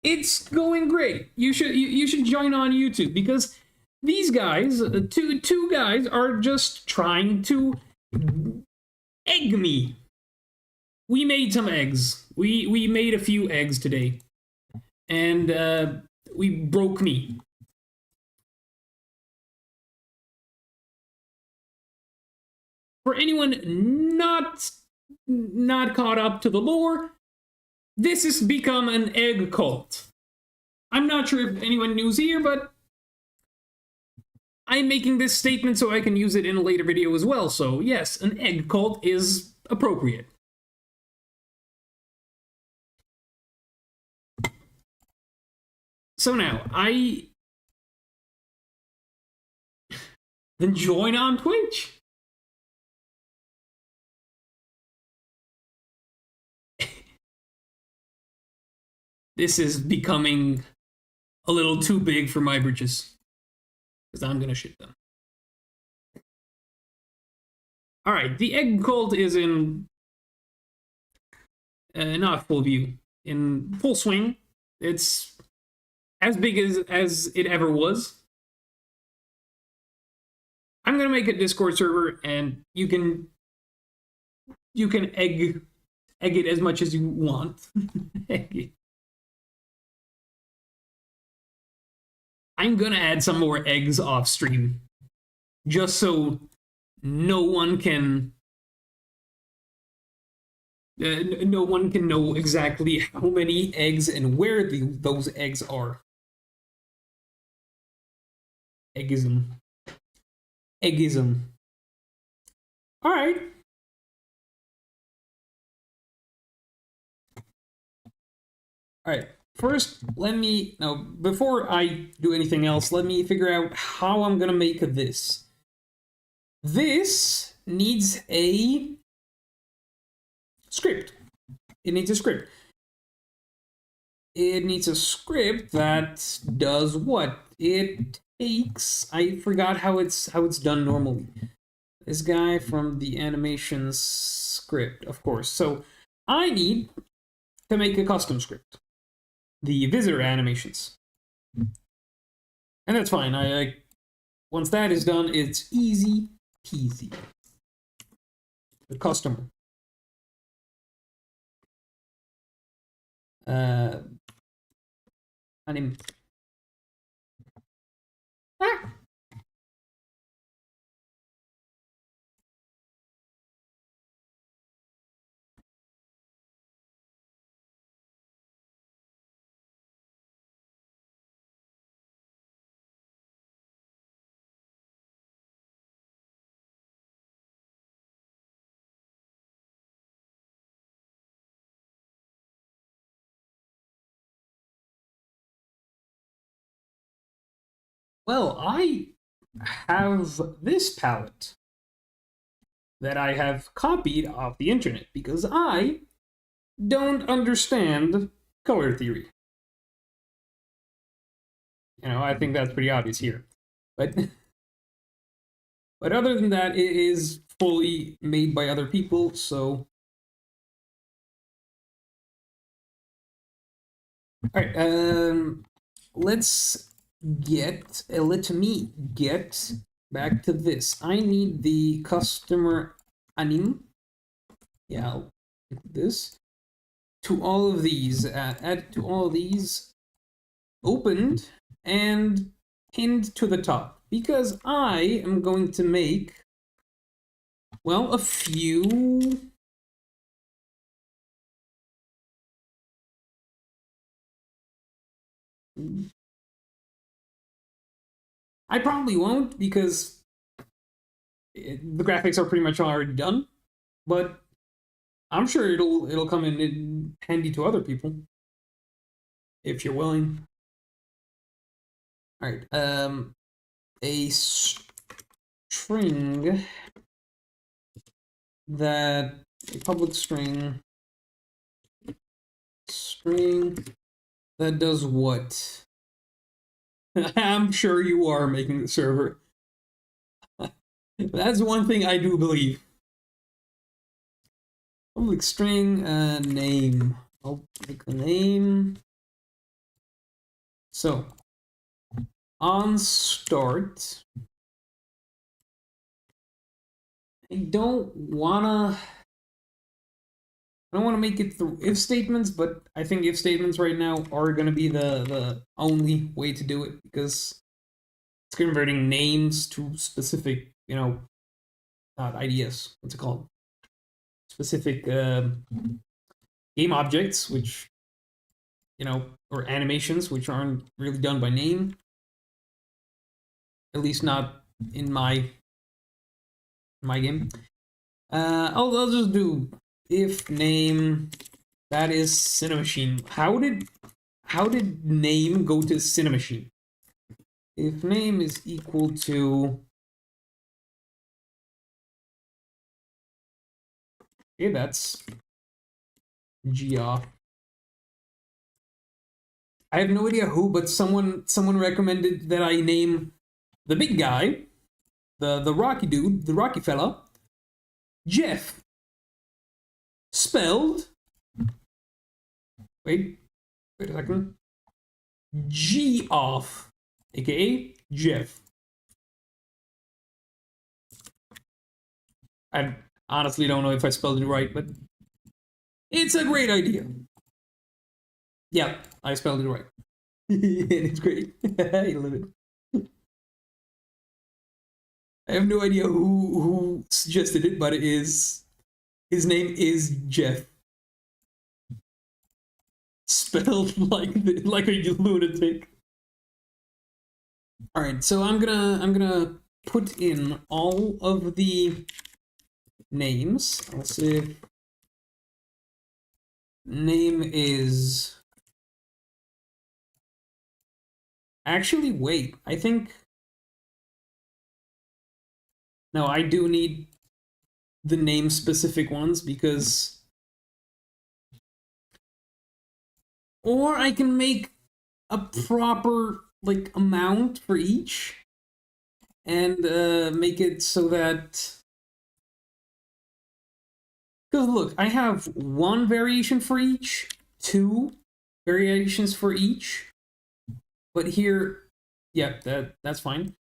it's going great. You should join on YouTube because these guys, two guys, are just trying to egg me. We made some eggs. We made a few eggs today, and we broke me. For anyone not caught up to the lore, this has become an egg cult. I'm not sure if anyone knows here, but I'm making this statement so I can use it in a later video as well. So yes, an egg cult is appropriate. So now, then join on Twitch. This is becoming a little too big for my britches, because I'm gonna shit them. All right, the egg cult is in not full view, in full swing. It's as big as it ever was. I'm gonna make a Discord server, and you can egg it as much as you want. I'm gonna add some more eggs off stream, just so no one can know exactly how many eggs and where those eggs are. Eggism. All right. All right. First, before I do anything else, let me figure out how I'm gonna make this. This needs a script. It needs a script. It needs a script that does what? It takes, I forgot how it's done normally. This guy from the animation script, of course. So I need to make a custom script. The visitor animations. And that's fine. I once that is done, it's easy peasy. The customer. Anim. Ah. Well, I have this palette that I have copied off the internet because I don't understand color theory. You know, I think that's pretty obvious here. But other than that, it is fully made by other people, so All right. Let's let me get back to this. I need the customer anim. Yeah, I'll include this to all of these. Add to all of these. Opened and pinned to the top because I am going to make, well, a few. I probably won't because the graphics are pretty much already done, but I'm sure it'll come in handy to other people if you're willing. All right. A string that a public string that does what? I'm sure you are making the server. That's one thing I do believe. Public string name. I'll make the name. So on start, I don't wanna make it through if statements, but I think if statements right now are gonna be the only way to do it because it's converting names to specific, not IDs. What's it called? Specific game objects, which or animations, which aren't really done by name. At least not in my game. I'll just do if name that is Cinemachine. How did name go to Cinemachine? If name is equal to, okay, that's G off. I have no idea who, but someone recommended that I name the big guy, the rocky dude, the rocky fella, Jeff. Spelled. Wait a second. G off, aka Jeff. I honestly don't know if I spelled it right, but it's a great idea. Yeah, I spelled it right. It's great. I love it. I have no idea who suggested it, but his name is Jeff. Spelled like a lunatic. All right, so I'm gonna put in all of the names. I'll see if name is actually wait. I think no, I do need the name specific ones because, or I can make a proper like amount for each and make it so that, because look, I have one variation for each, two variations for each, but here, yeah, that's fine.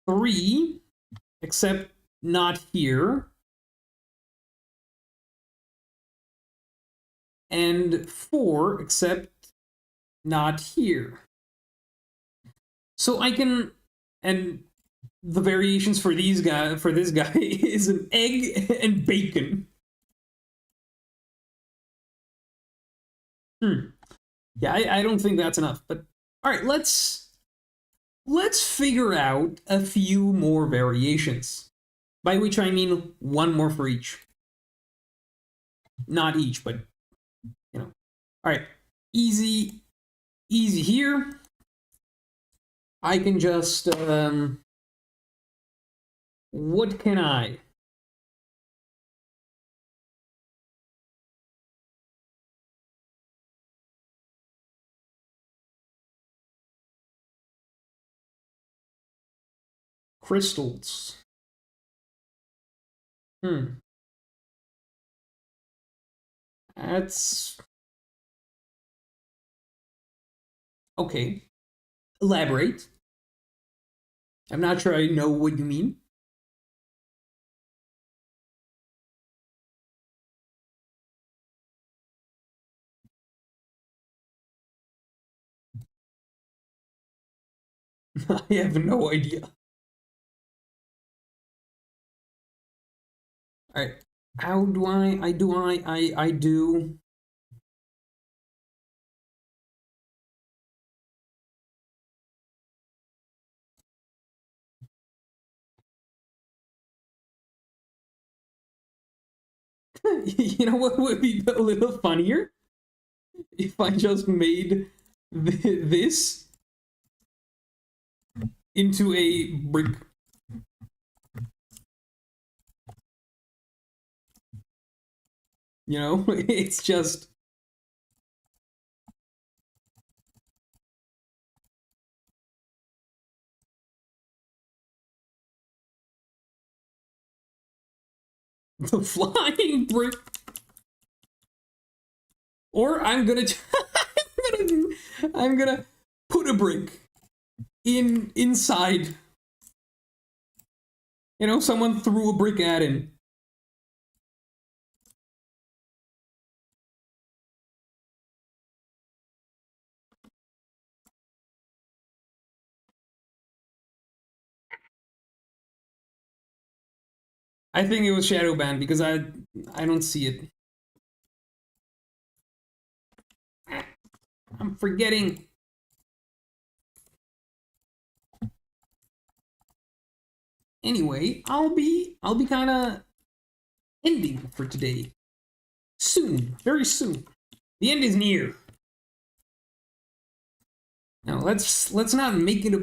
Three, except not here, and four, except not here. So I can, and the variations for this guy is an egg and bacon. Yeah, I don't think that's enough. But all right, let's figure out a few more variations. By which I mean one more for each. Not each, but All right, easy here. I can just what can I? Crystals. That's Okay. Elaborate. I'm not sure I know what you mean. I have no idea. Alright. How do I do you know what would be a little funnier? If I just made this into a brick. You know, it's just the flying brick. Or I'm gonna put a brick inside. You know, someone threw a brick at him. I think it was shadow banned because I don't see it. I'm forgetting. Anyway, I'll be kind of ending for today. Soon, very soon. The end is near. Now let's not make it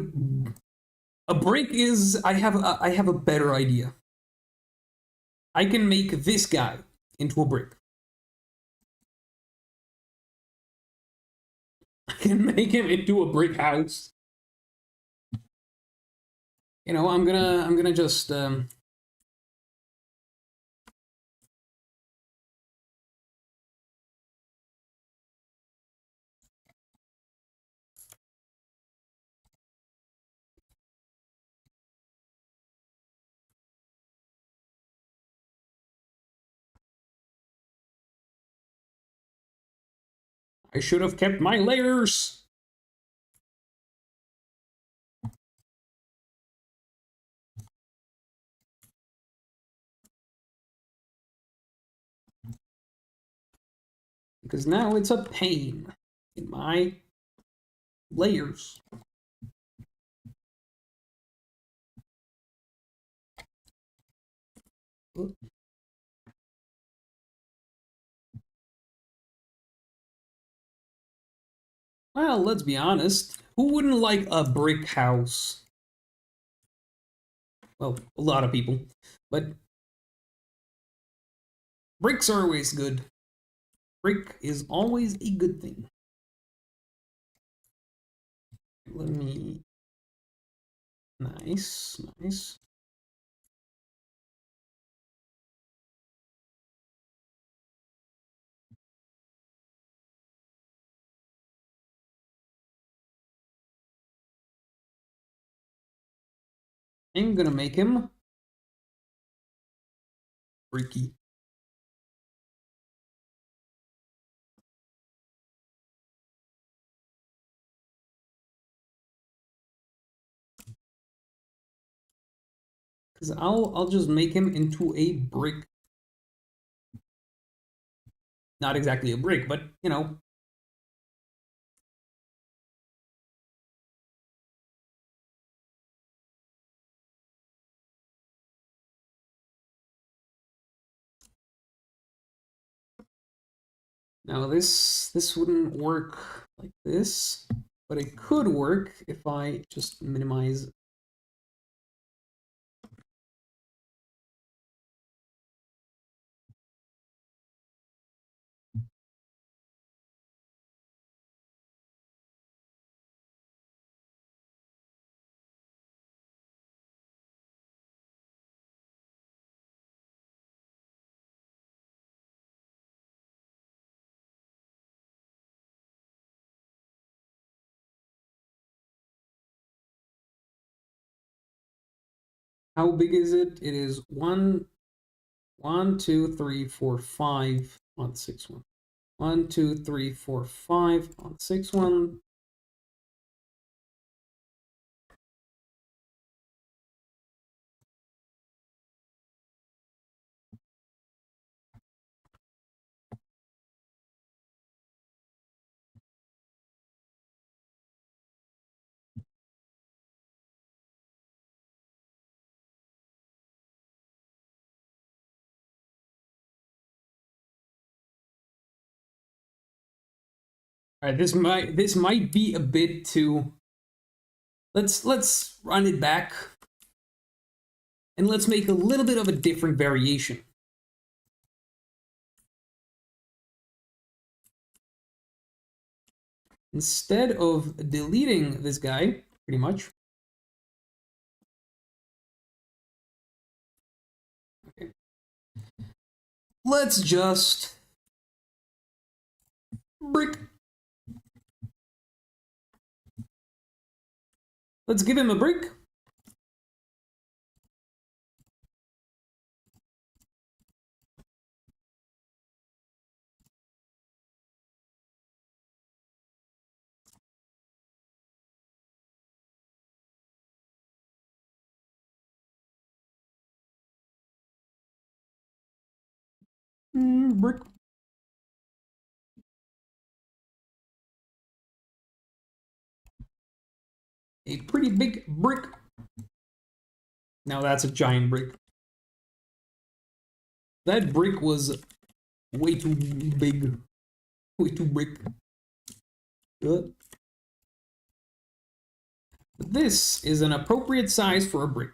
a break. Is I have a better idea. I can make this guy into a brick. I can make him into a brick house. You know, I'm gonna just I should have kept my layers. Because now it's a pain in my layers. Well, let's be honest. Who wouldn't like a brick house? Well, a lot of people. But bricks are always good. Brick is always a good thing. Let me... Nice, nice. I'm gonna make him bricky. Because I'll just make him into a brick. Not exactly a brick, but you know. Now this wouldn't work like this, but it could work if I just minimize. How big is it? It is 1, 2, 3, 4, 5 on the 6-1. 1, 2, 3, 4, 5 on the 6-1. All right, this might be a bit too. Let's run it back and let's make a little bit of a different variation. Instead of deleting this guy, pretty much. Okay. Let's just brick. Let's give him a brick. Brick. A pretty big brick. Now that's a giant brick. That brick was way too big. Way too brick. Good. But this is an appropriate size for a brick.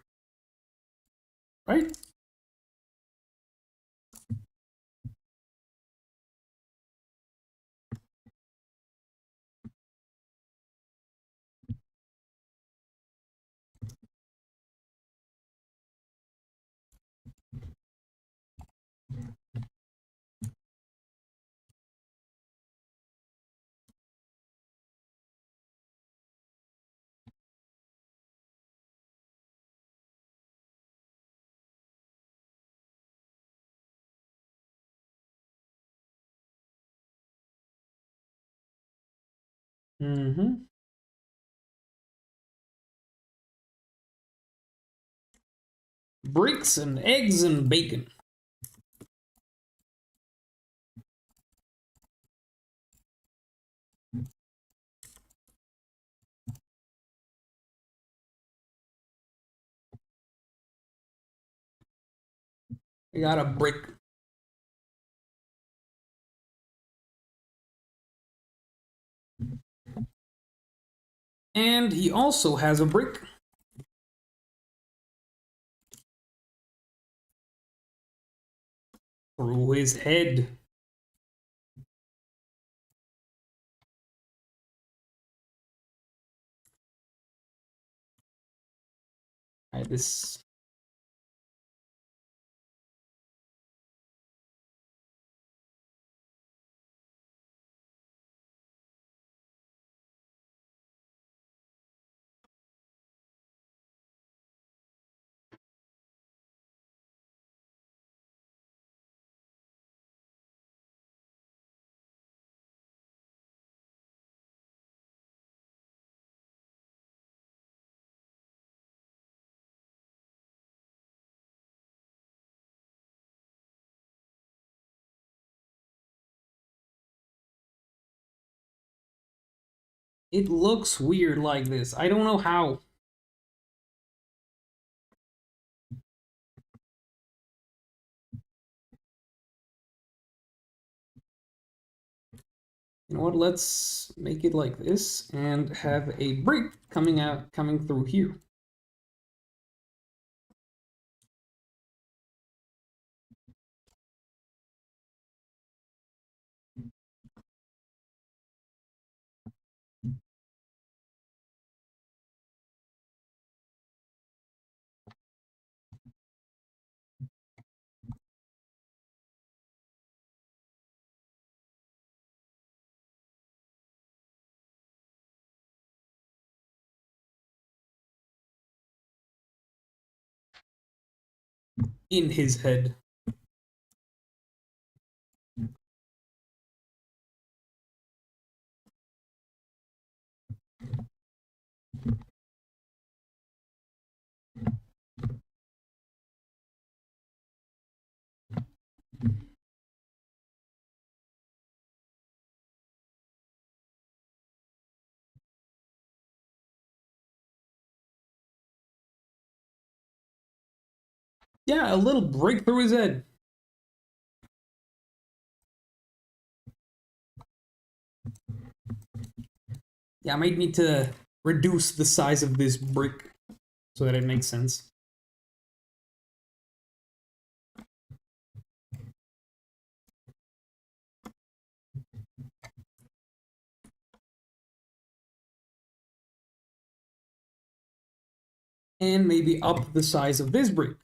Right? Mm-hmm. Bricks and eggs and bacon. I got a brick. And he also has a brick. Through his head. Alright, this. It looks weird like this. I don't know how. You know what? Let's make it like this and have a brick coming through here. in his head. Yeah, a little break through his head. Yeah, I might need to reduce the size of this brick so that it makes sense. And maybe up the size of this brick.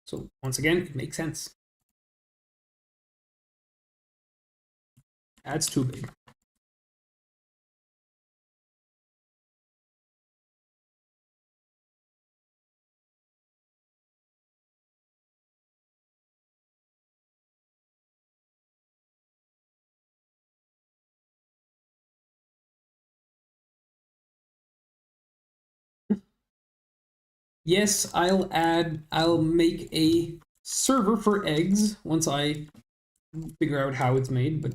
So once again, it makes sense. That's too big. Yes, I'll make a server for eggs once I figure out how it's made, but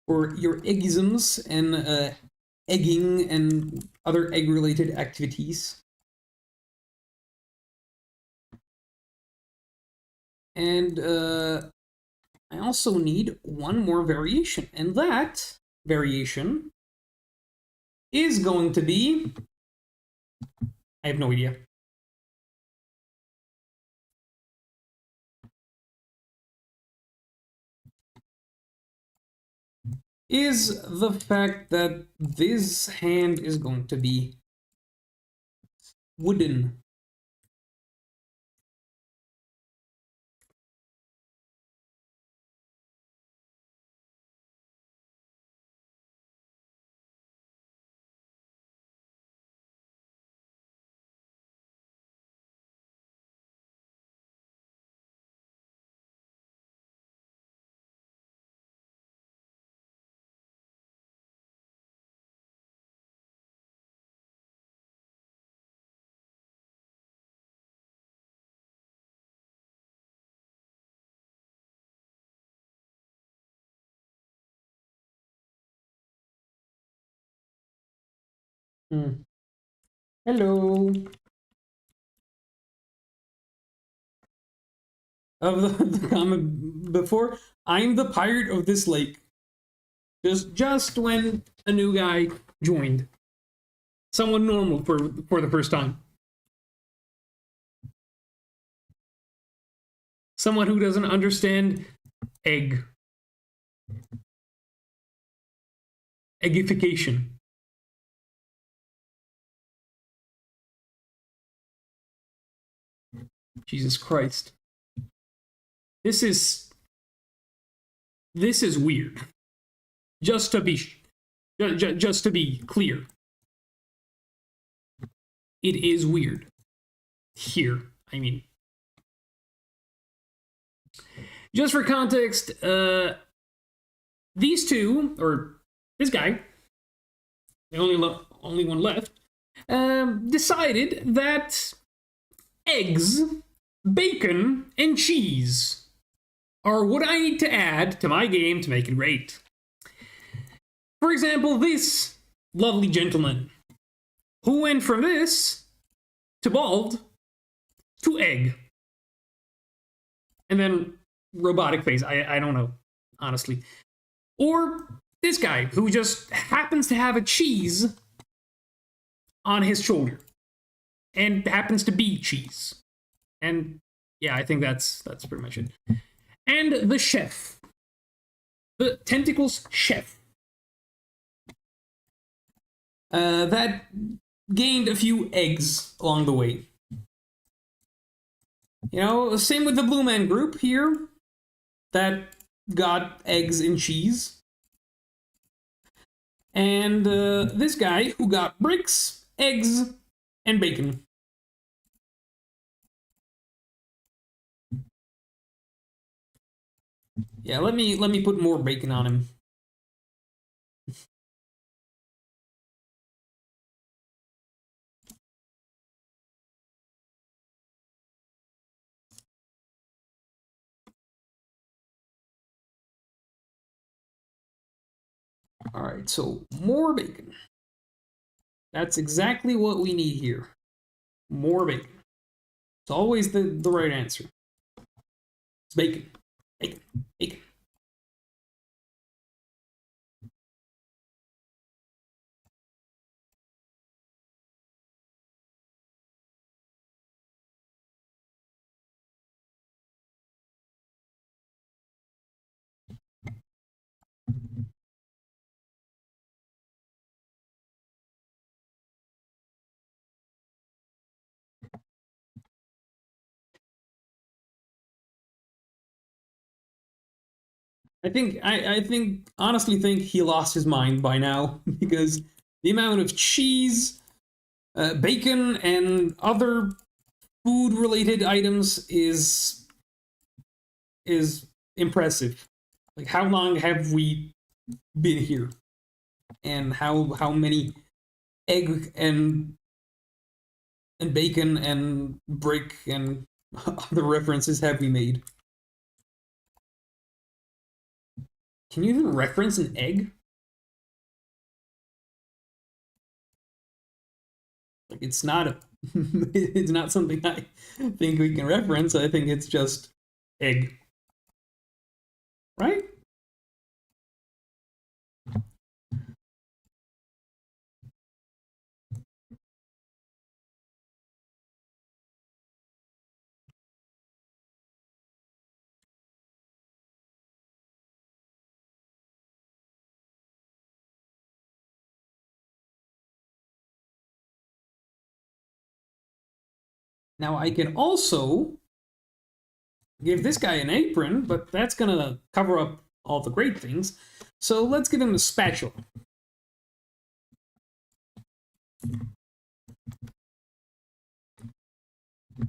for your eggisms and egging and other egg-related activities. And I also need one more variation, and that variation is going to be... I have no idea. Is the fact that this hand is going to be wooden. Hmm. Hello. Of the comment before, I'm the pirate of this lake. Just when a new guy joined. Someone normal for the first time. Someone who doesn't understand egg. Eggification. Jesus Christ. This is weird. Just to be clear, it is weird. Here, I mean, just for context, these two, or this guy, the only one left, decided that eggs, bacon, and cheese are what I need to add to my game to make it great. For example, this lovely gentleman, who went from this to bald to egg. And then robotic face. I don't know, honestly. Or this guy who just happens to have a cheese on his shoulder and happens to be cheese. And yeah, I think that's pretty much it. And the chef. The tentacles chef. That gained a few eggs along the way. You know, same with the Blue Man Group here. That got eggs and cheese. And this guy who got bricks, eggs, and bacon. Yeah, let me put more bacon on him. All right, so more bacon. That's exactly what we need here. More bacon. It's always the right answer. It's bacon. Bacon. Bacon. I honestly think he lost his mind by now because the amount of cheese, bacon, and other food related items is impressive. Like how long have we been here? And how many egg and bacon and brick and other references have we made? Can you even reference an egg? Like it's not a it's not something I think we can reference. I think it's just egg. Right? Now I can also give this guy an apron, but that's gonna cover up all the great things. So let's give him a spatula.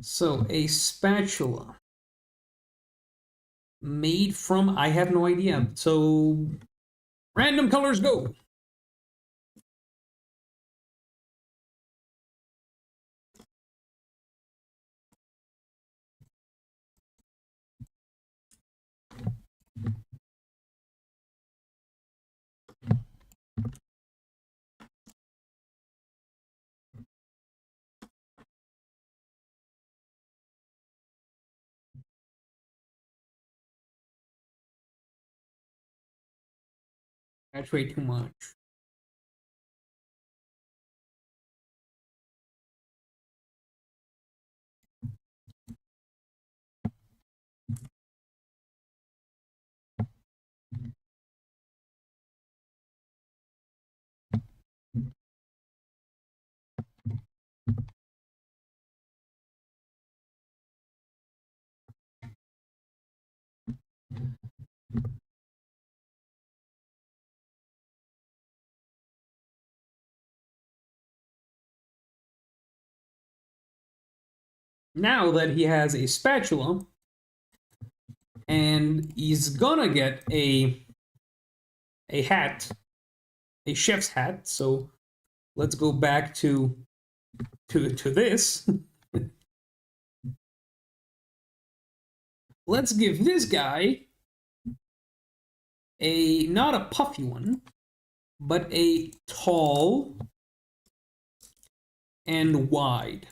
So a spatula made from, I have no idea. So random colors go. That's way too much. Now that he has a spatula, and he's gonna get a hat, a chef's hat. So let's go back to this. Let's give this guy a not a puffy one, but a tall and wide.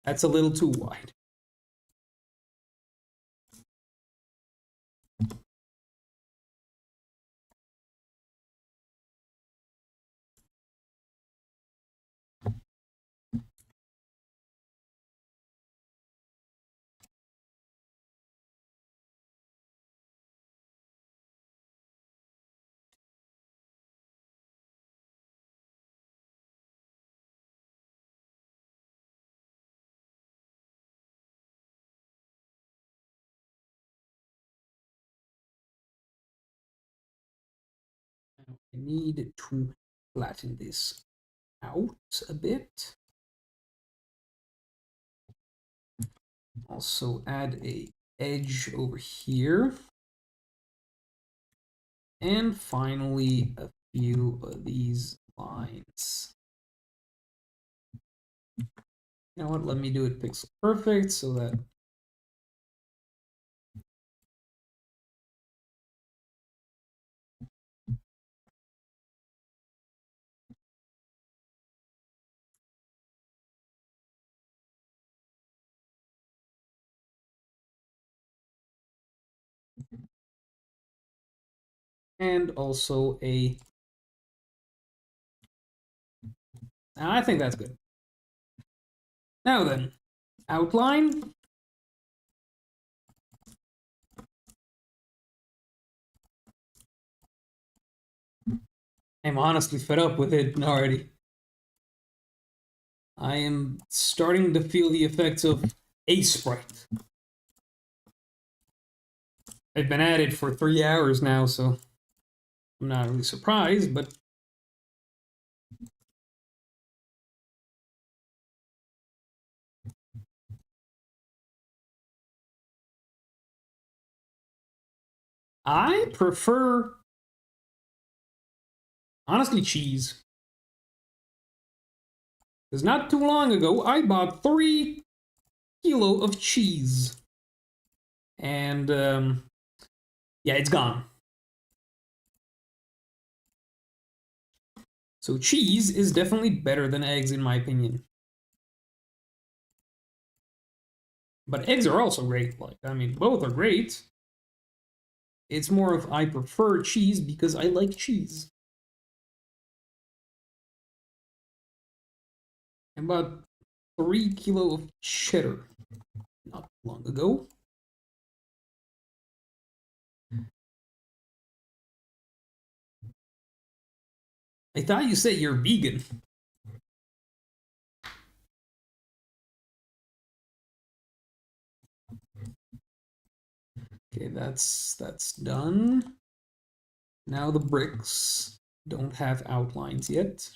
That's a little too wide. I need to flatten this out a bit. Also add a edge over here. And finally, a few of these lines. You know what? Let me do it pixel perfect so that and also a. I think that's good. Now then, outline. I'm honestly fed up with it already. I am starting to feel the effects of Aseprite. I've been at it for 3 hours now, so I'm not really surprised, but I prefer, honestly, cheese. Because not too long ago, I bought 3 kilos of cheese. And, yeah, it's gone. So cheese is definitely better than eggs, in my opinion. But eggs are also great. Like, I mean, both are great. It's more of I prefer cheese because I like cheese. I bought 3 kilos of cheddar not long ago. I thought you said you're vegan. Okay, that's done. Now the bricks don't have outlines yet.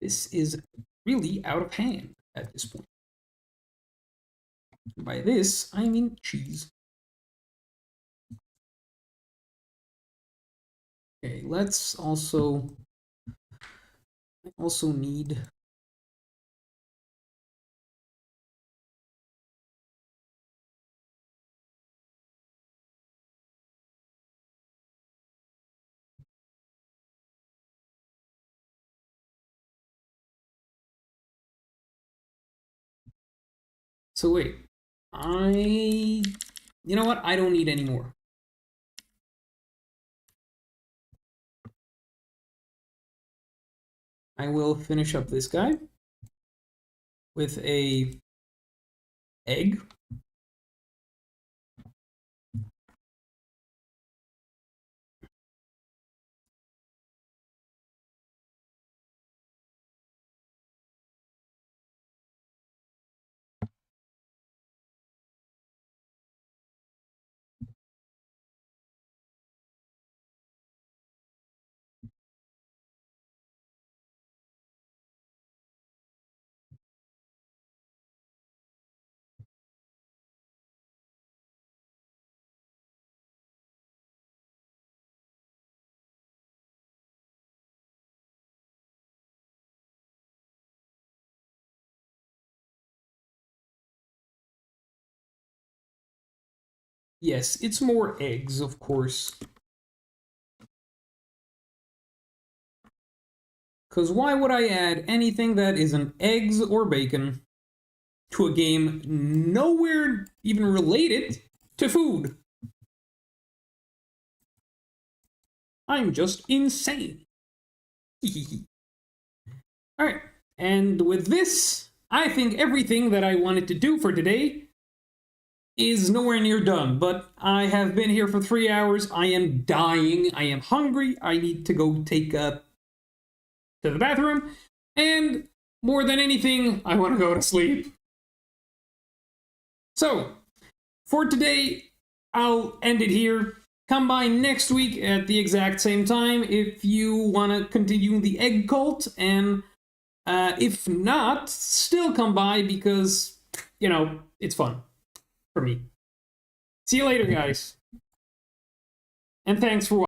This is really out of hand at this point. By this, I mean cheese. Okay, let's also need so wait, you know what? I don't need any more. I will finish up this guy with a egg. Yes, it's more eggs, of course. Because why would I add anything that isn't eggs or bacon to a game nowhere even related to food? I'm just insane. Alright, and with this, I think everything that I wanted to do for today is nowhere near done, but I have been here for 3 hours. I am dying. I am hungry. I need to go take to the bathroom, and more than anything, I want to go to sleep. So, for today, I'll end it here. come by next week at the exact same time if you want to continue the egg cult, and if not, still come by because, you know, it's fun for me. See you later, guys. And thanks for watching.